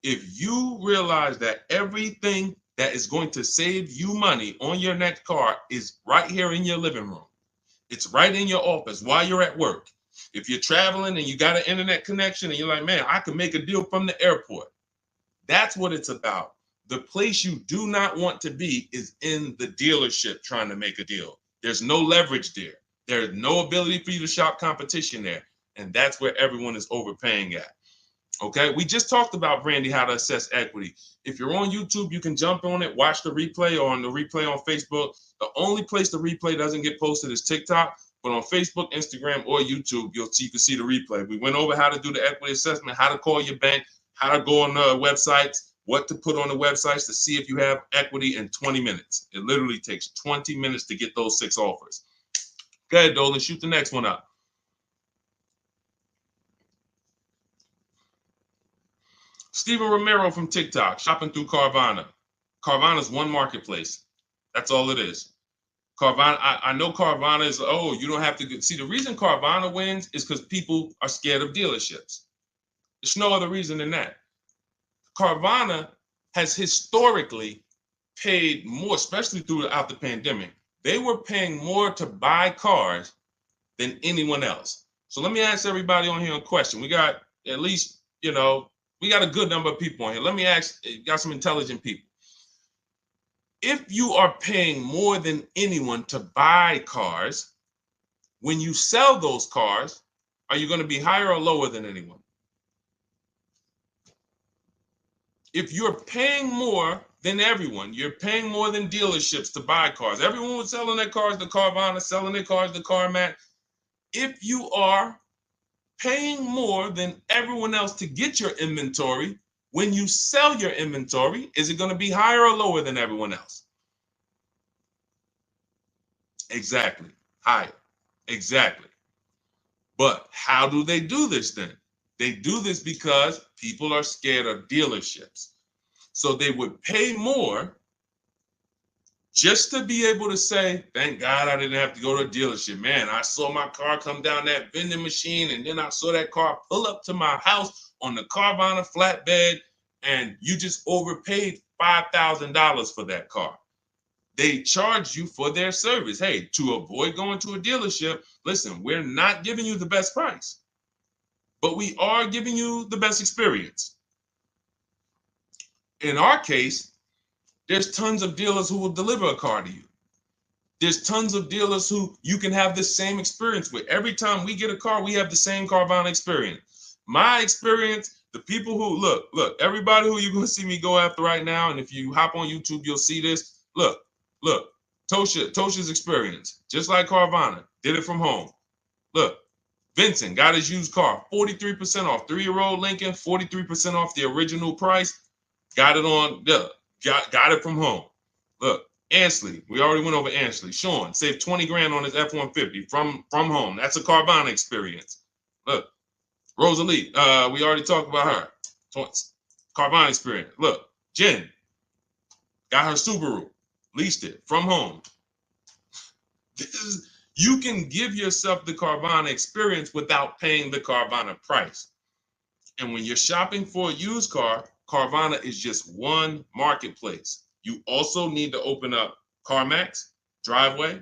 A: If you realize that everything that is going to save you money on your next car is right here in your living room, it's right in your office while you're at work. If you're traveling and you got an internet connection and you're like, man, I can make a deal from the airport. That's what it's about. The place you do not want to be is in the dealership trying to make a deal. There's no leverage there. There's no ability for you to shop competition there. And that's where everyone is overpaying at. Okay, we just talked about, Brandy, how to assess equity. If you're on YouTube, you can jump on it, watch the replay, or on the replay on Facebook. The only place the replay doesn't get posted is TikTok, but on Facebook, Instagram, or YouTube, you can see the replay. We went over how to do the equity assessment, how to call your bank, how to go on the websites, what to put on the websites to see if you have equity in 20 minutes. It literally takes 20 minutes to get those 6 offers. Go ahead, Dolan, shoot the next one up. Steven Romero from TikTok, shopping through Carvana. Carvana is one marketplace. That's all it is. Carvana, I know Carvana is, oh, you don't have to see, the reason Carvana wins is because people are scared of dealerships. There's no other reason than that. Carvana has historically paid more, especially throughout the pandemic. They were paying more to buy cars than anyone else. So let me ask everybody on here a question. We got at least, we got a good number of people on here. Let me ask, got some intelligent people. If you are paying more than anyone to buy cars, when you sell those cars, are you going to be higher or lower than anyone? If you're paying more than everyone, you're paying more than dealerships to buy cars. Everyone was selling their cars to Carvana, selling their cars to CarMax. If you are paying more than everyone else to get your inventory, when you sell your inventory, is it going to be higher or lower than everyone else? Exactly. Higher. Exactly. But how do they do this then? They do this because people are scared of dealerships. So they would pay more just to be able to say, thank God I didn't have to go to a dealership. Man, I saw my car come down that vending machine, and then I saw that car pull up to my house on the Carvana flatbed, and you just overpaid $5,000 for that car. They charge you for their service. Hey, to avoid going to a dealership, listen, we're not giving you the best price, but we are giving you the best experience. In our case, there's tons of dealers who will deliver a car to you. There's tons of dealers who you can have the same experience with. Every time we get a car, we have the same Carvana experience. My experience, the people who, look, everybody who you're going to see me go after right now, and if you hop on YouTube, you'll see this. Look, Tosha's experience, just like Carvana, did it from home. Look, Vincent got his used car, 43% off, 3-year-old Lincoln, 43% off the original price. Got it on, got it from home. Look, Ansley, we already went over Ansley. Sean saved 20 grand on his F-150 from home. That's a Carvana experience. Look, Rosalie, we already talked about her. Carvana experience. Look, Jen got her Subaru, leased it from home. You can give yourself the Carvana experience without paying the Carvana price. And when you're shopping for a used car, Carvana is just one marketplace. You also need to open up CarMax, Driveway.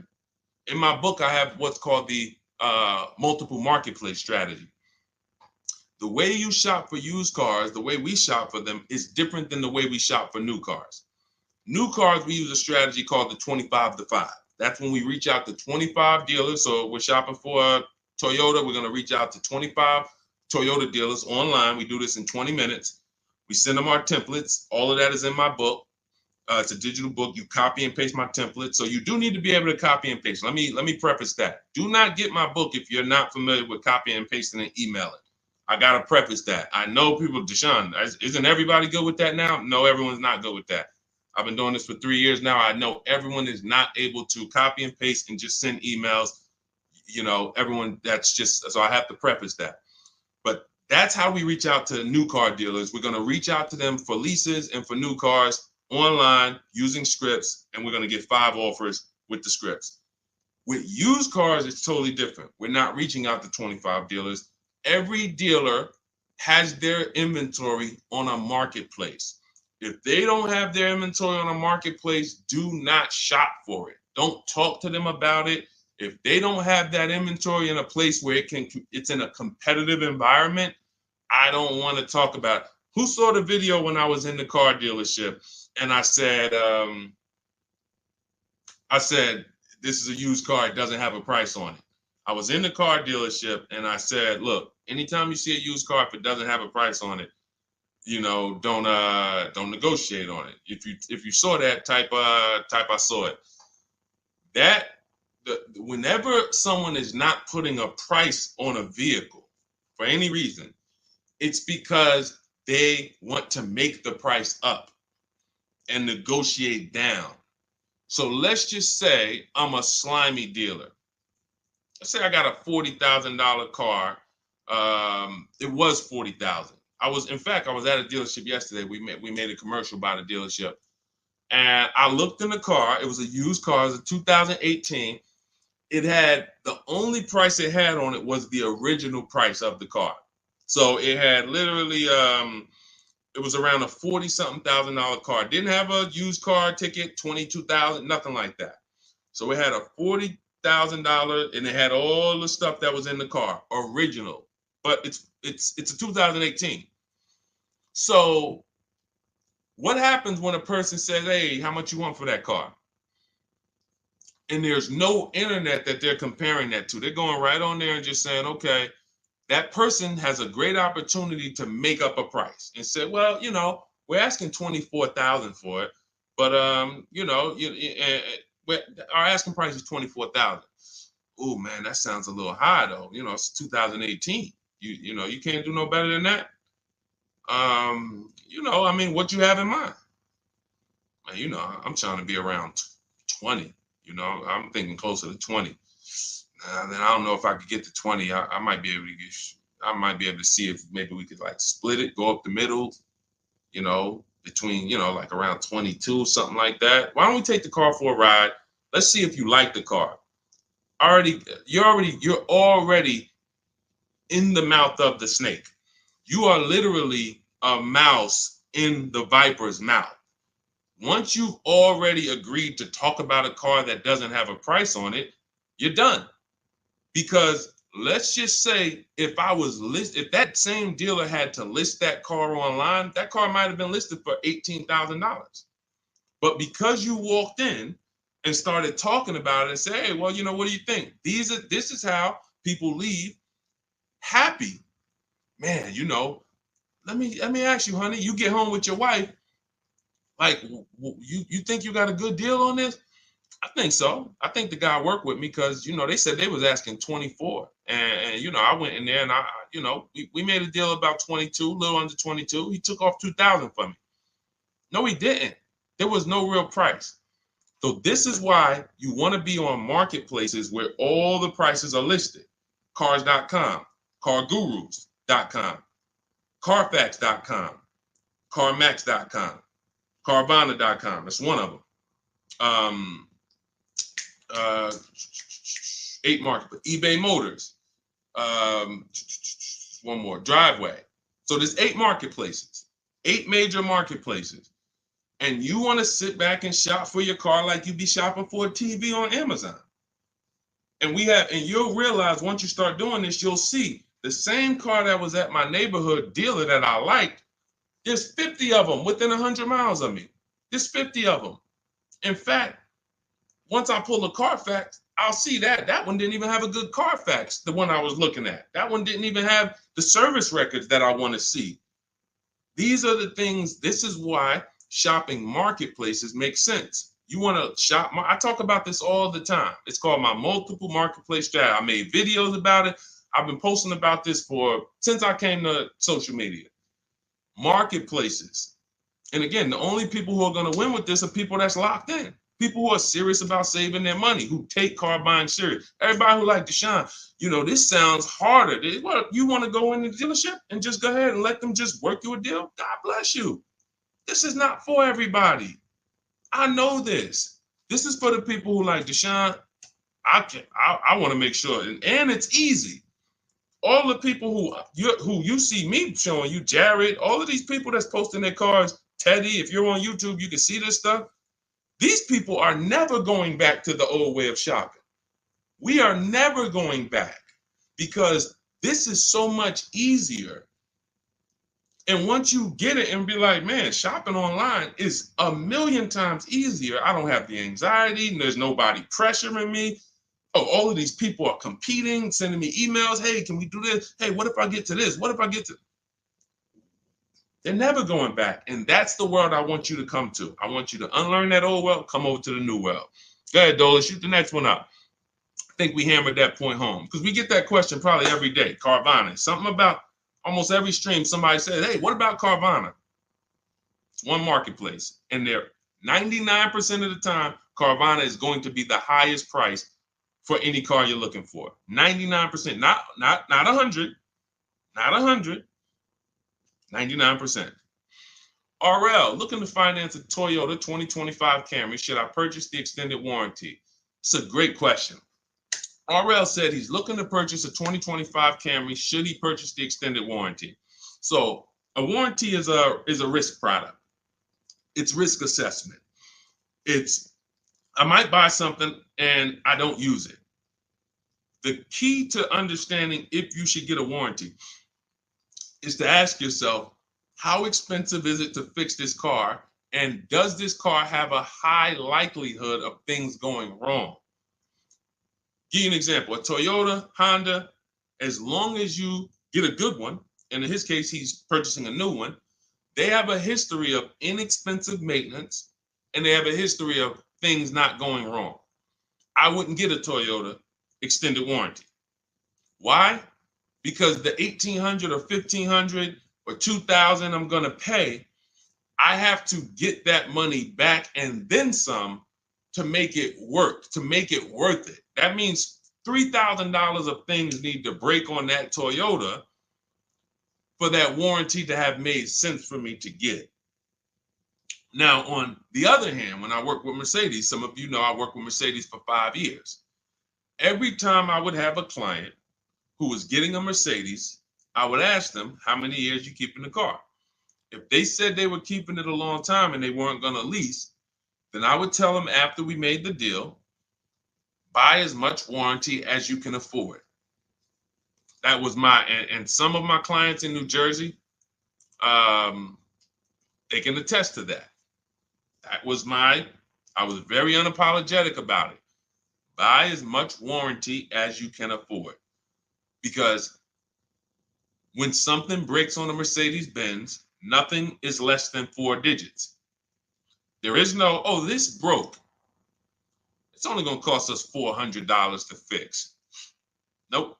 A: In my book, I have what's called the multiple marketplace strategy. The way you shop for used cars, the way we shop for them, is different than the way we shop for new cars. New cars, we use a strategy called the 25 to 5. That's when we reach out to 25 dealers. So we're shopping for a Toyota. We're going to reach out to 25 Toyota dealers online. We do this in 20 minutes. We send them our templates. All of that is in my book. It's a digital book. You copy and paste my template. So you do need to be able to copy and paste. Let me preface that. Do not get my book if you're not familiar with copying and pasting and emailing. I got to preface that. I know people, Deshone, isn't everybody good with that now? No, everyone's not good with that. I've been doing this for 3 years now. I know everyone is not able to copy and paste and just send emails. You know, everyone, that's just, so I have to preface that. But that's how we reach out to new car dealers. We're going to reach out to them for leases and for new cars online using scripts, and we're going to get 5 offers with the scripts. With used cars, it's totally different. We're not reaching out to 25 dealers. Every dealer has their inventory on a marketplace. If they don't have their inventory on a marketplace, do not shop for it. Don't talk to them about it. If they don't have that inventory in a place where it's in a competitive environment, I don't want to talk about it. Who saw the video when I was in the car dealership and I said, this is a used car, it doesn't have a price on it. I was in the car dealership and I said, look, anytime you see a used car, if it doesn't have a price on it, you know, don't negotiate on it. If you saw that, type I saw it. Whenever someone is not putting a price on a vehicle for any reason, it's because they want to make the price up and negotiate down. So let's just say I'm a slimy dealer. Let's say I got a $40,000 car. It was $40,000. I was at a dealership yesterday. We made a commercial about a dealership, and I looked in the car. It was a used car. It was a 2018. It had, the only price it had on it was the original price of the car. So it had literally, it was around a $40-something thousand car. It didn't have a used car ticket, $22,000, nothing like that. So it had a $40,000, and it had all the stuff that was in the car, original. But it's a 2018. So what happens when a person says, hey, how much you want for that car? And there's no internet that they're comparing that to. They're going right on there and just saying, okay, that person has a great opportunity to make up a price and say, well, you know, we're asking $24,000 for it, but you know, our asking price is $24,000. Oh man, that sounds a little high though. You know, it's 2018. You know, you can't do no better than that. You know, I mean, what you have in mind? You know, I'm trying to be around 20. You know, I'm thinking closer to 20. Then I don't know if I could get to 20. I might be able to to see if maybe we could like split it, go up the middle, you know, between, you know, like around 22, something like that. Why don't we take the car for a ride? Let's see if you like the car. You're already in the mouth of the snake. You are literally a mouse in the viper's mouth. Once you've already agreed to talk about a car that doesn't have a price on it, you're done. Because let's just say if that same dealer had to list that car online, that car might have been listed for $18,000. But because you walked in and started talking about it and say, hey, well, you know, what do you think? This is how people leave happy. Man, you know, let me ask you, honey, you get home with your wife, like, you think you got a good deal on this? I think so. I think the guy worked with me because, you know, they said they was asking 24. And you know, I went in there and you know, we made a deal about 22, a little under 22. He took off 2,000 from me. No, he didn't. There was no real price. So this is why you want to be on marketplaces where all the prices are listed. Cars.com, cargurus.com, carfax.com, carmax.com, carvana.com. That's one of them. 8 market, eBay Motors, one more, Driveway. So there's 8 marketplaces, 8 major marketplaces. And you want to sit back and shop for your car like you be shopping for a TV on Amazon. And you'll realize once you start doing this, you'll see The same car that was at my neighborhood dealer that I liked, there's 50 of them within 100 miles of me. There's 50 of them. In fact, once I pull a Carfax, I'll see that one didn't even have a good Carfax, the one I was looking at. That one didn't even have the service records that I want to see. These are the things, this is why shopping marketplaces make sense. You want to shop, I talk about this all the time. It's called my multiple marketplace strategy. I made videos about it. I've been posting about this since I came to social media. Marketplaces. And again, the only people who are going to win with this are people that's locked in. People who are serious about saving their money, who take car buying serious. Everybody who like Deshone, this sounds harder. What, you want to go in the dealership and just go ahead and let them just work you a deal? God bless you. This is not for everybody. I know this. This is for the people who like Deshone. I want to make sure, and it's easy. All the people who you see me showing you, Jared, all of these people that's posting their cars, Teddy, if you're on YouTube, you can see this stuff. These people are never going back to the old way of shopping. We are never going back because this is so much easier. And once you get it and be like, man, shopping online is a million times easier. I don't have the anxiety and there's nobody pressuring me. Oh, all of these people are competing, sending me emails. Hey, can we do this? Hey, what if I get to this? What if I get to... They're never going back. And that's the world I want you to come to. I want you to unlearn that old world, come over to the new world. Go ahead, Dola, shoot the next one up. I think we hammered that point home because we get that question probably every day. Carvana, something about almost every stream, somebody says, hey, what about Carvana? It's one marketplace. And they're 99% of the time, Carvana is going to be the highest price for any car you're looking for. 99%, not 100, not 100. 99%. RL, looking to finance a Toyota 2025 Camry. Should I purchase the extended warranty? It's a great question. RL said he's looking to purchase a 2025 Camry. Should he purchase the extended warranty? So a warranty is a risk product. It's risk assessment. I might buy something and I don't use it. The key to understanding if you should get a warranty is to ask yourself, how expensive is it to fix this car? And does this car have a high likelihood of things going wrong? Give you an example, a Toyota, Honda, as long as you get a good one, and in his case, he's purchasing a new one, they have a history of inexpensive maintenance, and they have a history of things not going wrong. I wouldn't get a Toyota extended warranty. Why? Because the $1,800 or $1,500 or $2,000 I'm going to pay, I have to get that money back and then some to make it work, to make it worth it. That means $3,000 of things need to break on that Toyota for that warranty to have made sense for me to get. Now, on the other hand, when I work with Mercedes, some of you know I worked with Mercedes for 5 years. Every time I would have a client who was getting a Mercedes, I would ask them, how many years you keeping the car? If they said they were keeping it a long time and they weren't going to lease, then I would tell them after we made the deal, buy as much warranty as you can afford. That was and some of my clients in New Jersey, they can attest to that. I was very unapologetic about it. Buy as much warranty as you can afford. Because when something breaks on a Mercedes-Benz, nothing is less than 4 digits. There is no, oh, this broke. It's only going to cost us $400 to fix. Nope.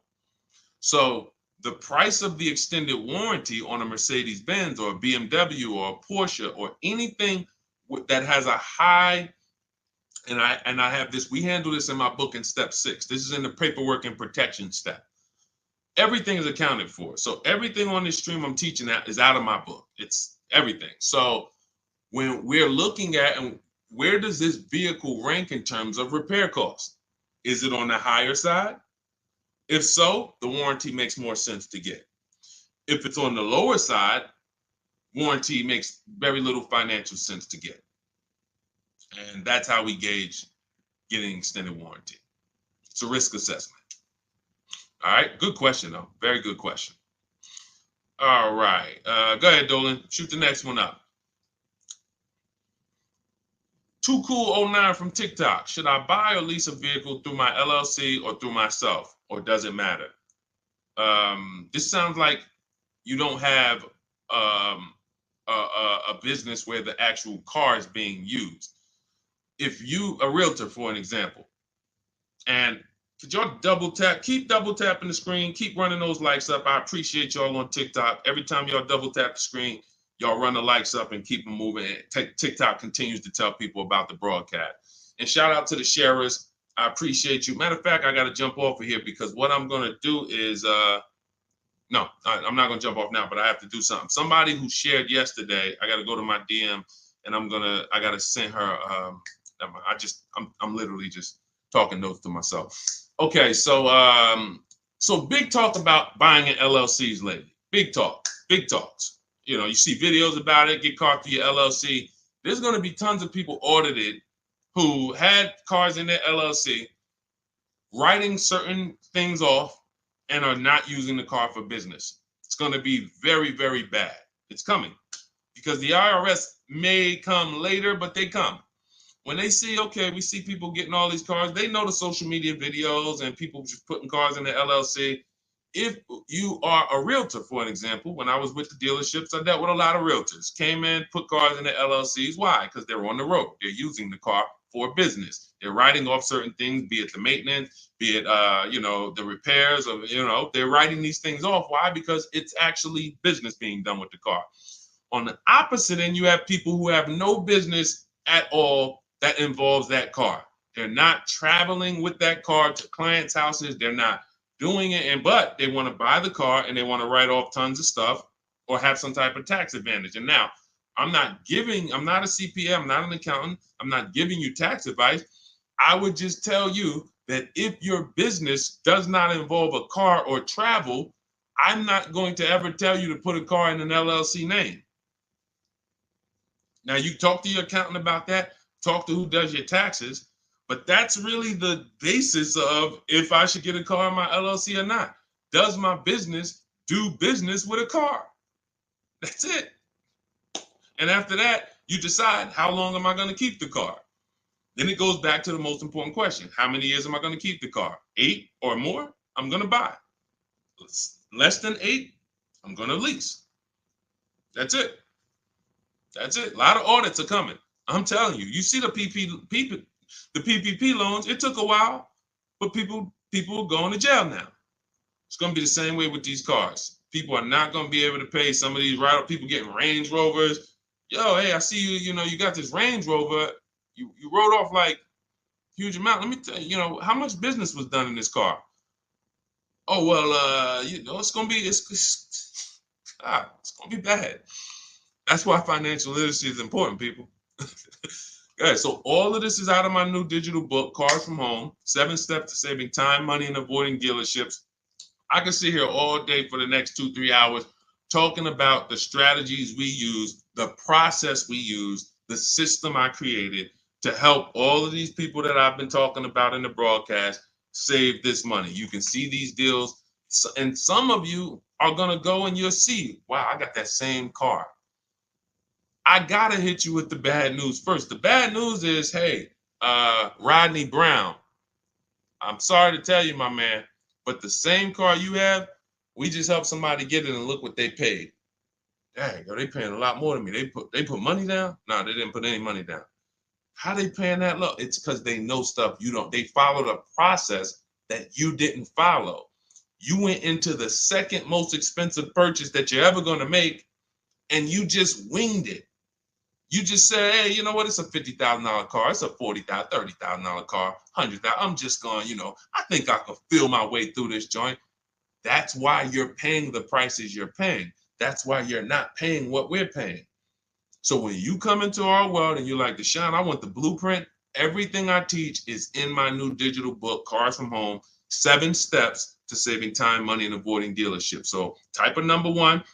A: So the price of the extended warranty on a Mercedes-Benz or a BMW or a Porsche or anything that has a high, and I have this, we handle this in my book in step 6. This is in the paperwork and protection step. Everything is accounted for. So everything on this stream I'm teaching is out of my book. It's everything. So when we're looking at, and where does this vehicle rank in terms of repair costs? Is it on the higher side? If so, the warranty makes more sense to get. If it's on the lower side, warranty makes very little financial sense to get. And that's how we gauge getting extended warranty. It's a risk assessment. All right, good question though. Very good question. All right, go ahead, Dolan. Shoot the next one up. Too Cool 09 from TikTok. Should I buy or lease a vehicle through my LLC or through myself, or does it matter? This sounds like you don't have a business where the actual car is being used. If you, a realtor, for an example, and could y'all double tap, keep double tapping the screen, keep running those likes up. I appreciate y'all on TikTok. Every time y'all double tap the screen, y'all run the likes up and keep them moving. TikTok continues to tell people about the broadcast. And shout out to the sharers. I appreciate you. Matter of fact, I got to jump off of here because what I'm going to do is, no, I'm not going to jump off now, but I have to do something. Somebody who shared yesterday, I got to go to my DM and I got to send her, I'm literally just talking notes to myself. Okay, so big talk about buying in LLCs lately. Big talks. You know, you see videos about it, get caught through your LLC. There's going to be tons of people audited who had cars in their LLC, writing certain things off and are not using the car for business. It's going to be very, very bad. It's coming because the IRS may come later, but they come. When they see, okay, we see people getting all these cars, they know the social media videos and people just putting cars in the LLC. If you are a realtor, for an example, when I was with the dealerships, I dealt with a lot of realtors. Came in, put cars in the LLCs. Why? Because they're on the road. They're using the car for business. They're writing off certain things, be it the maintenance, be it the repairs, or they're writing these things off. Why? Because it's actually business being done with the car. On the opposite end, you have people who have no business at all that involves that car. They're not traveling with that car to clients' houses. They're not doing it, but they want to buy the car and they want to write off tons of stuff or have some type of tax advantage. And now, I'm not a CPA, I'm not an accountant, I'm not giving you tax advice. I would just tell you that if your business does not involve a car or travel, I'm not going to ever tell you to put a car in an LLC name. Now, you talk to your accountant about that, talk to who does your taxes, but that's really the basis of if I should get a car in my LLC or not. Does my business do business with a car? That's it. And after that, you decide, how long am I going to keep the car? Then it goes back to the most important question. How many years am I going to keep the car? 8 or more, I'm going to buy. Less than 8, I'm going to lease. That's it. That's it. A lot of audits are coming. I'm telling you. You see the PPP loans. It took a while, but people are going to jail now. It's going to be the same way with these cars. People are not going to be able to pay some of these people getting Range Rovers. Yo, hey, I see you. You got this Range Rover. You wrote off like huge amount. Let me tell you, how much business was done in this car? Oh well, it's going to be it's going to be bad. That's why financial literacy is important, people. Okay, so all of this is out of my new digital book, Cars from Home, 7 Steps to Saving Time, Money, and Avoiding Dealerships. I can sit here all day for the next 2-3 hours talking about the strategies we use, the process we use, the system I created to help all of these people that I've been talking about in the broadcast save this money. You can see these deals, and some of you are going to go and you'll see, wow, I got that same car. I got to hit you with the bad news first. The bad news is, hey, Rodney Brown, I'm sorry to tell you, my man, but the same car you have, we just helped somebody get it and look what they paid. Dang, they paying a lot more than me. They put money down? No, they didn't put any money down. How they paying that low? It's because they know stuff you don't. They followed a process that you didn't follow. You went into the second most expensive purchase that you're ever going to make, and you just winged it. You just say, hey, you know what? It's a $50,000 car. It's a $40,000, $30,000 car, $100,000. I'm just going, I think I can feel my way through this joint. That's why you're paying the prices you're paying. That's why you're not paying what we're paying. So when you come into our world and you're like, Deshone, I want the blueprint. Everything I teach is in my new digital book, Cars from Home, 7 Steps to Saving Time, Money, and Avoiding Dealerships. So type of number 1.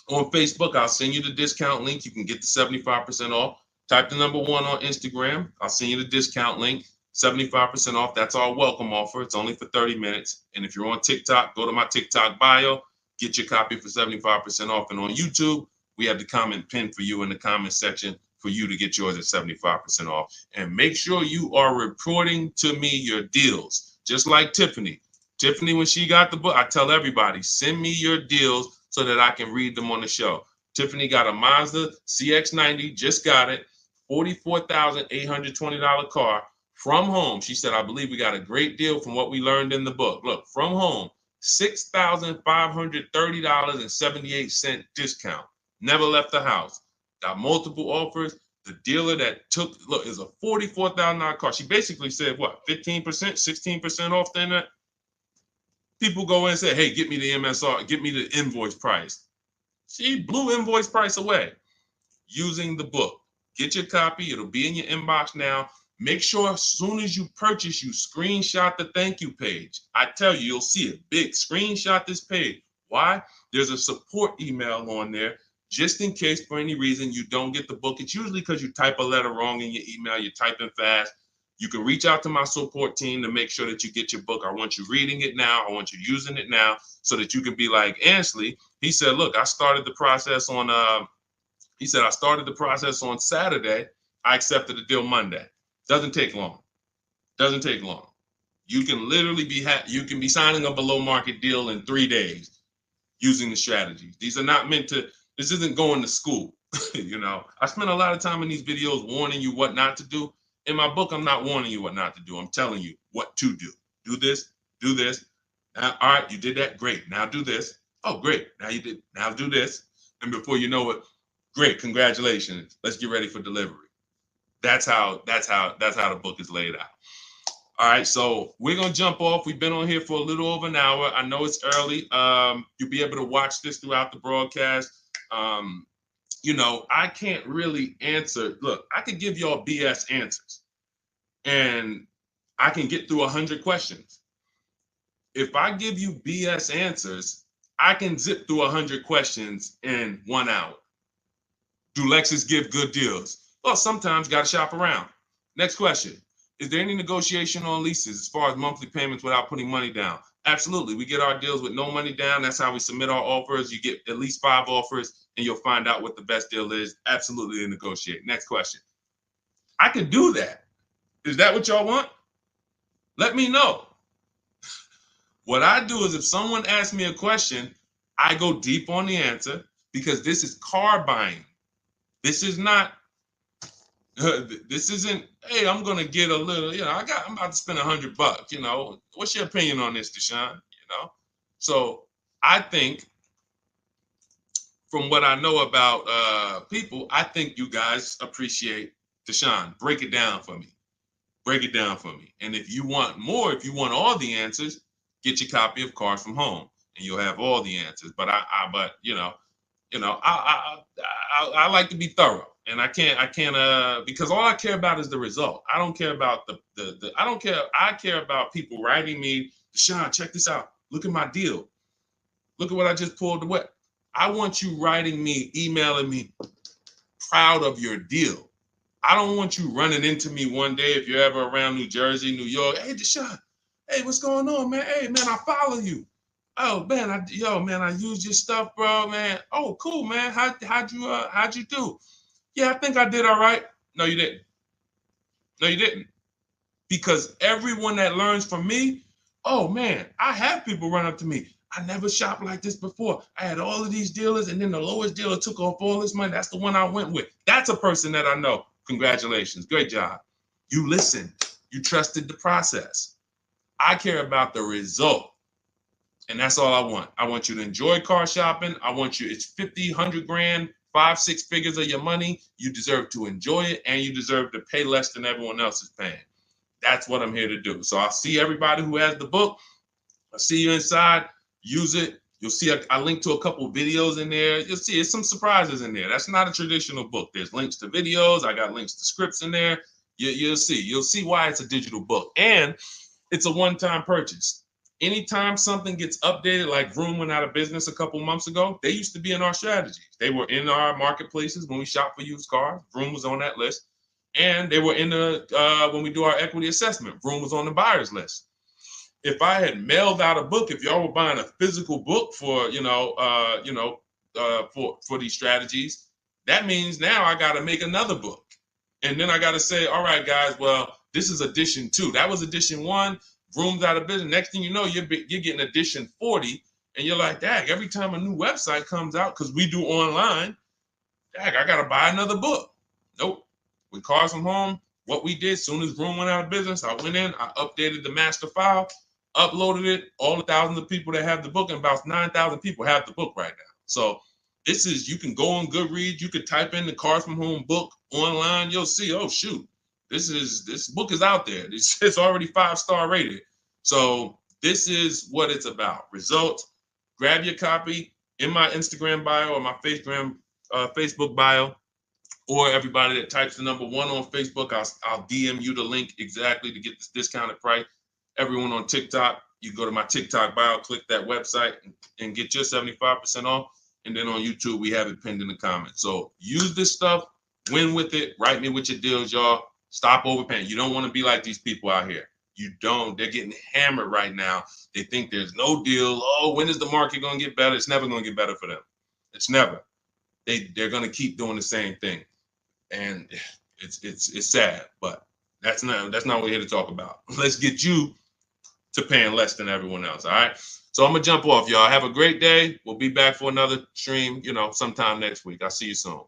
A: On Facebook, I'll send you the discount link. You can get the 75% off. Type the number 1 on Instagram. I'll send you the discount link. 75% off. That's our welcome offer. It's only for 30 minutes. And if you're on TikTok, go to my TikTok bio, get your copy for 75% off. And on YouTube, we have the comment pinned for you in the comment section for you to get yours at 75% off. And make sure you are reporting to me your deals, just like Tiffany. Tiffany, when she got the book, I tell everybody, send me your deals so that I can read them on the show. Tiffany got a Mazda CX-90, just got it, $44,820 car. From home, she said, I believe we got a great deal from what we learned in the book. Look, from home, $6,530.78 discount. Never left the house. Got multiple offers. The dealer that took, look, is a $44,000 car. She basically said, what, 15%, 16% off then that? People go in and say, hey, get me the MSR, get me the invoice price. She blew invoice price away using the book. Get your copy. It'll be in your inbox now. Make sure as soon as you purchase, you screenshot the thank you page. I tell you, you'll see it big. Screenshot this page. Why? There's a support email on there just in case for any reason you don't get the book. It's usually because you type a letter wrong in your email. You're typing fast. You can reach out to my support team to make sure that you get your book. I want you reading it now. I want you using it now so that you can be like Ansley. He said, look, I started the process on, I started the process on Saturday. I accepted the deal Monday. Doesn't take long. Doesn't take long. You can literally be signing a below market deal in 3 days using the strategies. These are not meant to, this isn't going to school. You know, I spend a lot of time in these videos warning you what not to do. In my book, I'm not warning you what not to do. I'm telling you what to do. Do this, do this. Now, all right, you did that. Great. Now do this. Oh, great. Now you did. Now do this. And before you know it, great. Congratulations. Let's get ready for delivery. That's how the book is laid out. All right, so we're gonna jump off. We've been on here for a little over an hour. I know it's early. You'll be able to watch this throughout the broadcast. You know, I can't really answer. Look, I could give y'all BS answers, and I can get through 100 questions. If I give you BS answers, I can zip through 100 questions in 1 hour. Do Lexus give good deals? Well, sometimes got to shop around. Next question. Is there any negotiation on leases as far as monthly payments without putting money down? Absolutely. We get our deals with no money down. That's how we submit our offers. You get at least 5 offers and you'll find out what the best deal is. Absolutely negotiate. Next question. I could do that. Is that what y'all want? Let me know. What I do is if someone asks me a question, I go deep on the answer because this is car buying. This is not, this isn't, hey, I'm going to get a little, you know, I'm about to spend $100, you know, what's your opinion on this, Deshone? You know? So I think from what I know about people, I think you guys appreciate Deshone. Break it down for me. Break it down for me. And if you want more, if you want all the answers, get your copy of Cars from Home and you'll have all the answers. But I like to be thorough. And I can't because all I care about is the result. I don't care about I care about people writing me, Deshone, check this out. Look at my deal. Look at what I just pulled away. I want you writing me, emailing me, proud of your deal. I don't want you running into me one day if you're ever around New Jersey, New York. Hey, Deshone, hey, what's going on, man? Hey, man, I follow you. Oh, man, I used your stuff, bro, man. Oh, cool, man. How'd you do? Yeah, I think I did all right. No, you didn't. No, you didn't. Because everyone that learns from me, oh, man, I have people run up to me. I never shopped like this before. I had all of these dealers, and then the lowest dealer took off all this money. That's the one I went with. That's a person that I know. Congratulations. Great job. You listened. You trusted the process. I care about the result. And that's all I want. I want you to enjoy car shopping. I want you, it's 50, 100 grand, 5, 6 figures of your money. You deserve to enjoy it, and you deserve to pay less than everyone else is paying. That's what I'm here to do. So I'll see everybody who has the book. I'll see you inside. Use it. You'll see I link to a couple videos in there. You'll see it's some surprises in there. That's not a traditional book. There's links to videos. I got links to scripts in there. You'll see. You'll see why it's a digital book. And it's a one-time purchase. Anytime something gets updated, like Vroom went out of business a couple months ago, they used to be in our strategies. They were in our marketplaces when we shop for used cars. Vroom was on that list. And they were in the when we do our equity assessment, Vroom was on the buyers list. If I had mailed out a book, if y'all were buying a physical book for for these strategies, that means now I got to make another book, and then I got to say, all right, guys, well, this is edition 2. That was edition 1. Vroom's out of business. Next thing you know, you're getting edition 40, and you're like, dang, every time a new website comes out, because we do online, dang, I got to buy another book. Nope. With Cars from Home, what we did, soon as Vroom went out of business, I went in, I updated the master file, uploaded it, all the thousands of people that have the book, and about 9,000 people have the book right now. So this is, you can go on Goodreads, you could type in the Cars from Home book online, you'll see, oh shoot, this book is out there. It's already 5-star rated. So this is what it's about. Results. Grab your copy in my Instagram bio or my Facebook bio, or everybody that types the number 1 on Facebook, I'll DM you the link exactly to get this discounted price. Everyone on TikTok, you go to my TikTok bio, click that website, and get your 75% off. And then on YouTube, we have it pinned in the comments. So use this stuff, win with it, write me with your deals, y'all. Stop overpaying. You don't want to be like these people out here. You don't. They're getting hammered right now. They think there's no deal. Oh, when is the market going to get better? It's never going to get better for them. It's never. They're going to keep doing the same thing. And it's sad, but that's not what we're here to talk about. Let's get you to paying less than everyone else. All right. So I'm gonna jump off, y'all. Have a great day. We'll be back for another stream, sometime next week. I'll see you soon.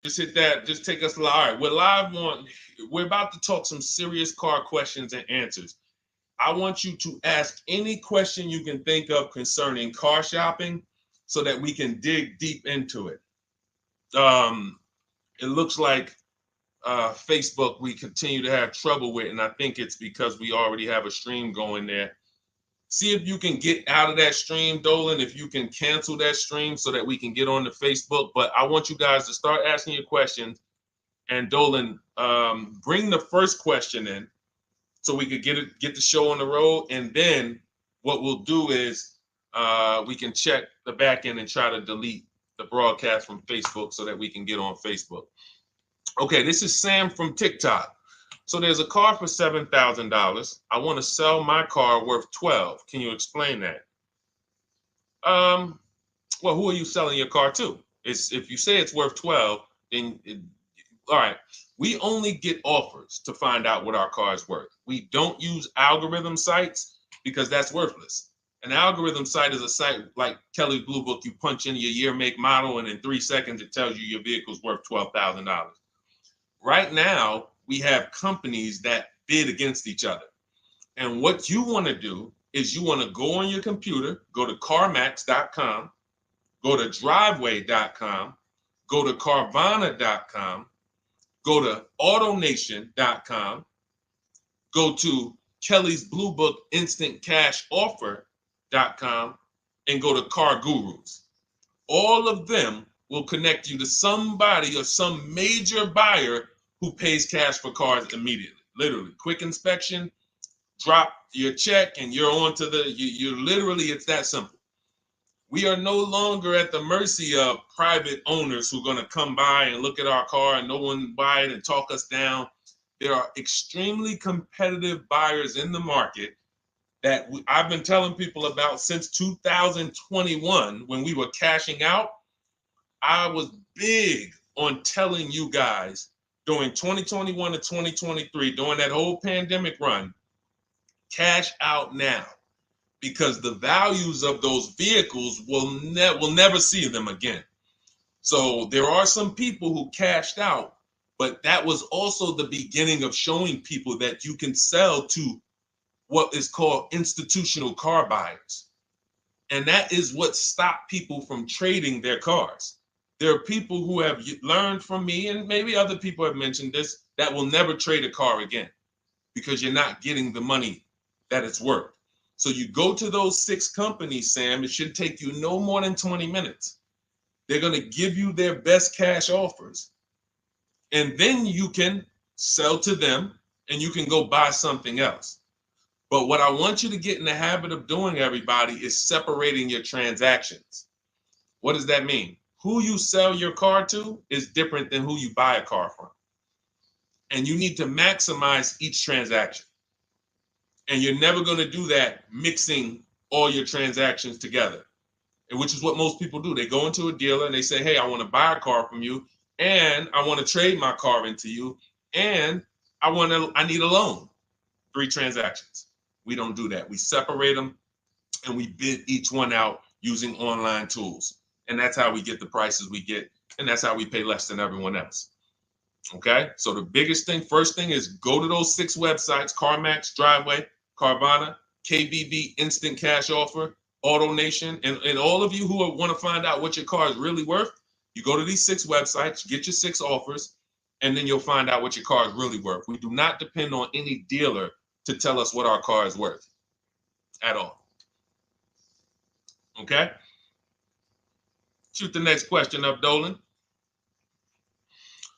A: Just hit that. Just take us live. All right, we're live on. We're about to talk some serious car questions and answers. I want you to ask any question you can think of concerning car shopping, so that we can dig deep into it. It looks like Facebook we continue to have trouble with, and I think it's because we already have a stream going there. See if you can get out of that stream, Dolan, if you can cancel that stream so that we can get on the Facebook. But I want you guys to start asking your questions. And Dolan, bring the first question in so we could get the show on the road. And then what we'll do is we can check the back end and try to delete the broadcast from Facebook so that we can get on Facebook. Okay, this is Sam from TikTok. So there's a car for $7,000. I want to sell my car worth $12,000. Can you explain that? Well, who are you selling your car to? If you say it's worth $12,000, then all right. We only get offers to find out what our car is worth. We don't use algorithm sites because that's worthless. An algorithm site is a site like Kelly's Blue Book. You punch in your year, make, model, and in 3 seconds it tells you your vehicle's worth $12,000. Right now, we have companies that bid against each other. And what you want to do is you want to go on your computer, go to CarMax.com, go to Driveway.com, go to Carvana.com, go to AutoNation.com, go to Kelly's Blue Book Instant Cash Offer.com, and go to Car Gurus. All of them will connect you to somebody or some major buyer who pays cash for cars immediately. Literally, quick inspection, drop your check, and you're on to you literally, it's that simple. We are no longer at the mercy of private owners who are going to come by and look at our car and no one buy it and talk us down. There are extremely competitive buyers in the market that I've been telling people about since 2021 when we were cashing out. I was big on telling you guys during 2021 to 2023, during that whole pandemic run, cash out now, because the values of those vehicles will never see them again. So there are some people who cashed out, but that was also the beginning of showing people that you can sell to what is called institutional car buyers. And that is what stopped people from trading their cars. There are people who have learned from me, and maybe other people have mentioned this, that will never trade a car again because you're not getting the money that it's worth. So you go to those 6 companies, Sam, it should take you no more than 20 minutes. They're going to give you their best cash offers. And then you can sell to them and you can go buy something else. But what I want you to get in the habit of doing, everybody, is separating your transactions. What does that mean? Who you sell your car to is different than who you buy a car from. And you need to maximize each transaction. And you're never going to do that mixing all your transactions together, which is what most people do. They go into a dealer and they say, hey, I want to buy a car from you, and I want to trade my car into you, and I need a loan. 3 transactions. We don't do that. We separate them and we bid each one out using online tools. And that's how we get the prices we get. And that's how we pay less than everyone else. Okay. So the biggest thing, first thing, is go to those 6 websites: CarMax, Driveway, Carvana, KBB, Instant Cash Offer, AutoNation. And all of you who want to find out what your car is really worth, you go to these 6 websites, get your 6 offers, and then you'll find out what your car is really worth. We do not depend on any dealer to tell us what our car is worth at all. Okay? Shoot the next question up, Dolan.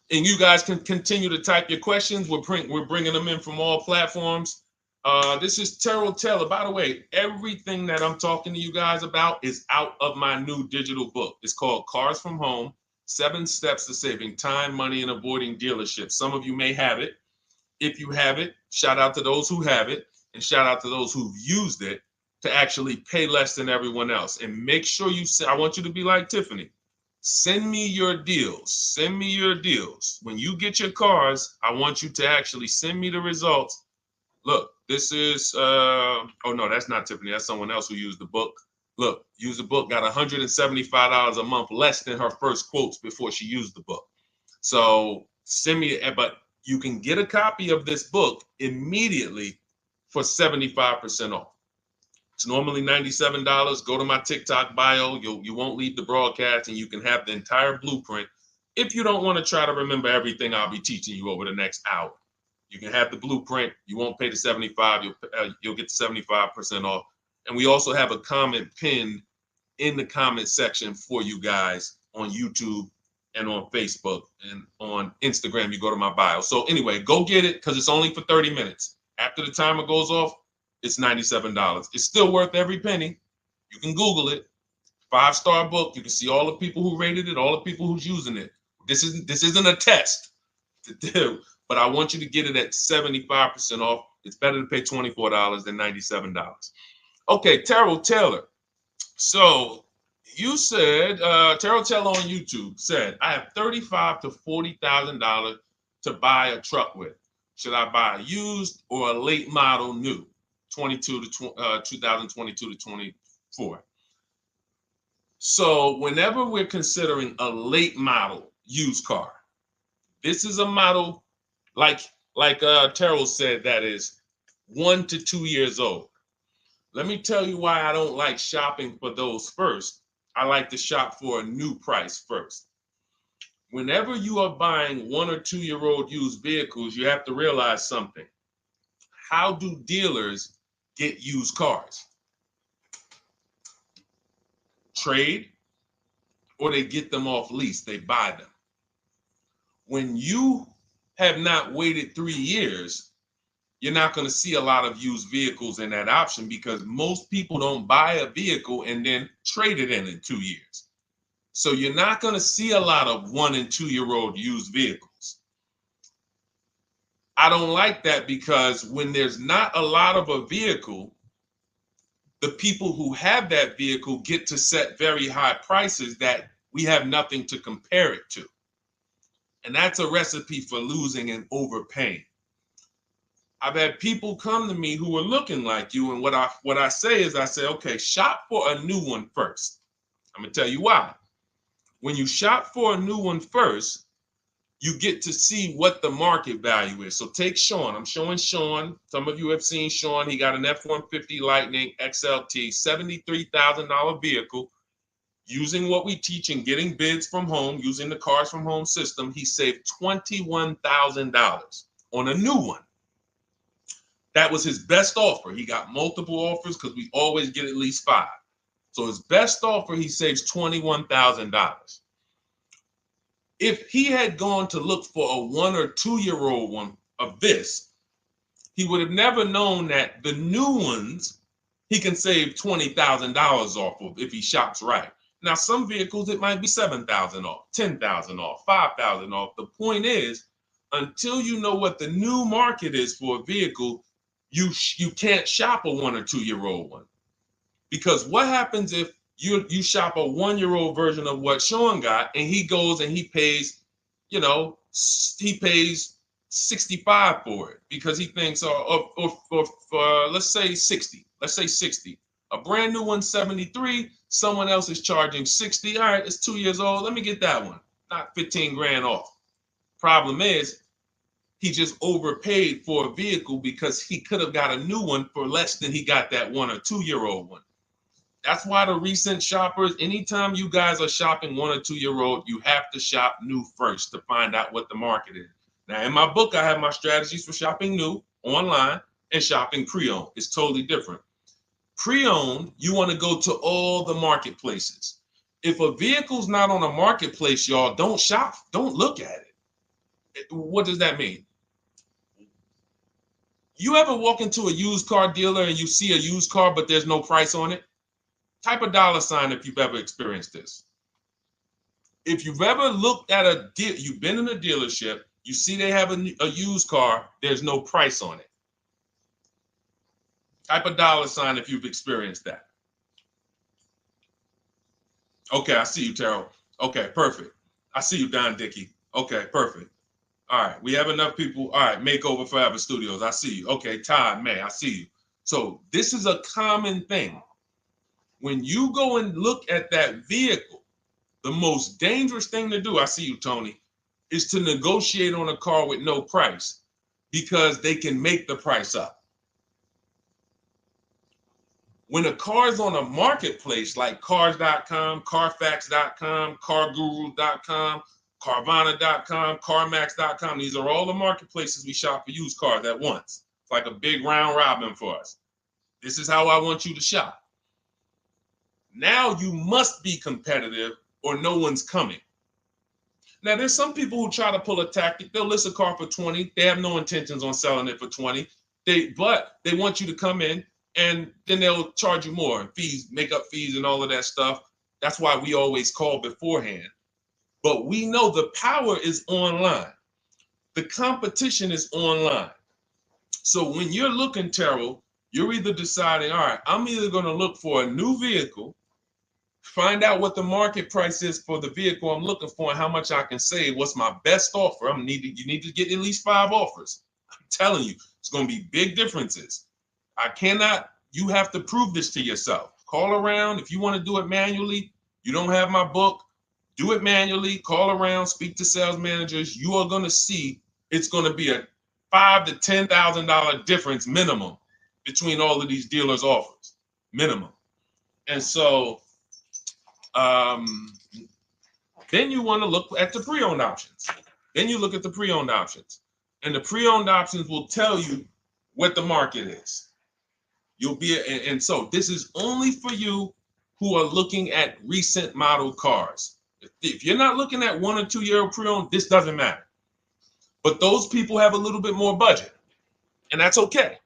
A: And you guys can continue to type your questions. We're bringing them in from all platforms. This is Terrell Taylor. By the way, everything that I'm talking to you guys about is out of my new digital book. It's called Cars from Home: 7 Steps to Saving Time, Money, and Avoiding Dealerships. Some of you may have it. If you have it, shout out to those who have it, and shout out to those who've used it to actually pay less than everyone else. And make sure I want you to be like Tiffany. Send me your deals. Send me your deals. When you get your cars, I want you to actually send me the results. Look, this is, oh no, that's not Tiffany. That's someone else who used the book. Look, used the book, got $175 a month less than her first quotes before she used the book. So send me, but you can get a copy of this book immediately for 75% off. It's normally $97. Go to my TikTok bio. You won't leave the broadcast, and you can have the entire blueprint. If you don't want to try to remember everything I'll be teaching you over the next hour, you can have the blueprint. You won't pay the $75. You'll get the 75% off. And we also have a comment pinned in the comment section for you guys on YouTube and on Facebook and on Instagram. You go to my bio. So anyway, go get it, because it's only for 30 minutes. After the timer goes off, it's $97. It's still worth every penny. You can Google it. 5-star book. You can see all the people who rated it, all the people who's using it. This isn't a test to do, but I want you to get it at 75% off. It's better to pay $24 than $97. Okay, Terrell Taylor. So you said, Terrell Taylor on YouTube said, I have $35,000 to $40,000 to buy a truck with. Should I buy a used or a late model new, 2022 to 24? So whenever we're considering a late model used car, this is a model like Terrell said, that is 1 to 2 years old. Let me tell you why I don't like shopping for those first. I like to shop for a new price first. Whenever you are buying 1 or 2 year old used vehicles, you have to realize something. How do dealers get used cars? Trade, or they get them off lease, they buy them. When you have not waited 3 years, you're not going to see a lot of used vehicles in that option, because most people don't buy a vehicle and then trade it in 2 years. So you're not going to see a lot of 1 and 2 year old used vehicles. I don't like that, because when there's not a lot of a vehicle, the people who have that vehicle get to set very high prices that we have nothing to compare it to. And that's a recipe for losing and overpaying. I've had people come to me who are looking like you, and what I say is, I say, okay, shop for a new one first. I'm gonna tell you why. When you shop for a new one first, you get to see what the market value is. So take Sean. I'm showing Sean. Some of you have seen Sean. He got an F-150 Lightning XLT, $73,000 vehicle. Using what we teach in getting bids from home, using the cars from home system, he saved $21,000 on a new one. That was his best offer. He got multiple offers because we always get at least 5. So his best offer, he saves $21,000. If he had gone to look for a 1 or 2 year old one of this, he would have never known that the new ones he can save $20,000 off of if he shops right. Now, some vehicles, it might be $7,000 off, $10,000 off, $5,000 off. The point is, until you know what the new market is for a vehicle, you can't shop a 1 or 2 year old one. Because what happens if you shop a 1 year old version of what Sean got, and he goes and he pays, he pays 65 for it because he thinks, or let's say 60. Let's say 60. A brand new one, 73. Someone else is charging 60. All right, it's 2 years old. Let me get that one. Not 15 grand off. Problem is, he just overpaid for a vehicle because he could have got a new one for less than he got that 1 or 2 year old one. That's why the recent shoppers, anytime you guys are shopping 1 or 2 year old, you have to shop new first to find out what the market is. Now, in my book, I have my strategies for shopping new online and shopping pre-owned. It's totally different. Pre-owned, you want to go to all the marketplaces. If a vehicle's not on a marketplace, y'all, don't shop. Don't look at it. What does that mean? You ever walk into a used car dealer and you see a used car, but there's no price on it? Type a $ if you've ever experienced this. If you've ever looked at a deal, you've been in a dealership, you see they have a used car, there's no price on it. Type a $ if you've experienced that. Okay, I see you, Terrell. Okay, perfect. I see you, Don Dickey. Okay, perfect. All right, we have enough people. All right, Makeover Forever Studios. I see you. Okay, Todd May, I see you. So this is a common thing. When you go and look at that vehicle, the most dangerous thing to do, I see you, Tony, is to negotiate on a car with no price because they can make the price up. When a car is on a marketplace like cars.com, carfax.com, carguru.com, carvana.com, carmax.com, these are all the marketplaces we shop for used cars at once. It's like a big round robin for us. This is how I want you to shop. Now you must be competitive or no one's coming. Now, there's some people who try to pull a tactic. They'll list a car for 20. They have no intentions on selling it for 20. But they want you to come in, and then they'll charge you more, fees, makeup fees, and all of that stuff. That's why we always call beforehand. But we know the power is online. The competition is online. So when you're looking, Terrell, you're either deciding, all right, I'm either going to look for a new vehicle, find out what the market price is for the vehicle I'm looking for and how much I can save. What's my best offer? You need to get at least 5 offers. I'm telling you, it's going to be big differences. You have to prove this to yourself. Call around. If you want to do it manually, you don't have my book, do it manually, call around, speak to sales managers. You are going to see it's going to be a $5,000 to $10,000 difference minimum between all of these dealers' offers, minimum. And so then you want to look at the pre-owned options. Then you look at the pre-owned options. And the pre-owned options will tell you what the market is. And so this is only for you who are looking at recent model cars. If you're not looking at 1 or 2 year pre-owned, this doesn't matter. But those people have a little bit more budget, and that's okay.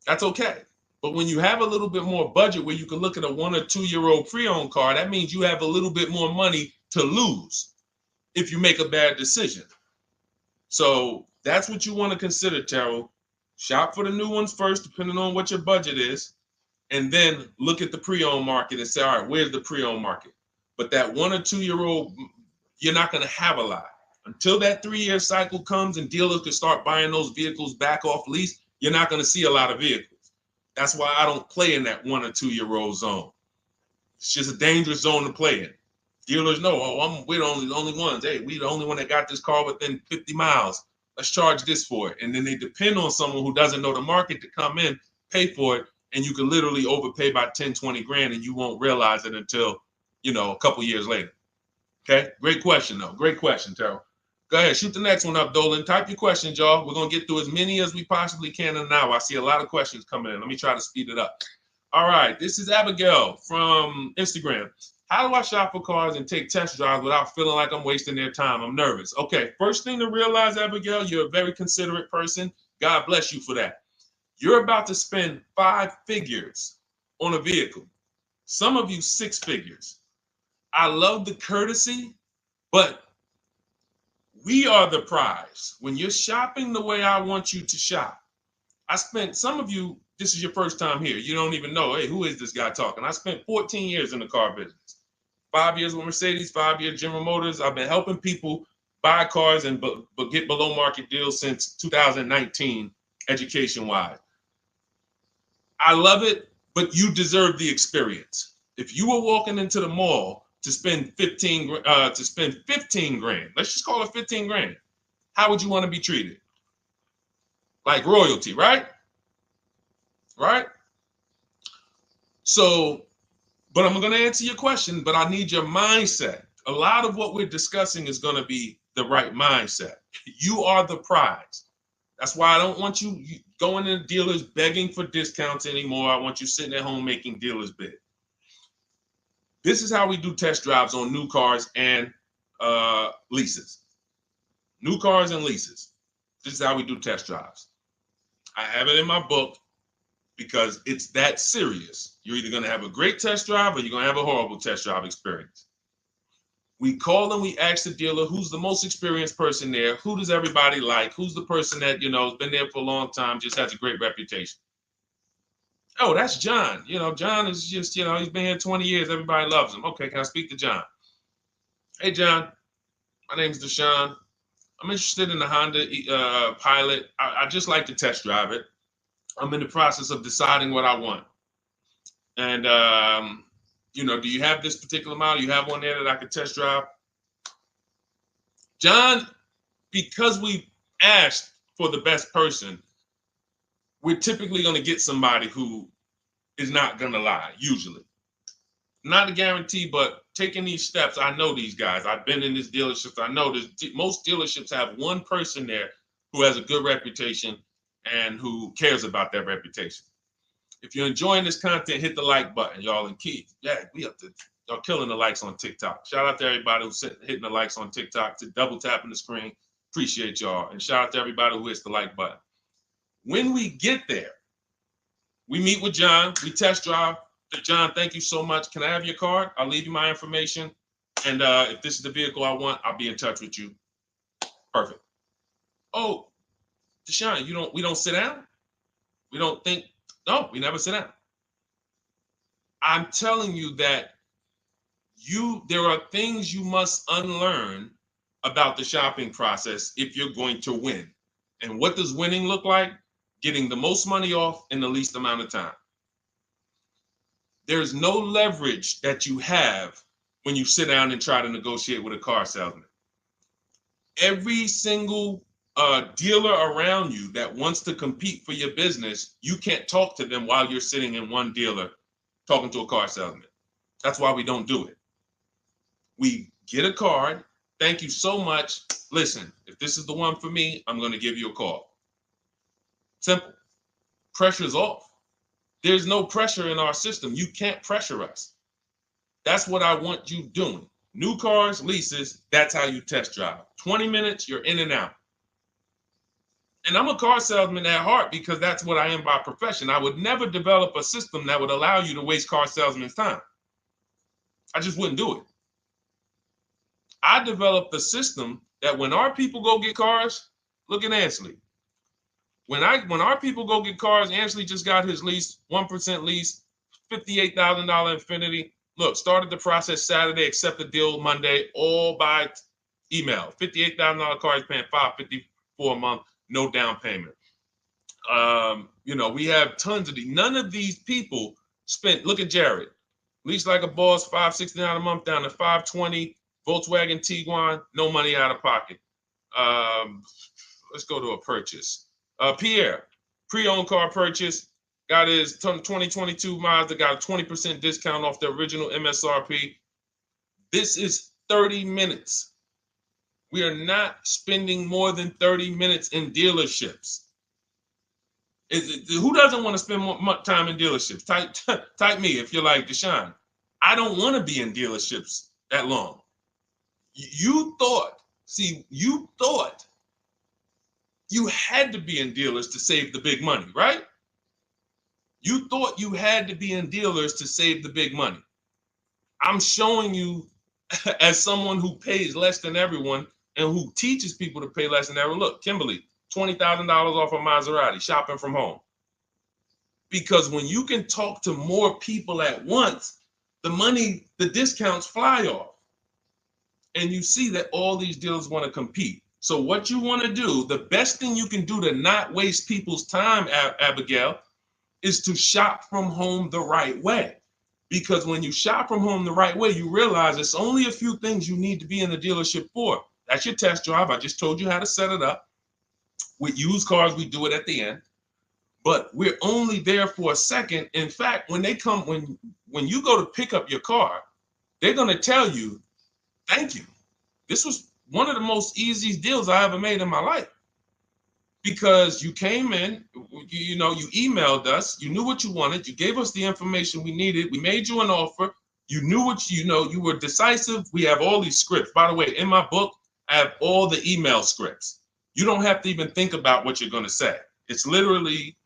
A: That's okay. But when you have a little bit more budget where you can look at a 1 or 2 year old pre-owned car, that means you have a little bit more money to lose if you make a bad decision. So that's what you want to consider, Terrell. Shop for the new ones first, depending on what your budget is, and then look at the pre-owned market and say, all right, where's the pre-owned market? But that 1 or 2 year old, you're not going to have a lot. Until that 3-year cycle comes and dealers can start buying those vehicles back off lease, you're not going to see a lot of vehicles. That's why I don't play in that 1 or 2 year old zone. It's just a dangerous zone to play in. Dealers know, oh, we're the only ones. Hey, we the only one that got this car within 50 miles. Let's charge this for it. And then they depend on someone who doesn't know the market to come in, pay for it, and you can literally overpay by 10, 20 grand and you won't realize it until, a couple years later. Okay, great question though. Great question, Terrell. Go ahead, shoot the next one up, Dolan. Type your questions, y'all. We're gonna get through as many as we possibly can in an hour. I see a lot of questions coming in. Let me try to speed it up. All right, this is Abigail from Instagram. How do I shop for cars and take test drives without feeling like I'm wasting their time? I'm nervous. Okay, first thing to realize, Abigail, you're a very considerate person. God bless you for that. You're about to spend 5 figures on a vehicle. Some of you 6 figures. I love the courtesy, but we are the prize. When you're shopping the way I want you to shop, some of you, this is your first time here. You don't even know, hey, who is this guy talking? I spent 14 years in the car business. 5 years with Mercedes, 5 years General Motors. I've been helping people buy cars and get below market deals since 2019, education-wise. I love it, but you deserve the experience. If you were walking into the mall to spend 15 grand, let's just call it 15 grand, how would you want to be treated? Like royalty, right? Right? So, but I'm going to answer your question, but I need your mindset. A lot of what we're discussing is going to be the right mindset. You are the prize. That's why I don't want you going to dealers begging for discounts anymore. I want you sitting at home making dealers bid. This is how we do test drives on new cars and leases. New cars and leases. This is how we do test drives. I have it in my book because it's that serious. You're either going to have a great test drive or you're going to have a horrible test drive experience. We call and we ask the dealer, who's the most experienced person there? Who does everybody like? Who's the person that, has been there for a long time, just has a great reputation? Oh, that's John. John is just, he's been here 20 years. Everybody loves him. Okay, can I speak to John? Hey, John. My name is Deshone. I'm interested in the Honda Pilot. I just like to test drive it. I'm in the process of deciding what I want. And, do you have this particular model? You have one there that I could test drive? John, because we asked for the best person, we're typically going to get somebody who is not going to lie, usually. Not a guarantee, but taking these steps, I know these guys. I've been in this dealership. I know most dealerships have one person there who has a good reputation and who cares about that reputation. If you're enjoying this content, hit the like button, y'all. And Keith, y'all killing the likes on TikTok. Shout out to everybody who's hitting the likes on TikTok, to double tapping the screen. Appreciate y'all. And shout out to everybody who hits the like button. When we get there, we meet with John, we test drive. John, thank you so much. Can I have your card? I'll leave you my information. And if this is the vehicle I want, I'll be in touch with you. Perfect. Oh, Deshone, we don't sit down? No, we never sit down. I'm telling you that there are things you must unlearn about the shopping process if you're going to win. And what does winning look like? Getting the most money off in the least amount of time. There's no leverage that you have when you sit down and try to negotiate with a car salesman. Every single dealer around you that wants to compete for your business, you can't talk to them while you're sitting in one dealer talking to a car salesman. That's why we don't do it. We get a card. Thank you so much. Listen, if this is the one for me, I'm going to give you a call. Simple. Pressure's off. There's no pressure in our system. You can't pressure us. That's what I want you doing. New cars, leases, that's how you test drive. 20 minutes, you're in and out. And I'm a car salesman at heart because that's what I am by profession. I would never develop a system that would allow you to waste car salesmen's time. I just wouldn't do it. I developed a system that when our people go get cars, look at Ansley. When our people go get cars, Ansley just got his lease, 1% lease, $58,000 Infiniti. Look, started the process Saturday, accepted deal Monday, all by Email. $58,000 car is paying $554 a month, no down payment. You know, we have tons of these. None of these people spent. Look at Jared. Lease like a boss, $569 a month down to $520. Volkswagen Tiguan, no money out of pocket. Let's go to a purchase. Pierre, pre-owned car purchase, got his 2022 Mazda, got a 20% discount off the original MSRP. This is 30 minutes. We are not spending more than 30 minutes in dealerships. Who doesn't want to spend more time in dealerships? Type me if you're like Deshone. I don't want to be in dealerships that long. You thought you had to be in dealers to save the big money, right? You thought you had to be in dealers to save the big money. I'm showing you as someone who pays less than everyone and who teaches people to pay less than everyone. Look, Kimberly, $20,000 off a Maserati, shopping from home. Because when you can talk to more people at once, the discounts fly off. And you see that all these dealers want to compete. So what you want to do, the best thing you can do to not waste people's time, Abigail, is to shop from home the right way. Because when you shop from home the right way, you realize it's only a few things you need to be in the dealership for. That's your test drive. I just told you how to set it up. With used cars, we do it at the end. But we're only there for a second. In fact, when you go to pick up your car, they're going to tell you, thank you. This was one of the most easiest deals I ever made in my life. Because you came in, you emailed us, you knew what you wanted, you gave us the information we needed, we made you an offer, you knew what you were decisive. We have all these scripts. By the way, in my book, I have all the email scripts. You don't have to even think about what you're going to say. It's literally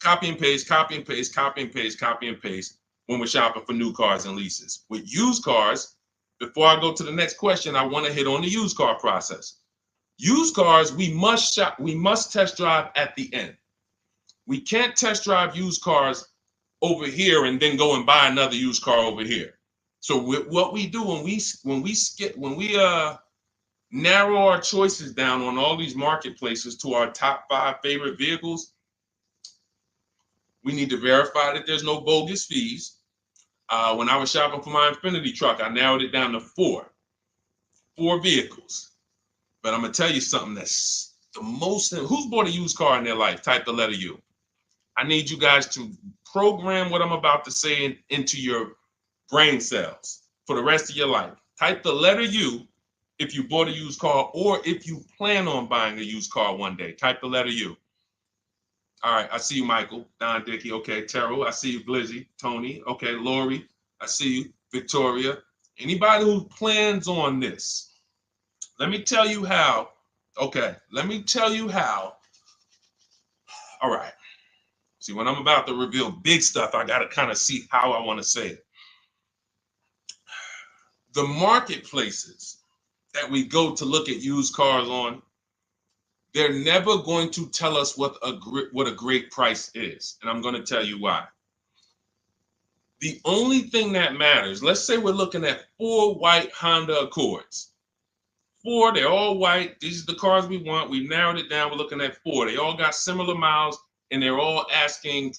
A: copy and paste, copy and paste, copy and paste, copy and paste when we're shopping for new cars and leases. With used cars, before I go to the next question, I want to hit on the used car process. Used cars, we must test drive at the end. We can't test drive used cars over here and then go and buy another used car over here. So what we do when we narrow our choices down on all these marketplaces to our top 5 favorite vehicles, we need to verify that there's no bogus fees. When I was shopping for my Infinity truck, I narrowed it down to 4 vehicles. But I'm going to tell you something that's the most. Who's bought a used car in their life? Type the letter U. I need you guys to program what I'm about to say into your brain cells for the rest of your life. Type the letter U if you bought a used car or if you plan on buying a used car one day. Type the letter U. All right. I see you, Michael. Don Dickey. Okay. Terrell. I see you, Blizzy. Tony. Okay. Lori. I see you. Victoria. Anybody who plans on this. Let me tell you how. Okay, let me tell you how. All right. See, when I'm about to reveal big stuff, I got to kind of see how I want to say it. The marketplaces that we go to look at used cars on, they're never going to tell us what a great price is. And I'm going to tell you why. The only thing that matters, let's say we're looking at 4 white Honda Accords. 4, they're all white. These are the cars we want. We narrowed it down. We're looking at 4. They all got similar miles, and they're asking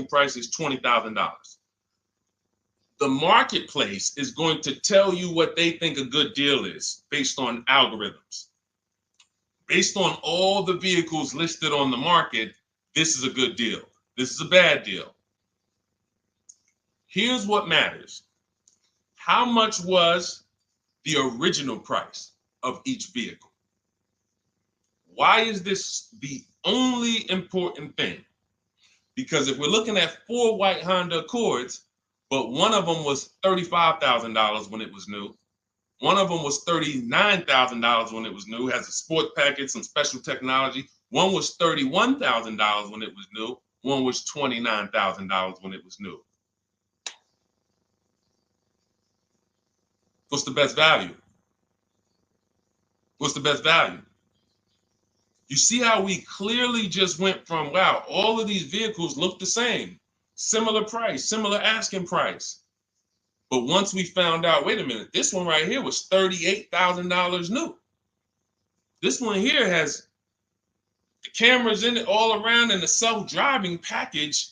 A: price is $20,000. The marketplace is going to tell you what they think a good deal is based on algorithms. Based on all the vehicles listed on the market, this is a good deal. This is a bad deal. Here's what matters. How much was the original price of each vehicle? Why is this the only important thing? Because if we're looking at 4 white Honda Accords, but one of them was $35,000 when it was new, one of them was $39,000 when it was new, has a sport package, some special technology. One was $31,000 when it was new, one was $29,000 when it was new. What's the best value? What's the best value? You see how we clearly just went from, wow, all of these vehicles look the same, similar price, similar asking price. But once we found out, wait a minute, this one right here was $38,000 new. This one here has the cameras in it all around and the self-driving package,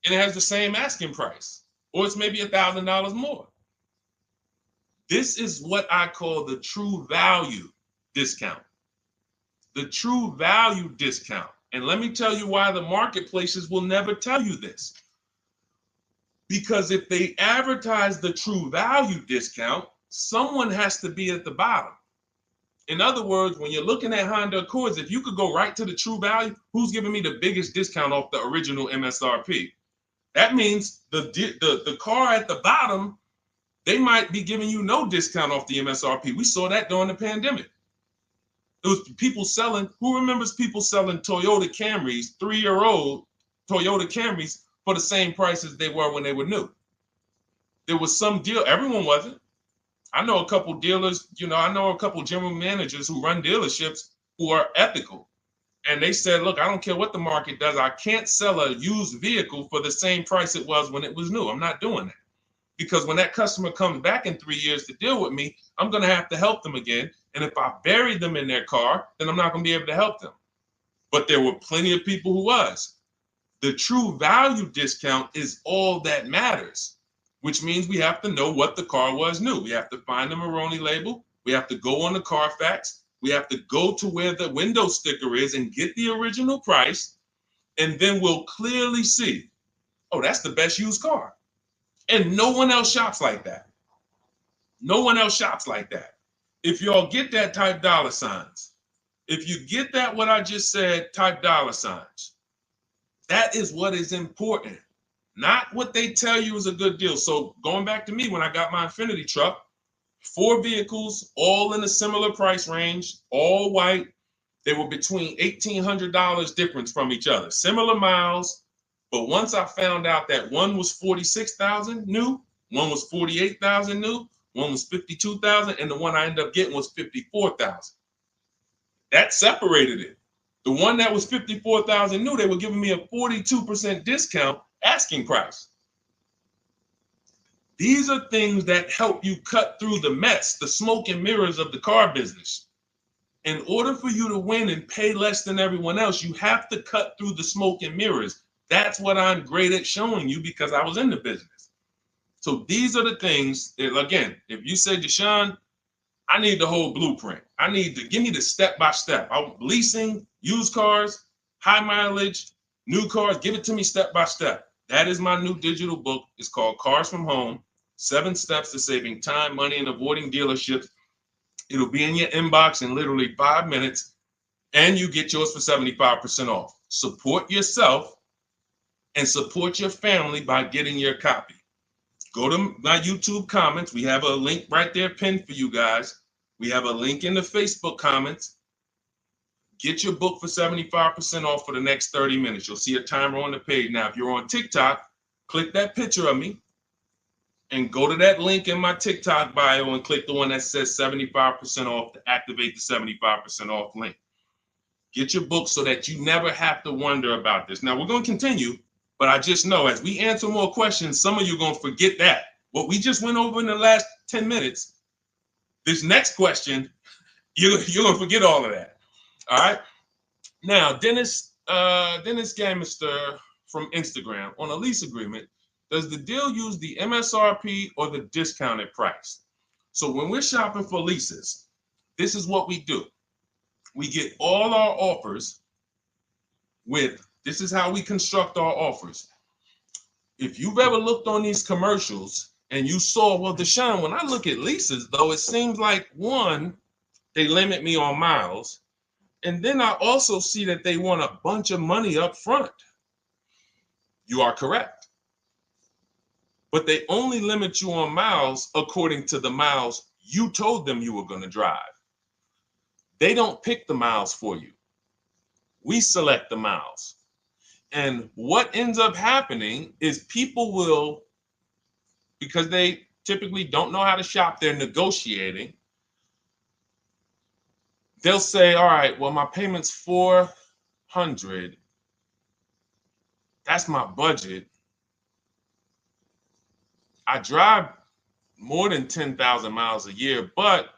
A: and it has the same asking price, or it's maybe $1,000 more. This is what I call the true value discount. The true value discount. And let me tell you why the marketplaces will never tell you this. Because if they advertise the true value discount, someone has to be at the bottom. In other words, when you're looking at Honda Accords, if you could go right to the true value, who's giving me the biggest discount off the original MSRP? That means the car at the bottom, they might be giving you no discount off the MSRP. We saw that during the pandemic. It was people selling, who remembers people selling Toyota Camrys, 3-year-old Toyota Camrys, for the same price as they were when they were new? There was some deal, everyone wasn't. I know a couple dealers, I know a couple general managers who run dealerships who are ethical. And they said, look, I don't care what the market does. I can't sell a used vehicle for the same price it was when it was new. I'm not doing that. Because when that customer comes back in 3 years to deal with me, I'm going to have to help them again. And if I bury them in their car, then I'm not going to be able to help them. But there were plenty of people who was. The true value discount is all that matters, which means we have to know what the car was new. We have to find the Maroni label. We have to go on the Carfax. We have to go to where the window sticker is and get the original price. And then we'll clearly see, oh, that's the best used car. And no one else shops like that. No one else shops like that. If y'all get that, type dollar signs. If you get that, what I just said, type dollar signs. That is what is important, not what they tell you is a good deal. So going back to me, when I got my Infiniti truck, 4 vehicles, all in a similar price range, all white. They were between $1,800 difference from each other, similar miles. But once I found out that one was 46,000 new, one was 48,000 new, one was 52,000, and the one I ended up getting was 54,000. That separated it. The one that was 54,000 new, they were giving me a 42% discount asking price. These are things that help you cut through the mess, the smoke and mirrors of the car business. In order for you to win and pay less than everyone else, you have to cut through the smoke and mirrors. That's what I'm great at showing you because I was in the business. So these are the things that, again, if you say, Deshone, I need the whole blueprint. I need to give me the step-by-step. Leasing, used cars, high mileage, new cars, give it to me step-by-step. That is my new digital book. It's called Cars from Home, 7 Steps to Saving Time, Money, and Avoiding Dealerships. It'll be in your inbox in literally 5 minutes, and you get yours for 75% off. Support yourself and support your family by getting your copy. Go to my YouTube comments. We have a link right there pinned for you guys. We have a link in the Facebook comments. Get your book for 75% off for the next 30 minutes. You'll see a timer on the page. Now, if you're on TikTok, click that picture of me and go to that link in my TikTok bio and click the one that says 75% off to activate the 75% off link. Get your book so that you never have to wonder about this. Now, we're going to continue, but I just know as we answer more questions, some of you are going to forget that. What we just went over in the last 10 minutes, this next question, you're going to forget all of that. All right. Now, Dennis Gamister from Instagram, on a lease agreement, does the deal use the MSRP or the discounted price? So when we're shopping for leases, this is what we do. We get all our offers with, this is how we construct our offers. If you've ever looked on these commercials and you saw, well, Deshone, when I look at leases, though, it seems like, one, they limit me on miles. And then I also see that they want a bunch of money up front. You are correct. But they only limit you on miles according to the miles you told them you were going to drive. They don't pick the miles for you. We select the miles. And what ends up happening is people will, because they typically don't know how to shop, they're negotiating. They'll say, all right, well, my payment's $400. That's my budget. I drive more than 10,000 miles a year, but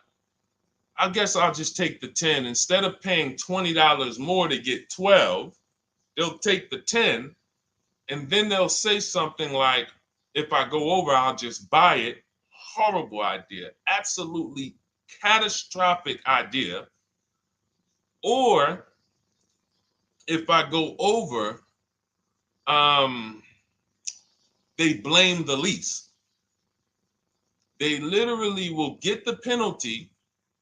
A: I guess I'll just take the 10. Instead of paying $20 more to get 12, they'll take the 10, and then they'll say something like, if I go over, I'll just buy it. Horrible idea. Absolutely catastrophic idea. Or if I go over, they blame the lease. They literally will get the penalty,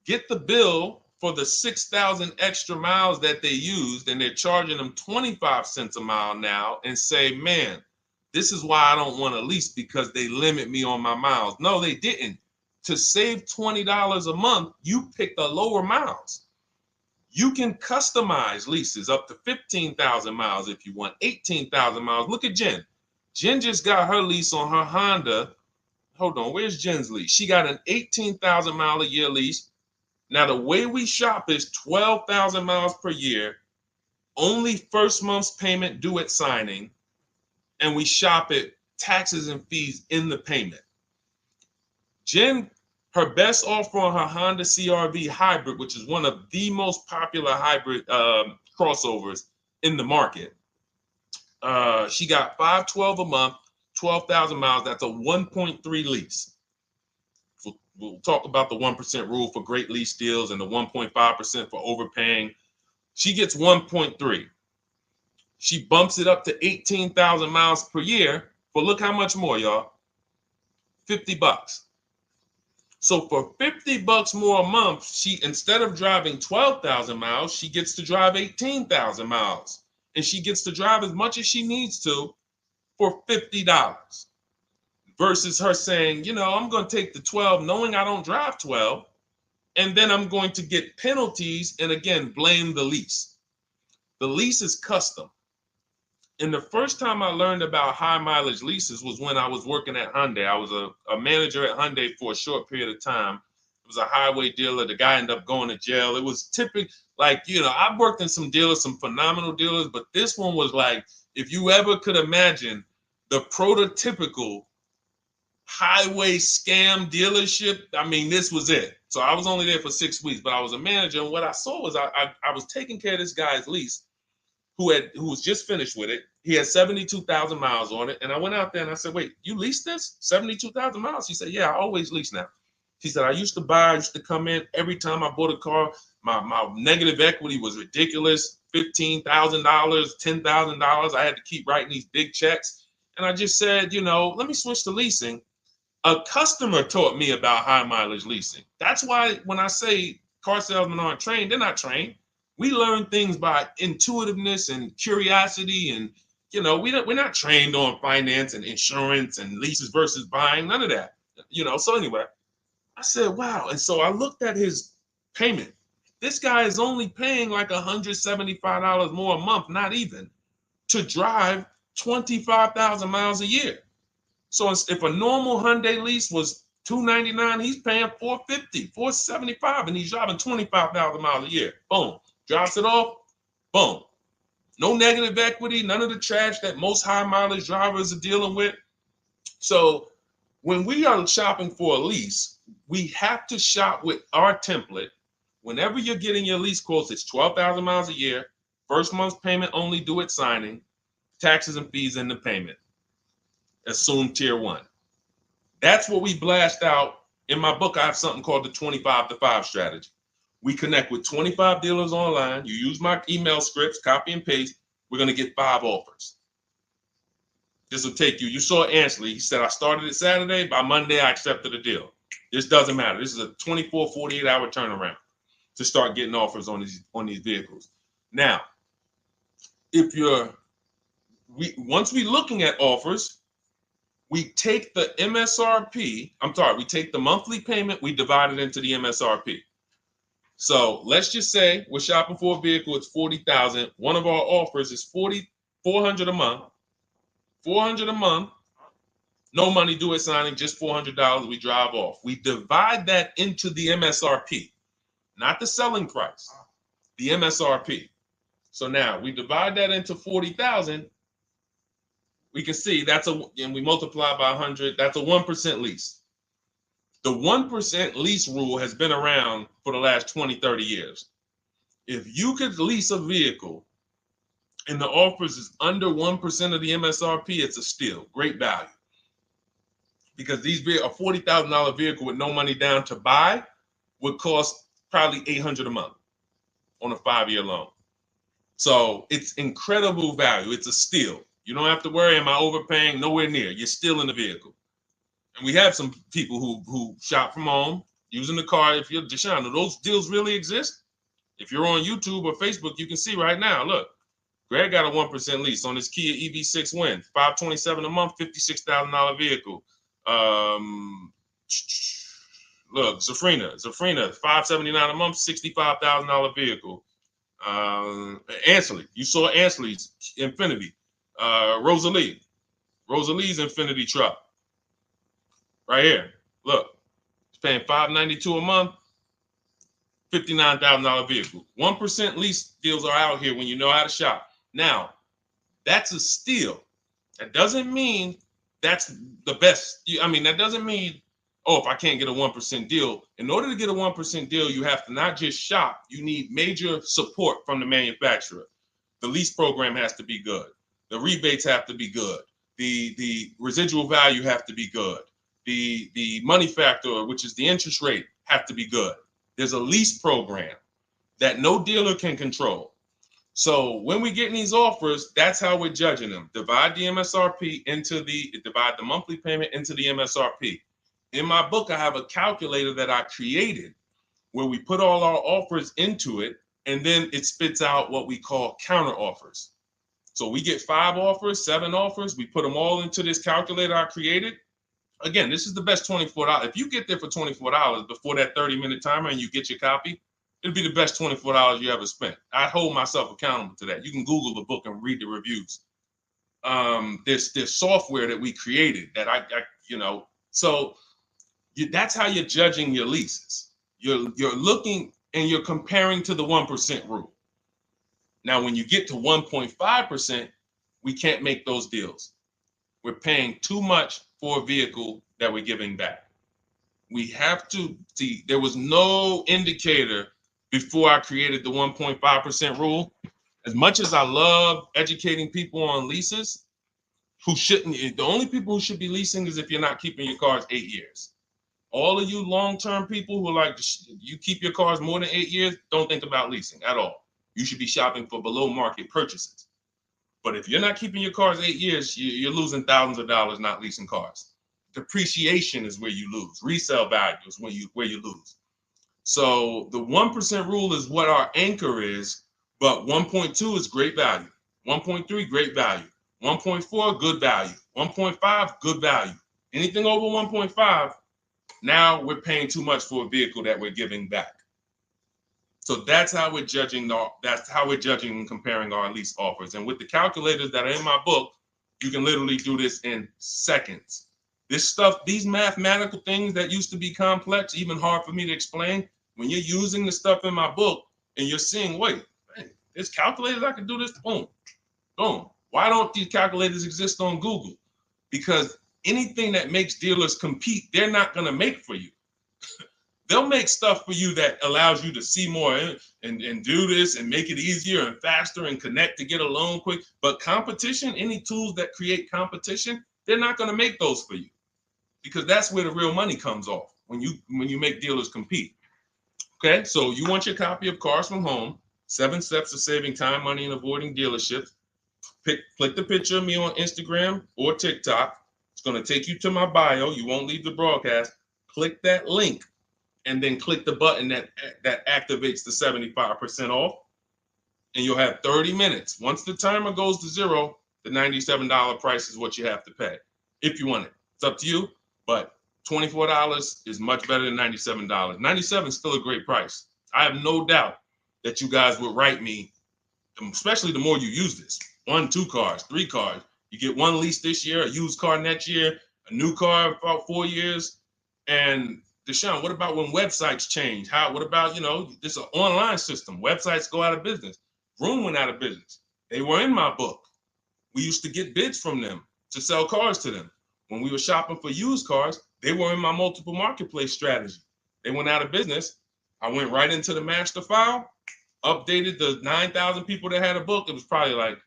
A: get the bill for the 6,000 extra miles that they used, and they're charging them 25 cents a mile now, and say, man, this is why I don't want to lease, because they limit me on my miles. No, they didn't. To save $20 a month, you pick the lower miles. You can customize leases up to 15,000 miles if you want, 18,000 miles. Look at Jen. Jen just got her lease on her Honda. Hold on, where's Jen's lease? She got an 18,000 mile a year lease. Now, the way we shop is 12,000 miles per year, only first month's payment due at signing, and we shop it taxes and fees in the payment. Jen, her best offer on her Honda CR-V hybrid, which is one of the most popular hybrid crossovers in the market, she got $512 a month, 12,000 miles. That's a 1.3 lease. We'll talk about the 1% rule for great lease deals and the 1.5% for overpaying. She gets 1.3. She bumps it up to 18,000 miles per year. But look how much more, y'all. $50. So for $50 more a month, she, instead of driving 12,000 miles, she gets to drive 18,000 miles. And she gets to drive as much as she needs to for $50. Versus her saying, you know, I'm going to take the 12 knowing I don't drive 12, and then I'm going to get penalties and, again, blame the lease. The lease is custom. And the first time I learned about high mileage leases was when I was working at Hyundai. I was a manager at Hyundai for a short period of time. It was a highway dealer. The guy ended up going to jail. It was typical, like, you know, I've worked in some dealers, some phenomenal dealers, but this one was like, if you ever could imagine the prototypical highway scam dealership, I mean, this was it. So I was only there for 6 weeks, but I was a manager. And what I saw was I was taking care of this guy's lease who was just finished with it. He had 72,000 miles on it. And I went out there and I said, wait, you leased this? 72,000 miles? He said, yeah, I always lease now. He said, I used to come in every time I bought a car. My negative equity was ridiculous. $15,000, $10,000. I had to keep writing these big checks. And I just said, you know, let me switch to leasing. A customer taught me about high mileage leasing. That's why when I say car salesmen aren't trained, they're not trained. We learn things by intuitiveness and curiosity, and you know, we're not trained on finance and insurance and leases versus buying, none of that. You know, so anyway, I said, wow. And so I looked at his payment. This guy is only paying like $175 more a month, not even, to drive 25,000 miles a year. So if a normal Hyundai lease was $299, he's paying $450, $475, and he's driving 25,000 miles a year. Boom. Drops it off. Boom. No negative equity, none of the trash that most high mileage drivers are dealing with. So when we are shopping for a lease, we have to shop with our template. Whenever you're getting your lease quotes, it's 12,000 miles a year, first month's payment only due at signing, taxes and fees in the payment. Assume tier 1. That's what we blast out. In my book, I have something called the 25 to 5 strategy. We connect with 25 dealers online. You use my email scripts, copy and paste. We're going to get 5 offers. This will take you. You saw Ansley. He said, I started it Saturday. By Monday, I accepted a deal. This doesn't matter. This is a 24, 48-hour turnaround to start getting offers on these vehicles. Now, once we're looking at offers, we take the MSRP. We take the monthly payment. We divide it into the MSRP. So let's just say we're shopping for a vehicle. It's $40,000. One of our offers is $400 a month. $400 a month. No money due at signing. Just $400. We drive off. We divide that into the MSRP, not the selling price. The MSRP. So now we divide that into $40,000. we can see and we multiply by 100, that's a 1% lease. The 1% lease rule has been around for the last 20, 30 years. If you could lease a vehicle and the offers is under 1% of the MSRP, it's a steal, great value. Because a $40,000 vehicle with no money down to buy would cost probably $800 a month on a 5-year loan. So it's incredible value. It's a steal. You don't have to worry, am I overpaying? Nowhere near. You're still in the vehicle. And we have some people who shop from home using the car. If you're Deshone, do those deals really exist? If you're on YouTube or Facebook, you can see right now, look, Greg got a 1% lease on his Kia EV6 Win, $527 a month, $56,000 vehicle. Look, Zafrina, $579 a month, $65,000 vehicle. Ansley, you saw Ansley's Infinity. Rosalie's Infinity truck. Right here. Look, it's paying $592 a month, $59,000 vehicle. 1% lease deals are out here when you know how to shop. Now, that's a steal. That doesn't mean that's the best. That doesn't mean, if I can't get a 1% deal. In order to get a 1% deal, you have to not just shop. You need major support from the manufacturer. The lease program has to be good. The rebates have to be good. The residual value have to be good. The money factor, which is the interest rate, have to be good. There's a lease program that no dealer can control. So when we get these offers, that's how we're judging them. Divide the monthly payment into the MSRP. In my book, I have a calculator that I created where we put all our offers into it, and then it spits out what we call counter offers. So we get 5 offers, 7 offers. We put them all into this calculator I created. Again, this is the best $24. If you get there for $24 before that 30-minute timer and you get your copy, it'll be the best $24 you ever spent. I hold myself accountable to that. You can Google the book and read the reviews. There's software that we created that that's how you're judging your leases. You're looking and you're comparing to the 1% rule. Now, when you get to 1.5%, we can't make those deals. We're paying too much for a vehicle that we're giving back. We have to see, there was no indicator before I created the 1.5% rule. As much as I love educating people on leases, the only people who should be leasing is if you're not keeping your cars 8 years. All of you long-term people who are like, you keep your cars more than 8 years, don't think about leasing at all. You should be shopping for below market purchases. But if you're not keeping your cars 8 years, you're losing thousands of dollars not leasing cars. Depreciation is where you lose. Resale value is where you lose. So the 1% rule is what our anchor is, but 1.2 is great value. 1.3, great value. 1.4, good value. 1.5, good value. Anything over 1.5, now we're paying too much for a vehicle that we're giving back. So that's how we're judging. That's how we're judging and comparing our lease offers. And with the calculators that are in my book, you can literally do this in seconds. This stuff, these mathematical things that used to be complex, even hard for me to explain, when you're using the stuff in my book and you're seeing, wait, man, there's calculators, I can do this, boom, boom. Why don't these calculators exist on Google? Because anything that makes dealers compete, they're not going to make for you. They'll make stuff for you that allows you to see more and do this and make it easier and faster and connect to get a loan quick. But competition, any tools that create competition, they're not going to make those for you, because that's where the real money comes off, when you make dealers compete. Okay, so you want your copy of Cars from Home, 7 Steps to Saving Time, Money, and Avoiding Dealerships. Click the picture of me on Instagram or TikTok. It's going to take you to my bio. You won't leave the broadcast. Click that link and then click the button that activates the 75% off, and you'll have 30 minutes. Once the timer goes to 0, the $97 price is what you have to pay if you want it. It's up to you, but $24 is much better than $97. $97 is still a great price. I have no doubt that you guys would write me, especially the more you use this. 1, 2 cars, 3 cars. You get 1 lease this year, a used car next year, a new car about 4 years. And Deshone, what about when websites change? What about, this is an online system. Websites go out of business. Vroom went out of business. They were in my book. We used to get bids from them. to sell cars to them. When we were shopping for used cars, they were in my multiple marketplace strategy. They went out of business. I went right into the master file, updated the 9,000 people that had a book. It was probably like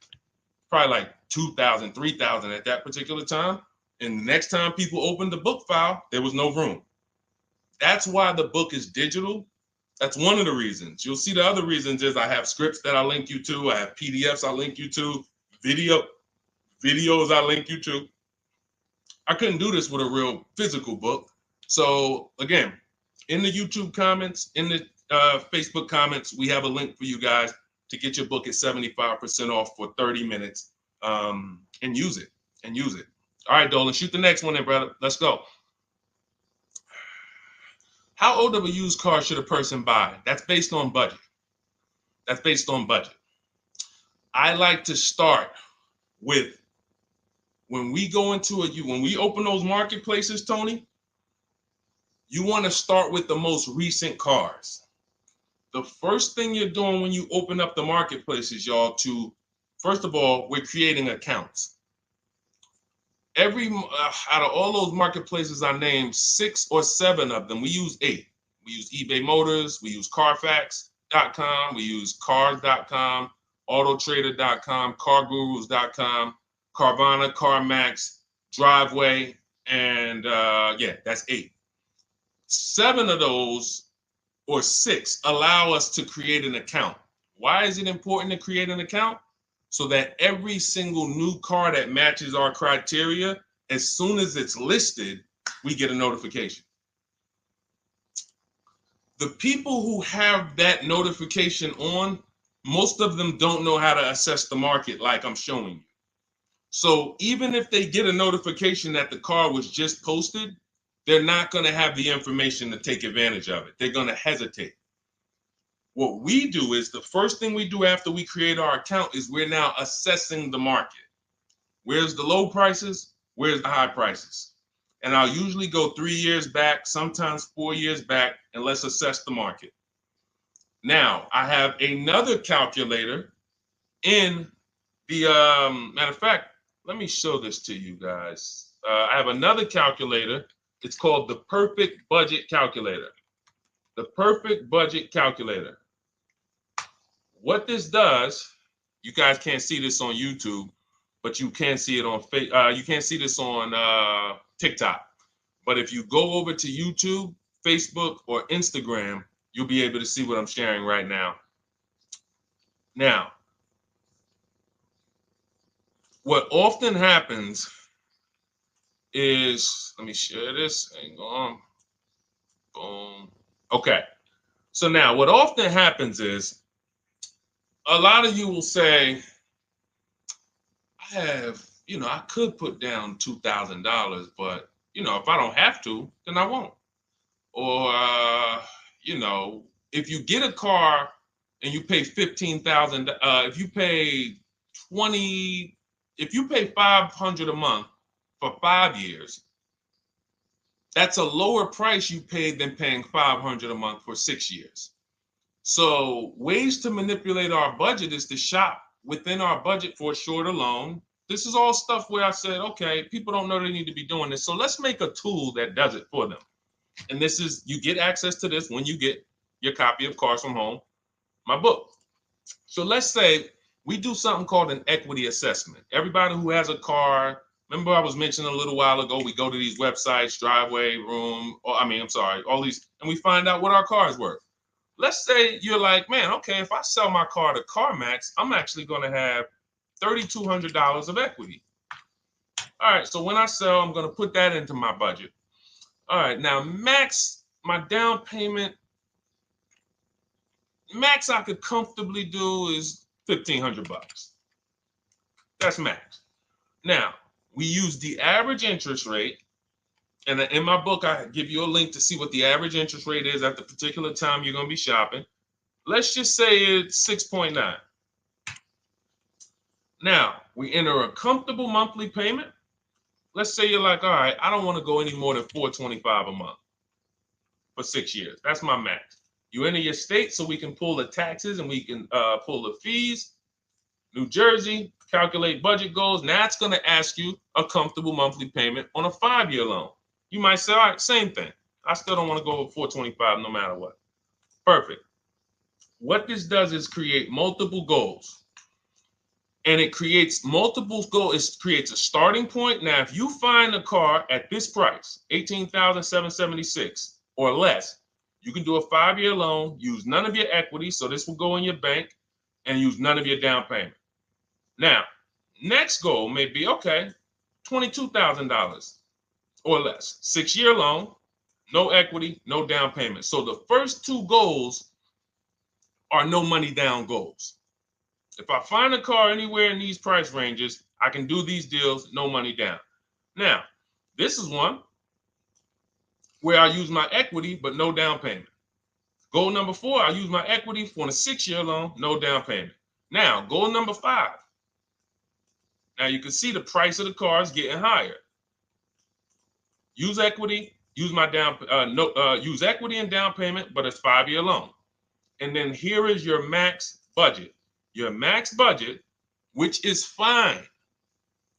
A: 2,000, 3,000 at that particular time. And the next time people opened the book file, there was no room. That's why the book is digital. That's one of the reasons. You'll see the other reasons is I have scripts that I link you to. I have PDFs I link you to. Videos I link you to. I couldn't do this with a real physical book. So again, in the YouTube comments, in the Facebook comments, we have a link for you guys to get your book at 75% off for 30 minutes and use it. All right, Dolan, shoot the next one then, brother. Let's go. How old of a used car should a person buy? That's based on budget. I like to start with when we open those marketplaces, Tony, you want to start with the most recent cars. The first thing you're doing when you open up the marketplaces, y'all, first of all, we're creating accounts. Out of all those marketplaces I named, 6 or 7 of them, we use 8. We use eBay Motors, we use Carfax.com, we use Cars.com, Autotrader.com, CarGurus.com, Carvana, CarMax, Driveway, and that's 8. 7 of those, or 6, allow us to create an account. Why is it important to create an account? So that every single new car that matches our criteria, as soon as it's listed, we get a notification. The people who have that notification on, most of them don't know how to assess the market like I'm showing you. So even if they get a notification that the car was just posted, they're not going to have the information to take advantage of it. They're going to hesitate. What we do is the first thing we do after we create our account is we're now assessing the market. Where's the low prices? Where's the high prices? And I'll usually go 3 years back, sometimes 4 years back, and let's assess the market. Now, I have another calculator in the, matter of fact, let me show this to you guys. I have another calculator. It's called the Perfect Budget Calculator. The Perfect Budget Calculator. What this does, you guys can't see this on YouTube, but you can see it on you can't see this on TikTok. But if you go over to YouTube, Facebook, or Instagram, you'll be able to see what I'm sharing right now. Now, what often happens is, let me share this. Hang on. Boom. Okay. So now what often happens is a lot of you will say, I could put down $2,000, but, if I don't have to, then I won't. Or, if you get a car and you pay $15,000, if you pay $500 a month for 5 years, that's a lower price you paid than paying $500 a month for 6 years. So ways to manipulate our budget is to shop within our budget for a shorter loan. This is all stuff where I said, okay, people don't know they need to be doing this. So let's make a tool that does it for them. And this is, you get access to this when you get your copy of Cars from Home, my book. So let's say we do something called an equity assessment. Everybody who has a car, remember I was mentioning a little while ago, we go to these websites, Driveway, all these, and we find out what our car is worth. Let's say you're like, man, okay, if I sell my car to CarMax, I'm actually going to have $3,200 of equity. All right, so when I sell, I'm going to put that into my budget. All right, now my down payment, max I could comfortably do is $1,500. That's max. Now, we use the average interest rate. And in my book, I give you a link to see what the average interest rate is at the particular time you're going to be shopping. Let's just say it's 6.9. Now, we enter a comfortable monthly payment. Let's say you're like, all right, I don't want to go any more than $425 a month for 6 years. That's my max. You enter your state so we can pull the taxes and we can pull the fees. New Jersey, calculate budget goals. Now it's going to ask you a comfortable monthly payment on a 5-year loan. You might say, all right, same thing. I still don't want to go over 425 no matter what. Perfect. What this does is create multiple goals. And it creates multiple goals. It creates a starting point. Now, if you find a car at this price, $18,776 or less, you can do a 5-year loan, use none of your equity, so this will go in your bank, and use none of your down payment. Now, next goal may be, okay, $22,000 or less. 6-year loan, no equity, no down payment. So the first two goals are no money down goals. If I find a car anywhere in these price ranges, I can do these deals, no money down. Now, this is one where I use my equity, but no down payment. Goal number 4, I use my equity for a 6-year loan, no down payment. Now, goal number 5. Now you can see the price of the car is getting higher. Use equity, use my use equity and down payment, but it's 5-year loan. And then here is your max budget. Your max budget, which is fine.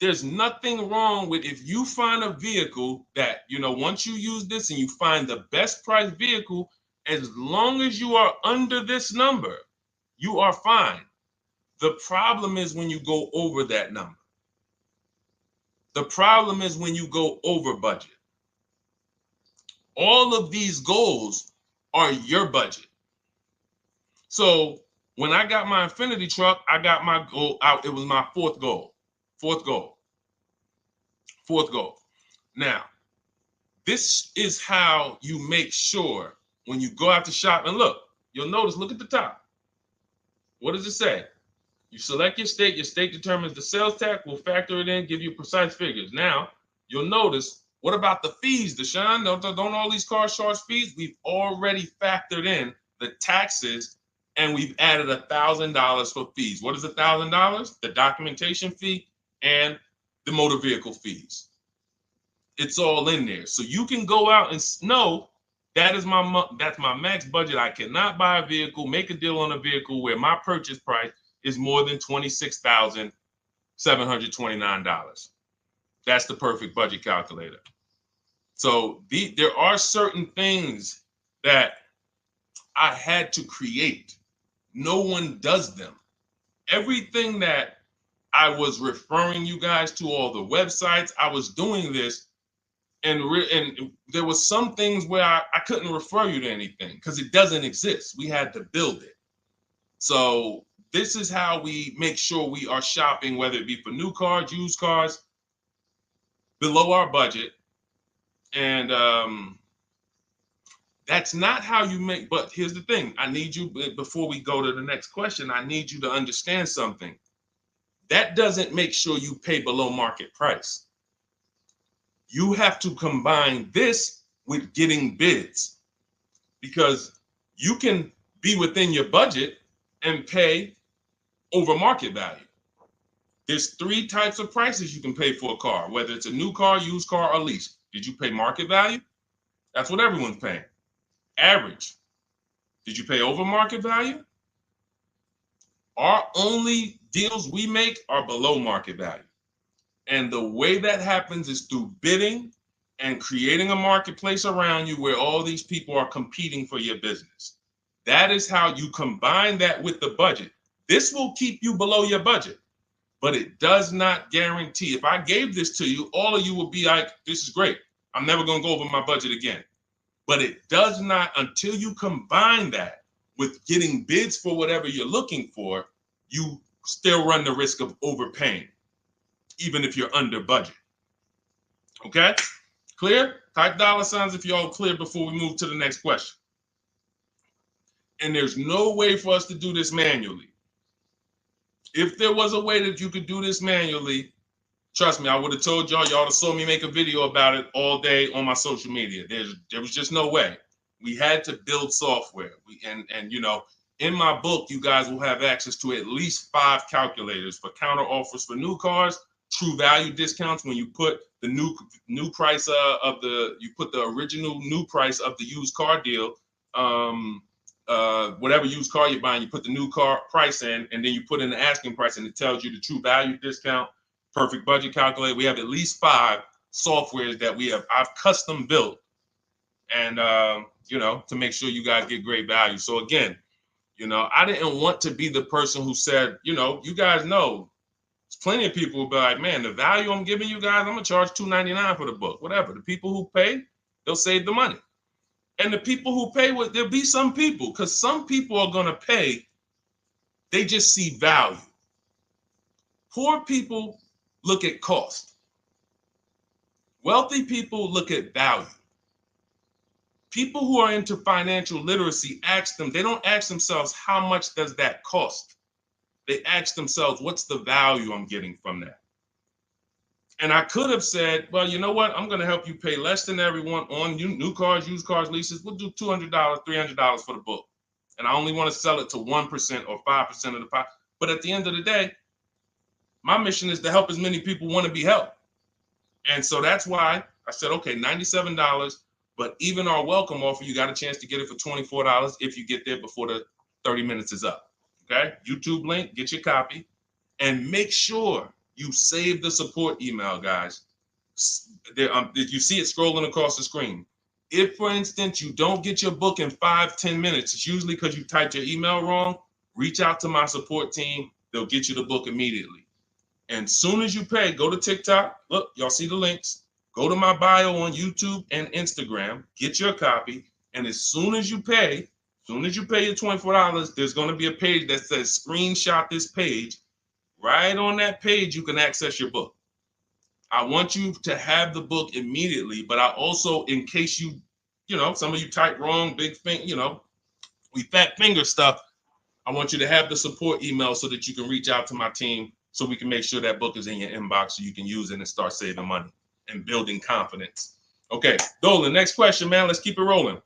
A: There's nothing wrong with if you find a vehicle that, once you use this and you find the best price vehicle, as long as you are under this number, you are fine. The problem is when you go over that number. The problem is when you go over budget. All of these goals are your budget. So when I got my Infinity truck, I got my goal out. It was my fourth goal. Now, this is how you make sure when you go out to shop, and look at the top. What does it say? You select your state determines the sales tax, will factor it in, give you precise figures. Now, you'll notice, what about the fees, Deshone? Don't all these cars charge fees? We've already factored in the taxes, and we've added $1,000 for fees. What is $1,000? The documentation fee and the motor vehicle fees. It's all in there. So you can go out and know that's my max budget. I cannot buy a vehicle, make a deal on a vehicle where my purchase price is more than $26,729. That's the perfect budget calculator. So there are certain things that I had to create. No one does them. Everything that I was referring you guys to, all the websites, I was doing this, and there was some things where I couldn't refer you to anything because it doesn't exist. We had to build it. So this is how we make sure we are shopping, whether it be for new cars, used cars, below our budget. And that's not how you make, but here's the thing. I need you, before we go to the next question, I need you to understand something. That doesn't make sure you pay below market price. You have to combine this with getting bids, because you can be within your budget and pay over market value. There's 3 types of prices you can pay for a car, whether it's a new car, used car, or lease. Did you pay market value? That's what everyone's paying. Average. Did you pay over market value? Our only deals we make are below market value. And the way that happens is through bidding and creating a marketplace around you where all these people are competing for your business. That is how you combine that with the budget. This will keep you below your budget, but it does not guarantee. If I gave this to you, all of you would be like, this is great. I'm never going to go over my budget again. But it does not, until you combine that with getting bids for whatever you're looking for, you still run the risk of overpaying, even if you're under budget. Okay? Clear? Type $ if you're all clear before we move to the next question. And there's no way for us to do this manually. If there was a way that you could do this manually, trust me, I would have told y'all to saw me make a video about it all day on my social media. There was just no way. We had to build software. In my book, you guys will have access to at least 5 calculators for counter offers for new cars, true value discounts when you put the new price you put the original new price of the used car deal, whatever used car you're buying, you put the new car price in, and then you put in the asking price, and it tells you the true value discount, perfect budget calculator. We have at least 5 softwares that I've custom built, and to make sure you guys get great value. So again, I didn't want to be the person who said, you guys know, there's plenty of people who be like, man, the value I'm giving you guys, I'm gonna charge $2.99 for the book. Whatever. The people who pay, they'll save the money. And the people who pay, there'll be some people, because some people are gonna pay, they just see value. Poor people look at cost. Wealthy people look at value. People who are into financial literacy they don't ask themselves, how much does that cost? They ask themselves, what's the value I'm getting from that? And I could have said, well, you know what? I'm going to help you pay less than everyone on new cars, used cars, leases. We'll do $200, $300 for the book. And I only want to sell it to 1% or 5% of the pie. But at the end of the day, my mission is to help as many people want to be helped. And so that's why I said, okay, $97. But even our welcome offer, you got a chance to get it for $24 if you get there before the 30 minutes is up. Okay? YouTube link, get your copy. And make sure you save the support email, guys. If you see it scrolling across the screen. If, for instance, you don't get your book in 5-10 minutes, it's usually because you typed your email wrong. Reach out to my support team. They'll get you the book immediately. And soon as you pay, go to TikTok. Look, y'all see the links. Go to my bio on YouTube and Instagram. Get your copy. And as soon as you pay your $24, there's going to be a page that says screenshot this page. Right on that page, you can access your book. I want you to have the book immediately, but I also, in case some of you type wrong, big thing, we fat finger stuff. I want you to have the support email so that you can reach out to my team so we can make sure that book is in your inbox so you can use it and start saving money and building confidence. Okay, Dolan, next question, man. Let's keep it rolling.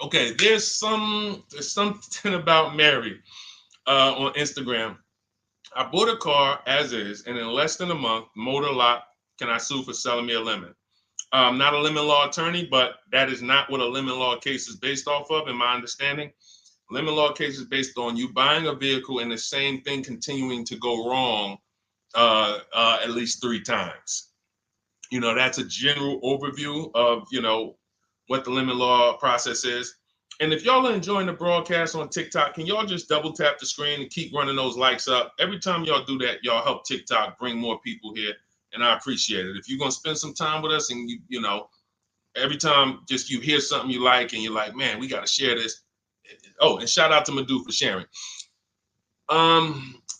A: Okay, there's something about Mary on Instagram. I bought a car as is, and in less than a month, motor lock. Can I sue for selling me a lemon? I'm not a lemon law attorney, but that is not what a lemon law case is based off of, in my understanding. Lemon law case is based on you buying a vehicle and the same thing continuing to go wrong at least 3 times. That's a general overview of, what the lemon law process is. And if y'all are enjoying the broadcast on TikTok, can y'all just double tap the screen and keep running those likes up? Every time y'all do that, y'all help TikTok bring more people here, and I appreciate it. If you're going to spend some time with us and, every time just you hear something you like and you're like, man, we got to share this. Oh, and shout out to Madhu for sharing.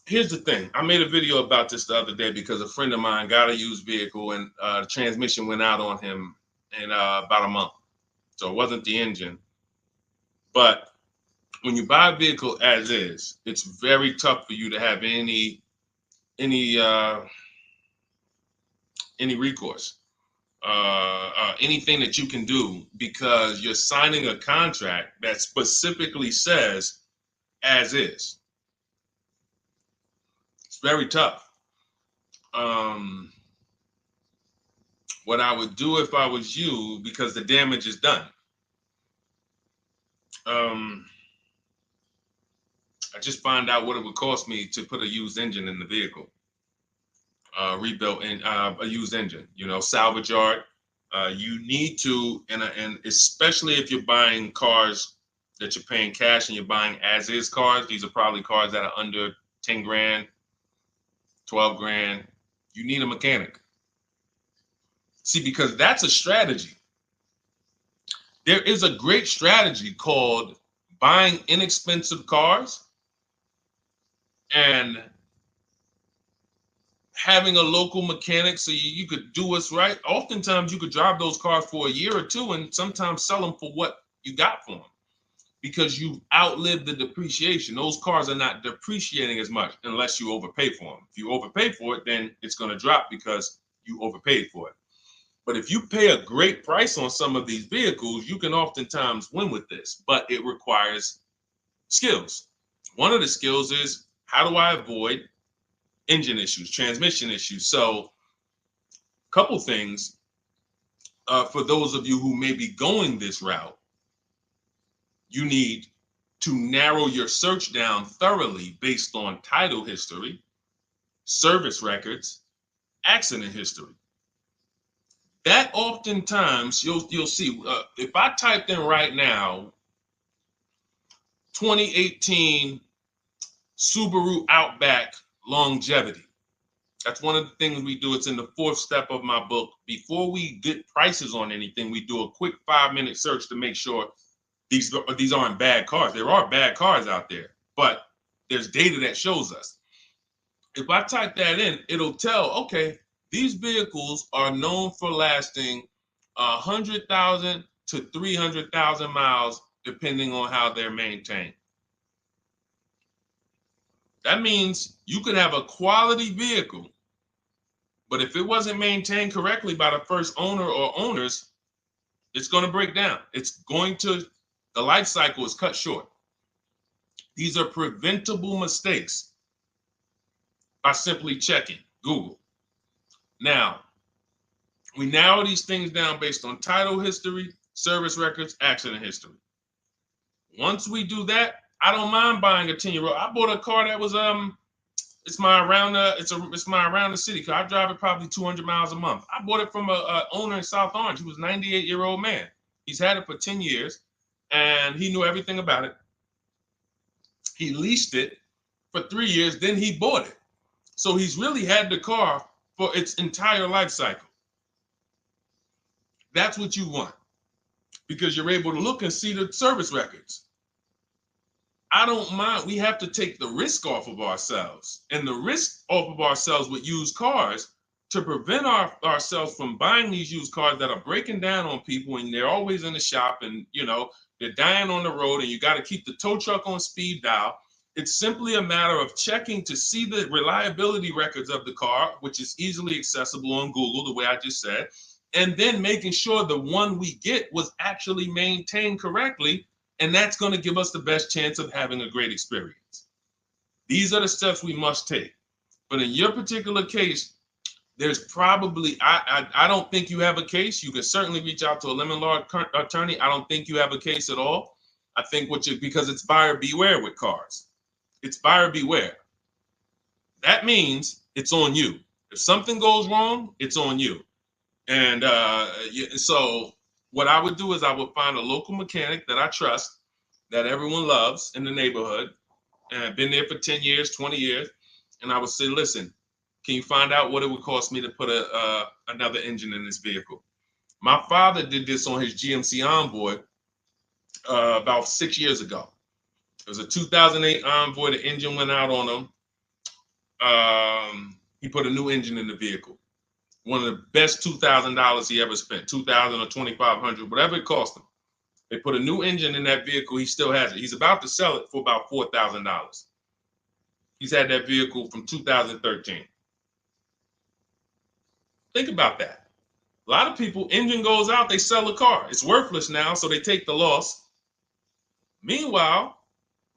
A: Here's the thing. I made a video about this the other day because a friend of mine got a used vehicle and the transmission went out on him in about a month. So it wasn't the engine. But when you buy a vehicle as is, it's very tough for you to have any recourse, anything that you can do, because you're signing a contract that specifically says as is. It's very tough. What I would do if I was you, because the damage is done, I just find out what it would cost me to put a used engine in the vehicle, rebuilt in a used engine, salvage yard. You need to, and especially if you're buying cars that you're paying cash and you're buying as is cars, these are probably cars that are under 10 grand, 12 grand. You need a mechanic. See, because that's a strategy. There is a great strategy called buying inexpensive cars and having a local mechanic so you could do what's right. Oftentimes you could drive those cars for a year or two and sometimes sell them for what you got for them because you've outlived the depreciation. Those cars are not depreciating as much unless you overpay for them. If you overpay for it, then it's going to drop because you overpaid for it. But if you pay a great price on some of these vehicles, you can oftentimes win with this, but it requires skills. One of the skills is, how do I avoid engine issues, transmission issues? So a couple things. for those of you who may be going this route, you need to narrow your search down thoroughly based on title history, service records, accident history. That oftentimes you'll see, if I typed in right now 2018 Subaru Outback longevity. That's one of the things we do. It's in the fourth step of my book. Before we get prices on anything, we do a quick 5-minute search to make sure these aren't bad cars. There are bad cars out there, but there's data that shows us. If I type that in, it'll tell, okay, these vehicles are known for lasting 100,000 to 300,000 miles, depending on how they're maintained. That means you could have a quality vehicle, but if it wasn't maintained correctly by the first owner or owners, it's going to break down. The life cycle is cut short. These are preventable mistakes by simply checking Google. Now, we narrow these things down based on title history, service records, accident history. Once we do that, I don't mind buying a 10-year-old. I bought a car that was it's my around the city car. I drive it probably 200 miles a month. I bought it from a owner in South Orange. He was a 98-year-old man. He's had it for 10 years, and he knew everything about it. He leased it for 3 years, then he bought it. So he's really had the car for its entire life cycle. That's what you want, because you're able to look and see the service records. I don't mind. We have to take the risk off of ourselves, and the risk off of ourselves with used cars to prevent ourselves from buying these used cars that are breaking down on people, and they're always in the shop, and they're dying on the road, and you got to keep the tow truck on speed dial. It's simply a matter of checking to see the reliability records of the car, which is easily accessible on Google, the way I just said, and then making sure the one we get was actually maintained correctly. And that's going to give us the best chance of having a great experience. These are the steps we must take. But in your particular case, there's probably, I don't think you have a case. You can certainly reach out to a lemon law attorney. I don't think you have a case at all. I think because it's buyer beware with cars. It's buyer beware. That means it's on you. If something goes wrong, it's on you. And so what I would do is I would find a local mechanic that I trust, that everyone loves in the neighborhood, and I've been there for 10 years, 20 years. And I would say, listen, can you find out what it would cost me to put another engine in this vehicle? My father did this on his GMC Envoy about 6 years ago. It was a 2008 Envoy. The engine went out on him. He put a new engine in the vehicle. One of the best $2,000 he ever spent, $2,000 or $2,500, whatever it cost him. They put a new engine in that vehicle. He still has it. He's about to sell it for about $4,000. He's had that vehicle from 2013. Think about that. A lot of people, engine goes out, they sell the car. It's worthless now, so they take the loss. Meanwhile,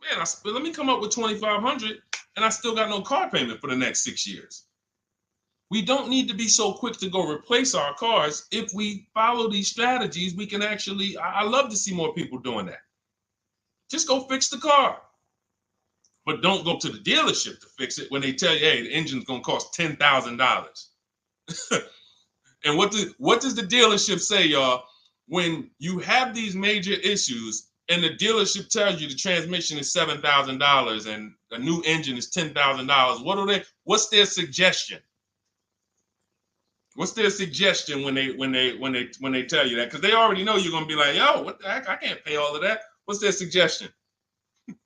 A: man, let me come up with $2,500, and I still got no car payment for the next 6 years. We don't need to be so quick to go replace our cars. If we follow these strategies, we can actually, I love to see more people doing that. Just go fix the car. But don't go to the dealership to fix it when they tell you, hey, the engine's going to cost $10,000. And what does the dealership say, y'all? When you have these major issues and the dealership tells you the transmission is $7,000 and a new engine is $10,000, what's their suggestion? What's their suggestion when they tell you that? Because they already know you're gonna be like, yo, what the heck? I can't pay all of that. What's their suggestion? Let's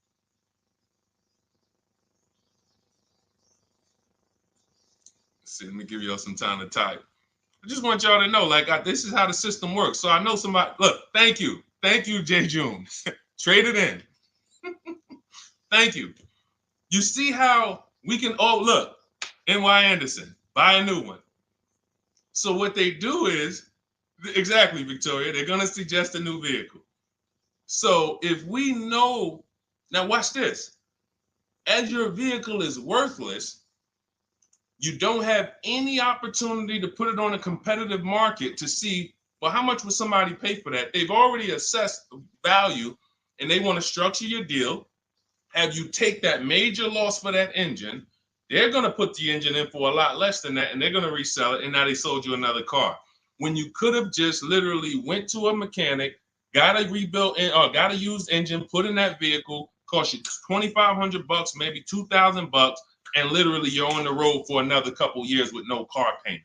A: see, let me give y'all some time to type. I just want y'all to know, this is how the system works. So I know somebody. Look, thank you, J. June. Trade it in. Thank you. You see how we can? Oh, look, N.Y. Anderson, buy a new one. So what they do is, exactly, Victoria, they're going to suggest a new vehicle. So if we know, now watch this, as your vehicle is worthless, you don't have any opportunity to put it on a competitive market to see Well, how much would somebody pay for that? They've already assessed the value, and they want to structure your deal, have you take that major loss for that engine. They're going to put the engine in for a lot less than that, and they're going to resell it, and now they sold you another car. When you could have just literally went to a mechanic, got a rebuilt or got a used engine, put in that vehicle, cost you $2,500, maybe $2,000, and literally you're on the road for another couple years with no car payment,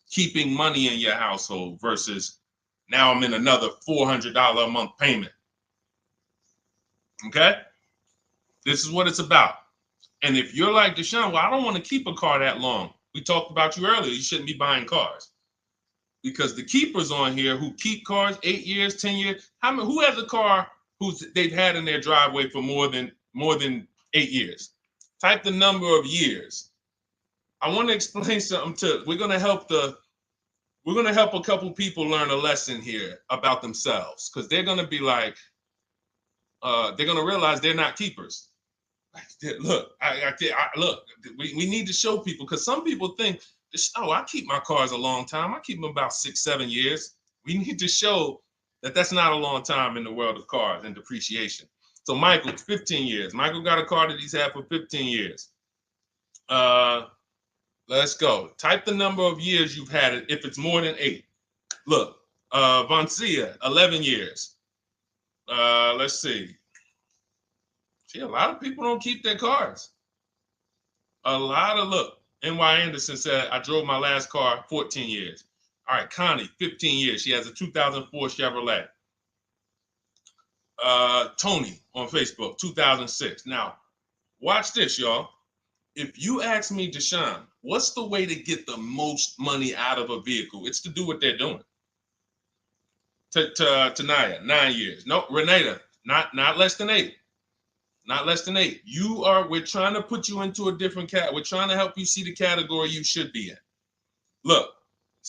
A: keeping money in your household versus now I'm in another $400 a month payment. Okay? This is what it's about. And if you're like Deshone, well, I don't want to keep a car that long. We talked about you earlier. You shouldn't be buying cars. Because the keepers on here who keep cars 8 years, 10 years, who has a car they've had in their driveway for more than 8 years? Type the number of years. I want to explain something we're gonna help a couple people learn a lesson here about themselves, because they're gonna be like, they're gonna realize they're not keepers. Look, look, we need to show people, because some people think, oh, I keep my cars a long time. I keep them about 6-7 years. We need to show that that's not a long time in the world of cars and depreciation. So Michael, 15 years. Michael got a car that he's had for 15 years. Let's go. Type the number of years you've had it if it's more than 8. Look, Vancia, 11 years. Let's see. See, a lot of people don't keep their cars. Look, N.Y. Anderson said, I drove my last car 14 years. All right, Connie, 15 years. She has a 2004 Chevrolet. Tony on Facebook, 2006. Now, watch this, y'all. If you ask me, Deshone, what's the way to get the most money out of a vehicle? It's to do what they're doing. Tanaya, 9 years. No, Renata, not less than 8. Not less than 8. We're trying to put you into a different cat. We're trying to help you see the category you should be in. Look,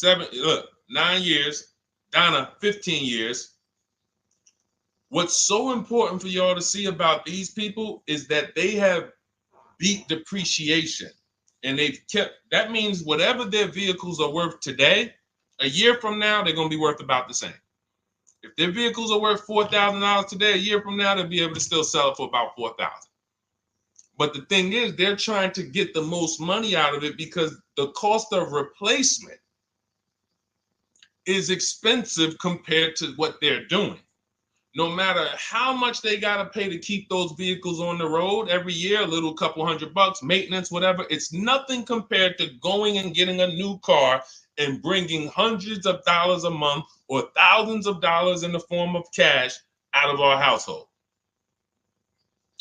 A: 9 years. Donna, 15 years. What's so important for y'all to see about these people is that they have beat depreciation. And that means whatever their vehicles are worth today, a year from now, they're going to be worth about the same. If their vehicles are worth $4,000 today, a year from now, they'll be able to still sell it for about $4,000. But the thing is, they're trying to get the most money out of it because the cost of replacement is expensive compared to what they're doing. No matter how much they got to pay to keep those vehicles on the road every year, a little couple $100, maintenance, whatever, it's nothing compared to going and getting a new car and bringing hundreds of dollars a month or thousands of dollars in the form of cash out of our household.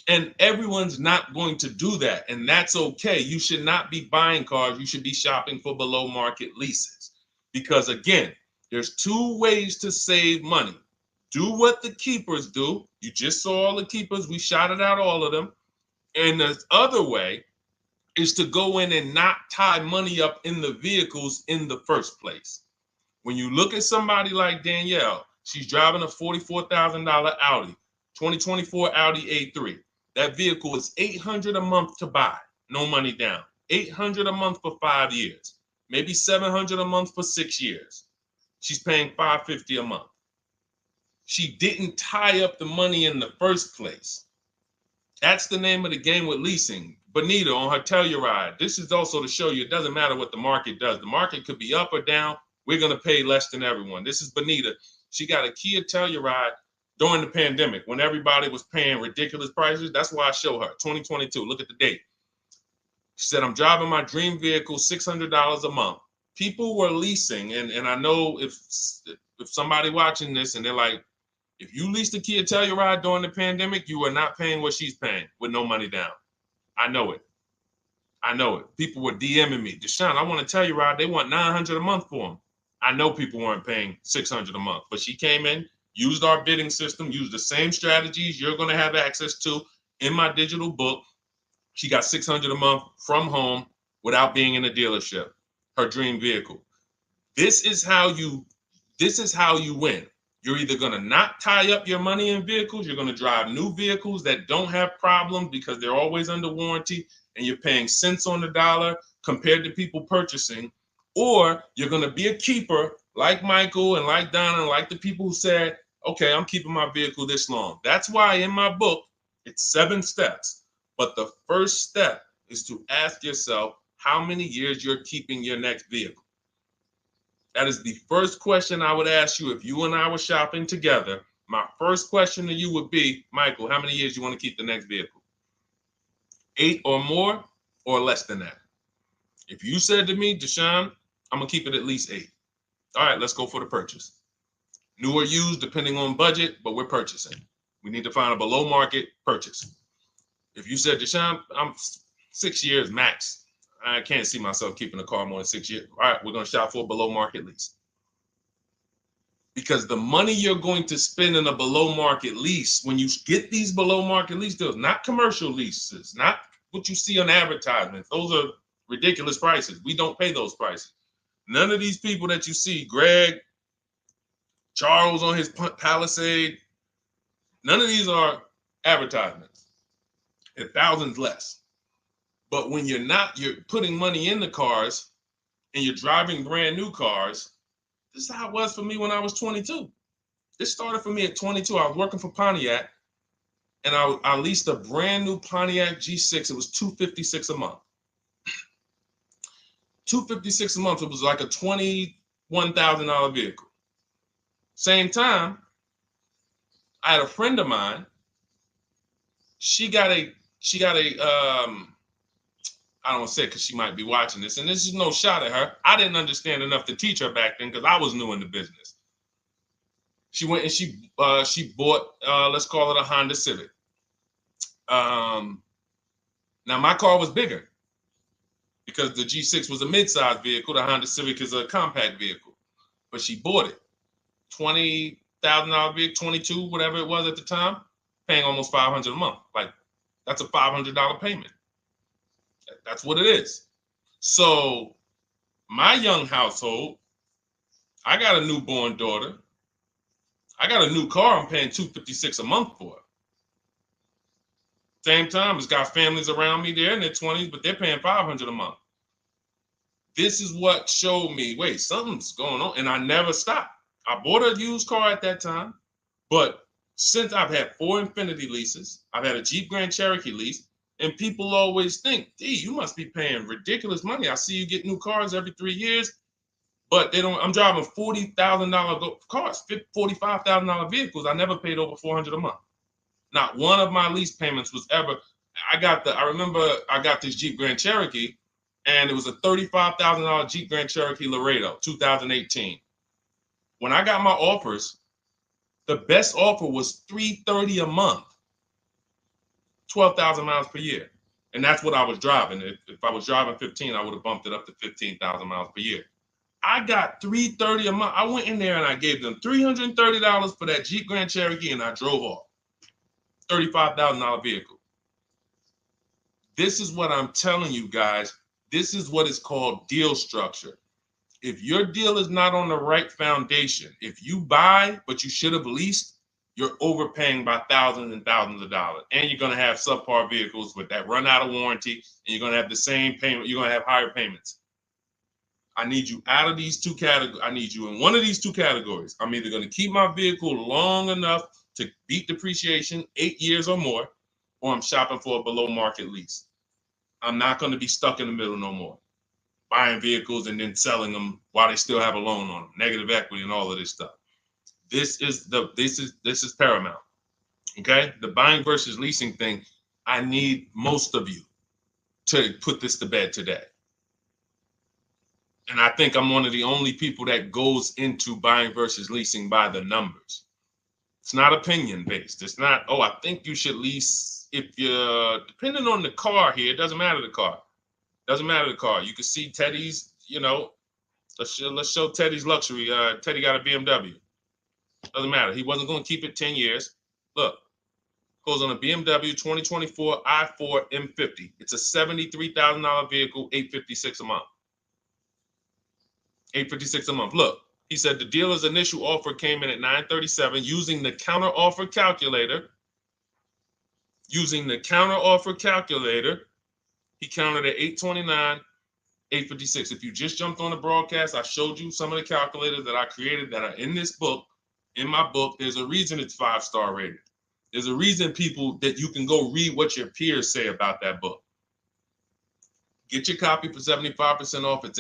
A: And everyone's not going to do that. And that's okay. You should not be buying cars. You should be shopping for below market leases. Because again, there's 2 ways to save money. Do what the keepers do. You just saw all the keepers. We shouted out all of them. And the other way is to go in and not tie money up in the vehicles in the first place. When you look at somebody like Danielle, she's driving a $44,000 Audi, 2024 Audi A3. That vehicle is $800 a month to buy, no money down. $800 a month for 5 years, maybe $700 a month for 6 years. She's paying $550 a month. She didn't tie up the money in the first place. That's the name of the game with leasing. Bonita on her Telluride. This is also to show you it doesn't matter what the market does. The market could be up or down. We're going to pay less than everyone. This is Bonita. She got a Kia Telluride during the pandemic when everybody was paying ridiculous prices. That's why I show her 2022. Look at the date. She said, I'm driving my dream vehicle, $600 a month. People were leasing. And I know if somebody watching this and they're like, if you leased a Kia Telluride during the pandemic, you are not paying what she's paying with no money down. I know it. I know it. People were DMing me, Deshone, I want a Telluride. They want $900 a month for them. I know people weren't paying $600 a month, but she came in, used our bidding system, used the same strategies you're going to have access to in my digital book. She got $600 a month from home without being in a dealership. Her dream vehicle. This is how you win. You're either going to not tie up your money in vehicles. You're going to drive new vehicles that don't have problems because they're always under warranty and you're paying cents on the dollar compared to people purchasing. Or you're going to be a keeper like Michael and like Donna and like the people who said, okay, I'm keeping my vehicle this long. That's why in my book, it's 7 steps. But the first step is to ask yourself how many years you're keeping your next vehicle. That is the first question I would ask you if you and I were shopping together. My first question to you would be, Michael, how many years you want to keep the next vehicle? 8 or more or less than that? If you said to me, Deshone, I'm going to keep it at least 8. All right, let's go for the purchase. New or used, depending on budget, but we're purchasing. We need to find a below market purchase. If you said, Deshone, I'm 6 years max. I can't see myself keeping a car more than 6 years. All right, we're going to shop for a below market lease. Because the money you're going to spend in a below market lease, when you get these below market lease deals, not commercial leases, not what you see on advertisements. Those are ridiculous prices. We don't pay those prices. None of these people that you see, Greg, Charles on his Palisade, none of these are advertisements. They're thousands less. But when you're putting money in the cars and you're driving brand new cars, this is how it was for me when I was 22. This started for me at 22. I was working for Pontiac, and I leased a brand new Pontiac G6. It was $256 a month. $256 a month. It was like a $21,000 vehicle. Same time, I had a friend of mine. She got a I don't want to say it because she might be watching this, and this is no shot at her. I didn't understand enough to teach her back then because I was new in the business. She went and she bought, let's call it a Honda Civic. Now my car was bigger because the G6 was a mid-size vehicle. The Honda Civic is a compact vehicle, but she bought it. $20,000 vehicle, 22, whatever it was at the time, paying almost $500 a month. Like, that's a $500 payment. That's what it is. So my young household, I got a newborn daughter. I got a new car I'm paying $256 a month for. Same time, it's got families around me. They're in their 20s, but they're paying $500 a month. This is what showed me, wait, something's going on. And I never stopped. I bought a used car at that time, but since I've had 4 Infiniti leases, I've had a Jeep Grand Cherokee lease, and people always think, D, you must be paying ridiculous money. I see you get new cars every 3 years, but they don't. I'm driving $40,000 cars, $45,000 vehicles. I never paid over $400 a month. Not one of my lease payments was ever. I remember I got this Jeep Grand Cherokee, and it was a $35,000 Jeep Grand Cherokee Laredo, 2018. When I got my offers, the best offer was $330 a month, 12,000 miles per year. And that's what I was driving. If I was driving 15, I would have bumped it up to 15,000 miles per year. I got $330 a month. I went in there and I gave them $330 for that Jeep Grand Cherokee, and I drove off. $35,000 vehicle. This is what I'm telling you guys. This is what is called deal structure. If your deal is not on the right foundation, if you buy but you should have leased, you're overpaying by thousands and thousands of dollars. And you're going to have subpar vehicles with that run out of warranty, and you're going to have the same payment. You're going to have higher payments. I need you out of these 2 categories. I need you in one of these 2 categories. I'm either going to keep my vehicle long enough to beat depreciation, 8 years or more, or I'm shopping for a below market lease. I'm not going to be stuck in the middle no more, buying vehicles and then selling them while they still have a loan on them, negative equity and all of this stuff. This is paramount. Okay? The buying versus leasing thing, I need most of you to put this to bed today. And I think I'm one of the only people that goes into buying versus leasing by the numbers. It's not opinion based. It's not, oh, I think you should lease if you're, depending on the car here, it doesn't matter the car. Doesn't matter the car. You can see Teddy's, let's show Teddy's luxury. Teddy got a BMW. Doesn't matter. He wasn't going to keep it 10 years. Look, goes on a BMW 2024 i4 M50. It's a $73,000 vehicle, $856 a month. $856 a month. Look, he said the dealer's initial offer came in at $937 using the counter offer calculator. Using the counter offer calculator, he counted at $829. 8:56. If you just jumped on the broadcast, I showed you some of the calculators that I created that are in this book. In my book, there's a reason it's 5-star rated. There's a reason people that you can go read what your peers say about that book. Get your copy for 75% off. It's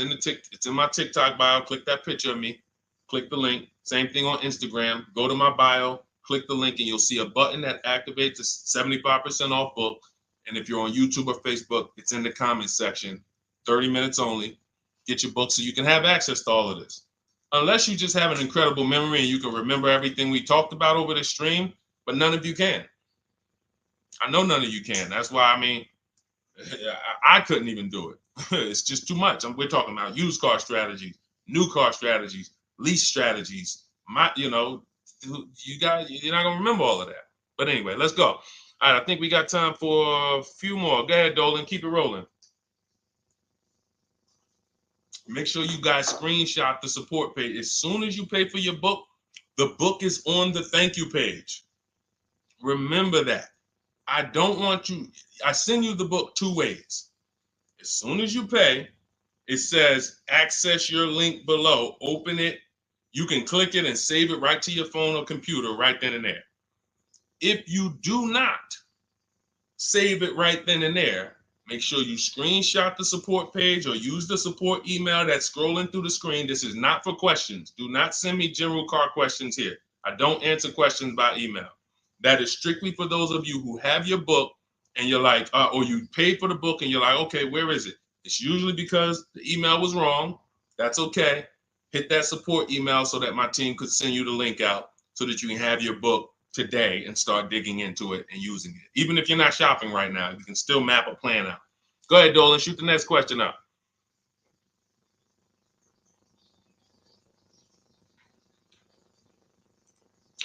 A: in my TikTok bio. Click that picture of me. Click the link. Same thing on Instagram. Go to my bio, click the link, and you'll see a button that activates the 75% off book. And if you're on YouTube or Facebook, it's in the comments section. 30 minutes only. Get your book so you can have access to all of this. Unless you just have an incredible memory and you can remember everything we talked about over the stream, but none of you can. I know none of you can. That's why, I couldn't even do it. It's just too much. We're talking about used car strategies, new car strategies, lease strategies. You guys, you're not gonna remember all of that. But anyway, let's go. All right, I think we got time for a few more. Go ahead, Dolan, keep it rolling. Make sure you guys screenshot the support page. As soon as you pay for your book, the book is on the thank you page. Remember that. I don't want you, I send you the book 2 ways. As soon as you pay, it says access your link below, open it. You can click it and save it right to your phone or computer right then and there. If you do not save it right then and there, make sure you screenshot the support page or use the support email that's scrolling through the screen. This is not for questions. Do not send me general car questions here. I don't answer questions by email. That is strictly for those of you who have your book and you're like, or you paid for the book and you're like, okay, where is it? It's usually because the email was wrong. That's okay. Hit that support email so that my team could send you the link out so that you can have your book today and start digging into it and using it. Even if you're not shopping right now, you can still map a plan out. Go ahead, Dolan, shoot the next question up.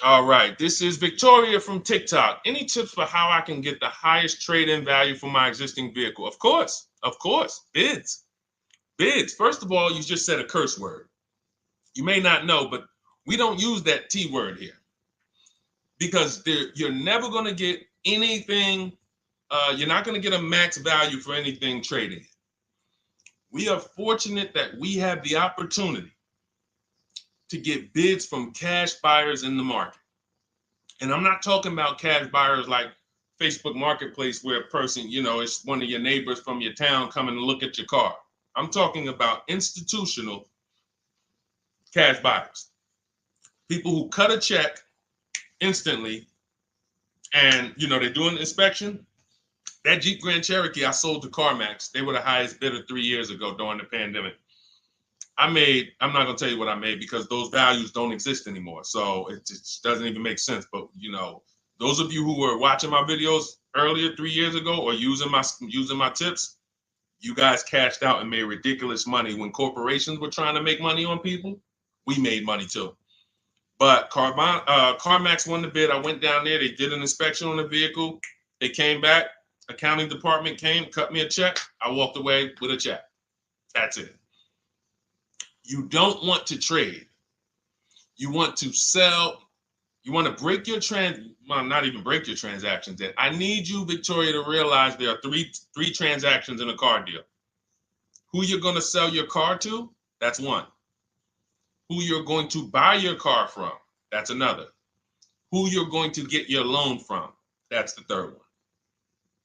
A: All right, this is Victoria from TikTok. Any tips for how I can get the highest trade-in value for my existing vehicle? Of course, bids. Bids. First of all, you just said a curse word. You may not know, but we don't use that T word here because you're never going to get anything. You're not going to get a max value for anything trading. We are fortunate that we have the opportunity to get bids from cash buyers in the market. And I'm not talking about cash buyers like Facebook Marketplace where a person, it's one of your neighbors from your town coming to look at your car. I'm talking about institutional cash buyers. People who cut a check instantly and, they do an inspection. That Jeep Grand Cherokee I sold to CarMax, they were the highest bidder 3 years ago during the pandemic. I'm not going to tell you what I made because those values don't exist anymore. So it just doesn't even make sense. But, those of you who were watching my videos earlier 3 years ago or using my tips, you guys cashed out and made ridiculous money. When corporations were trying to make money on people, we made money too. But CarMax won the bid. I went down there. They did an inspection on the vehicle. They came back. Accounting department came, cut me a check. I walked away with a check. That's it. You don't want to trade. You want to sell. You want to break your not even break your transactions. I need you, Victoria, to realize there are three transactions in a car deal. Who you're going to sell your car to, that's one. Who you're going to buy your car from, that's another. Who you're going to get your loan from, that's the third one.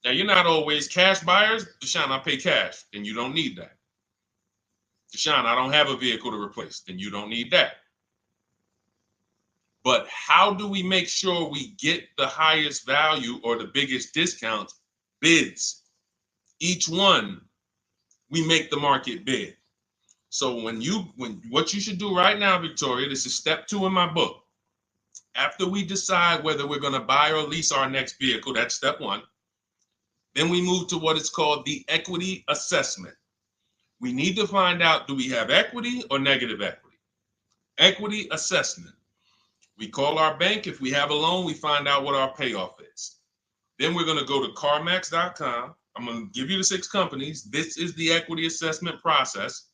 A: Now, you're not always cash buyers. Deshone, I pay cash, then you don't need that. Deshone, I don't have a vehicle to replace, then you don't need that. But how do we make sure we get the highest value or the biggest discount? Bids. Each one, we make the market bid. So what you should do right now, Victoria, this is step 2 in my book. After we decide whether we're going to buy or lease our next vehicle, that's step 1. Then we move to what is called the equity assessment. We need to find out, do we have equity or negative equity? Equity assessment. We call our bank. If we have a loan, we find out what our payoff is. Then we're going to go to carmax.com. I'm going to give you the 6 companies. This is the equity assessment process.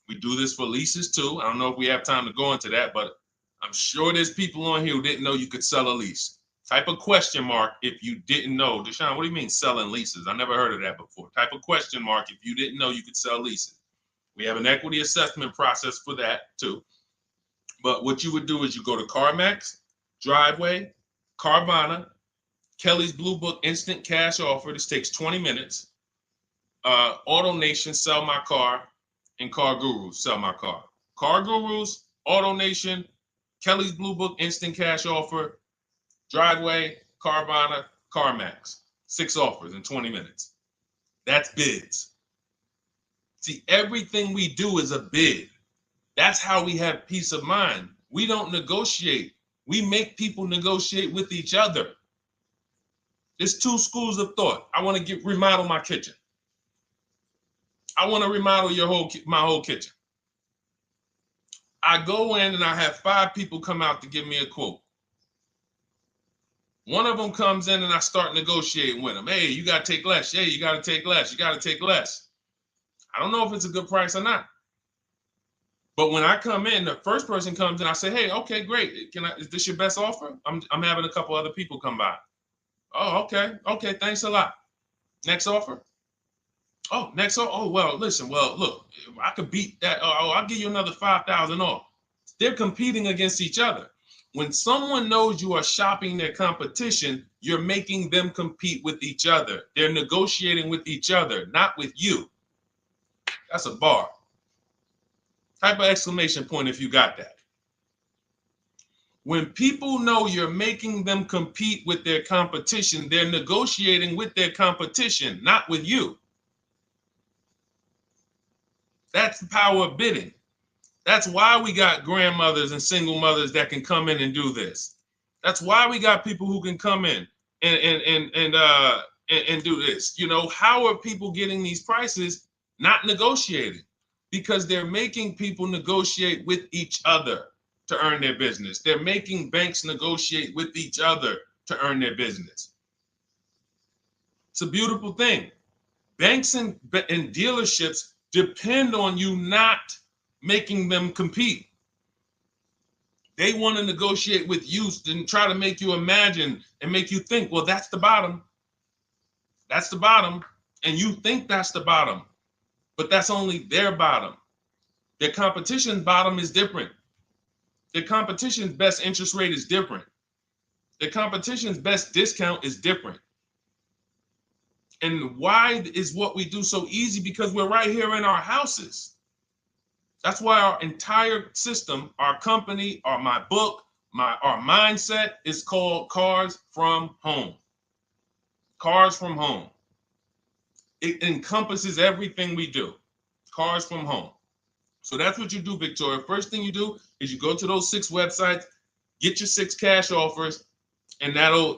A: We do this for leases too. I don't know if we have time to go into that, but I'm sure there's people on here who didn't know you could sell a lease. Type a question mark if you didn't know. Deshone, what do you mean selling leases? I never heard of that before. Type a question mark if you didn't know you could sell leases. We have an equity assessment process for that too. But what you would do is you go to CarMax, Driveway, Carvana, Kelly's Blue Book Instant Cash Offer. This takes 20 minutes. Auto Nation, Sell My Car, and Car Gurus, Sell My Car. Car Gurus, Auto Nation, Kelly's Blue Book Instant Cash Offer, Driveway, Carvana, CarMax. 6 offers in 20 minutes. That's bids. See, everything we do is a bid. That's how we have peace of mind. We don't negotiate. We make people negotiate with each other. There's 2 schools of thought. I want to remodel my kitchen. I want to remodel my whole kitchen. I go in and I have 5 people come out to give me a quote. One of them comes in and I start negotiating with them. Hey, you got to take less. Hey, you got to take less. You got to take less. I don't know if it's a good price or not. But when I come in, the first person comes in, I say, hey, okay, great. Is this your best offer? I'm having a couple other people come by. Oh, okay. Okay, thanks a lot. Next offer? Oh, next offer? Oh, well, listen, look, I could beat that. Oh, I'll give you another 5,000 off. They're competing against each other. When someone knows you are shopping their competition, you're making them compete with each other. They're negotiating with each other, not with you. That's a bar. Type of exclamation point if you got that. When people know you're making them compete with their competition, they're negotiating with their competition, not with you. That's the power of bidding. That's why we got grandmothers and single mothers that can come in and do this. That's why we got people who can come in and do this. You know, how are people getting these prices? Not negotiating, because they're making people negotiate with each other to earn their business. They're making banks negotiate with each other to earn their business. It's a beautiful thing. Banks and dealerships depend on you not making them compete. They want to negotiate with you and try to make you imagine and make you think, well, that's the bottom. That's the bottom. And you think that's the bottom, but that's only their bottom. Their competition's bottom is different. Their competition's best interest rate is different. Their competition's best discount is different. And why is what we do so easy? Because we're right here in our houses. That's why our entire system, our company, my book, our mindset is called Cars from Home. Cars from Home. It encompasses everything we do. Cars from Home. So that's what you do, Victoria. First thing you do is you go to those 6 websites, get your 6 cash offers, and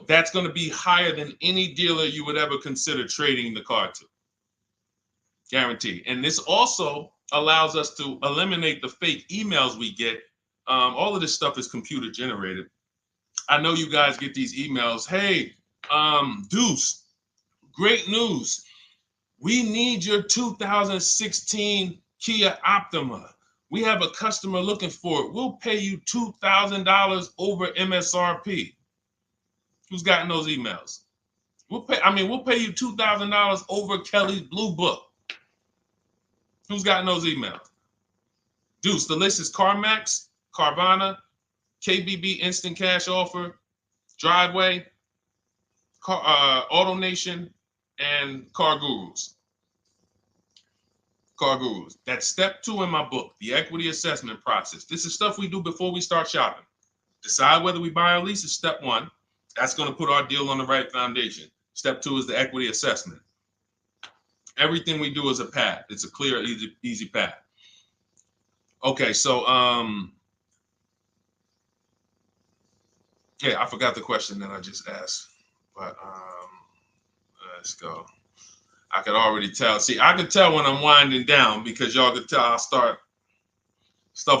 A: that's going to be higher than any dealer you would ever consider trading the car to. Guaranteed. And this also allows us to eliminate the fake emails we get. All of this stuff is computer generated. I know you guys get these emails. Hey, Deuce, great news. We need your 2016 Kia Optima. We have a customer looking for it. We'll pay you $2,000 over MSRP. Who's gotten those emails? We'll pay you $2,000 over Kelly's Blue Book. Who's gotten those emails? Deuce, the list is CarMax, Carvana, KBB Instant Cash Offer, Driveway, Auto Nation, and Car Gurus. Car Gurus. That's step 2 in my book, the equity assessment process. This is stuff we do before we start shopping. Decide whether we buy or lease is step 1. That's going to put our deal on the right foundation. Step 2 is the equity assessment. Everything we do is a path. It's a clear, easy path. Okay, so yeah, I forgot the question that I just asked, but let's go. I could already tell. See, I could tell when I'm winding down because y'all could tell stuff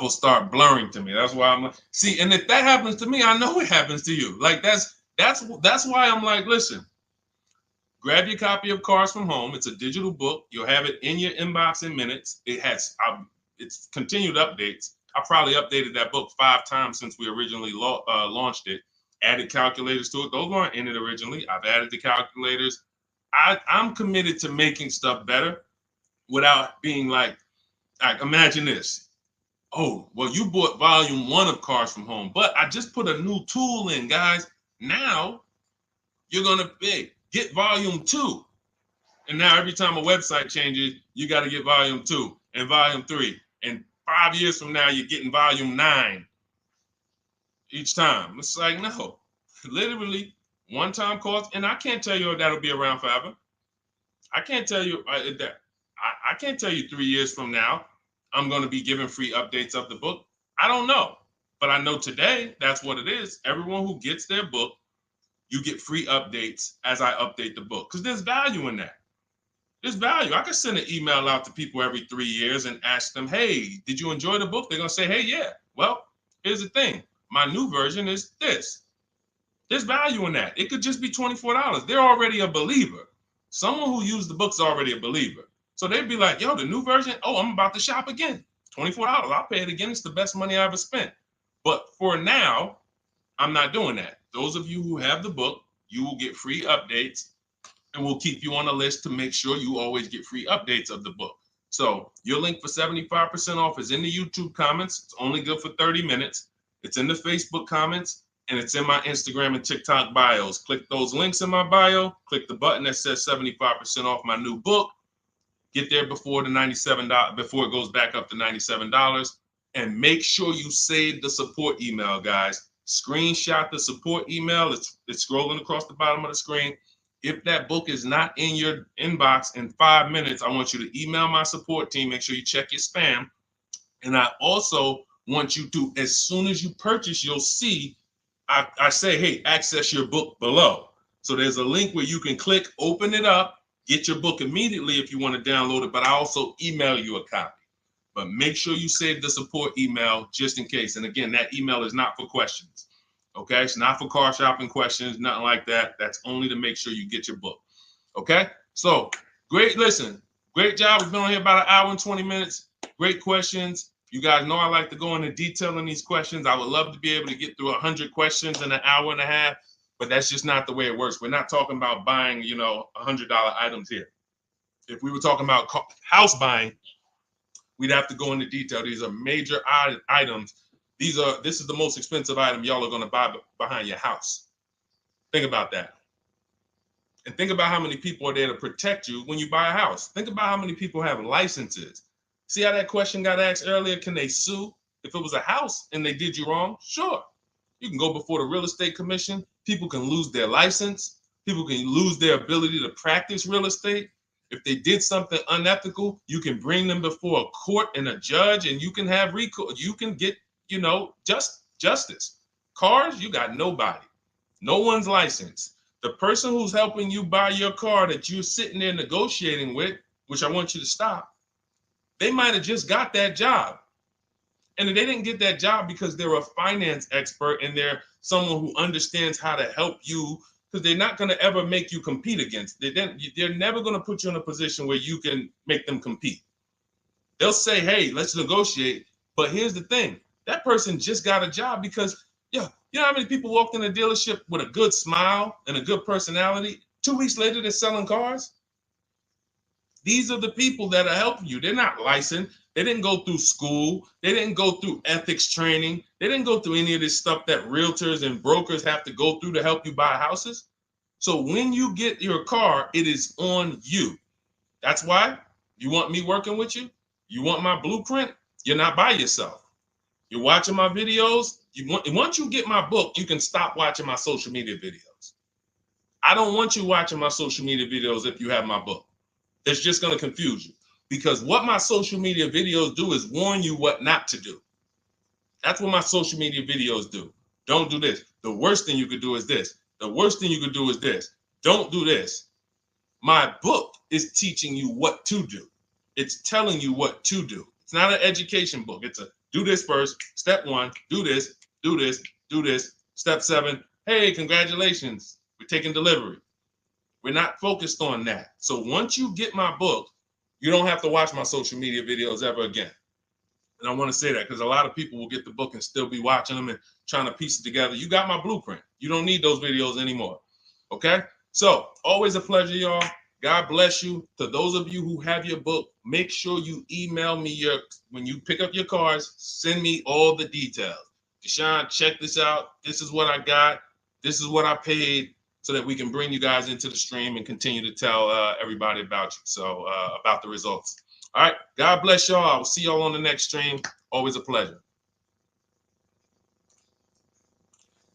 A: will start blurring to me. That's why I'm like, see, and if that happens to me, I know it happens to you. Like that's why I'm like, listen, grab your copy of Cars from Home. It's a digital book. You'll have it in your inbox in minutes. It's continued updates. I probably updated that book 5 times since we originally launched it. Added calculators to it. Those weren't in it originally. I've added the calculators. I'm committed to making stuff better without being like, Like, imagine this. Oh, well, you bought volume 1 of Cars from Home, but I just put a new tool in, guys. Now you're going to get volume 2. And now every time a website changes, you got to get volume 2 and volume 3. And 5 years from now, you're getting volume 9 each time. It's like, no, literally one-time cost. And I can't tell you if that'll be around forever. I can't tell you that. I can't tell you 3 years from now I'm going to be giving free updates of the book. I don't know, but I know today that's what it is. Everyone who gets their book, you get free updates as I update the book, because there's value in that. There's value. I can send an email out to people every 3 years and ask them, hey, did you enjoy the book? They're going to say, hey, yeah. Well, here's the thing. My new version is this. There's value in that. It could just be $24. They're already a believer. Someone who used the book's already a believer. So they'd be like, yo, the new version, oh, I'm about to shop again. $24. I'll pay it again. It's the best money I ever spent. But for now, I'm not doing that. Those of you who have the book, you will get free updates, and we'll keep you on the list to make sure you always get free updates of the book. So your link for 75% off is in the YouTube comments. It's only good for 30 minutes. It's in the Facebook comments, and it's in my Instagram and TikTok bios. Click those links in my bio. Click the button that says 75% off my new book. Get there before the $97, before it goes back up to $97. And make sure you save the support email, guys. Screenshot the support email. It's scrolling across the bottom of the screen. If that book is not in your inbox in 5 minutes, I want you to email my support team. Make sure you check your spam. And I also want you to, as soon as you purchase, you'll see, I say, hey, access your book below. So there's a link where you can click, open it up, get your book immediately if you want to download it, but I also email you a copy. But make sure you save the support email just in case. And again, that email is not for questions. Okay, it's not for car shopping questions, nothing like that. That's only to make sure you get your book. Okay, so great. Listen, great job. We've been on here about 1 hour and 20 minutes. Great questions. You guys know I like to go into detail in these questions. I would love to be able to get through 100 questions in 1.5 hours, but that's just not the way it works. We're not talking about buying, $100 items here. If we were talking about house buying, we'd have to go into detail. These are major items. This is the most expensive item y'all are going to buy behind your house. Think about that. And think about how many people are there to protect you when you buy a house. Think about how many people have licenses. See how that question got asked earlier? Can they sue if it was a house and they did you wrong? Sure. You can go before the real estate commission. People can lose their license. People can lose their ability to practice real estate. If they did something unethical, you can bring them before a court and a judge, and you can have recourse. You can get, justice. Cars, you got nobody. No one's licensed. The person who's helping you buy your car that you're sitting there negotiating with, which I want you to stop, they might have just got that job. And they didn't get that job because they're a finance expert and they're someone who understands how to help you, because they're not going to ever make you compete against. They're never going to put you in a position where you can make them compete. They'll say, hey, let's negotiate. But here's the thing. That person just got a job because, you know how many people walked in a dealership with a good smile and a good personality? 2 weeks later, they're selling cars. These are the people that are helping you. They're not licensed. They didn't go through school. They didn't go through ethics training. They didn't go through any of this stuff that realtors and brokers have to go through to help you buy houses. So when you get your car, it is on you. That's why you want me working with you. You want my blueprint. You're not by yourself. You're watching my videos. Once you get my book, you can stop watching my social media videos. I don't want you watching my social media videos if you have my book. It's just going to confuse you, because what my social media videos do is warn you what not to do. That's what my social media videos do. Don't do this. The worst thing you could do is this. The worst thing you could do is this. Don't do this. My book is teaching you what to do. It's telling you what to do. It's not an education book. It's a do this first. Step 1, do this, do this, do this. Step 7, hey, congratulations, we're taking delivery. We're not focused on that. So once you get my book, you don't have to watch my social media videos ever again. And I want to say that because a lot of people will get the book and still be watching them and trying to piece it together. You got my blueprint. You don't need those videos anymore. Okay? So always a pleasure, y'all. God bless you. To those of you who have your book, make sure you email me when you pick up your cars, send me all the details. Deshone, check this out. This is what I got. This is what I paid, so that we can bring you guys into the stream and continue to tell everybody about you. So about the results. All right. God bless y'all. I will see y'all on the next stream. Always a pleasure.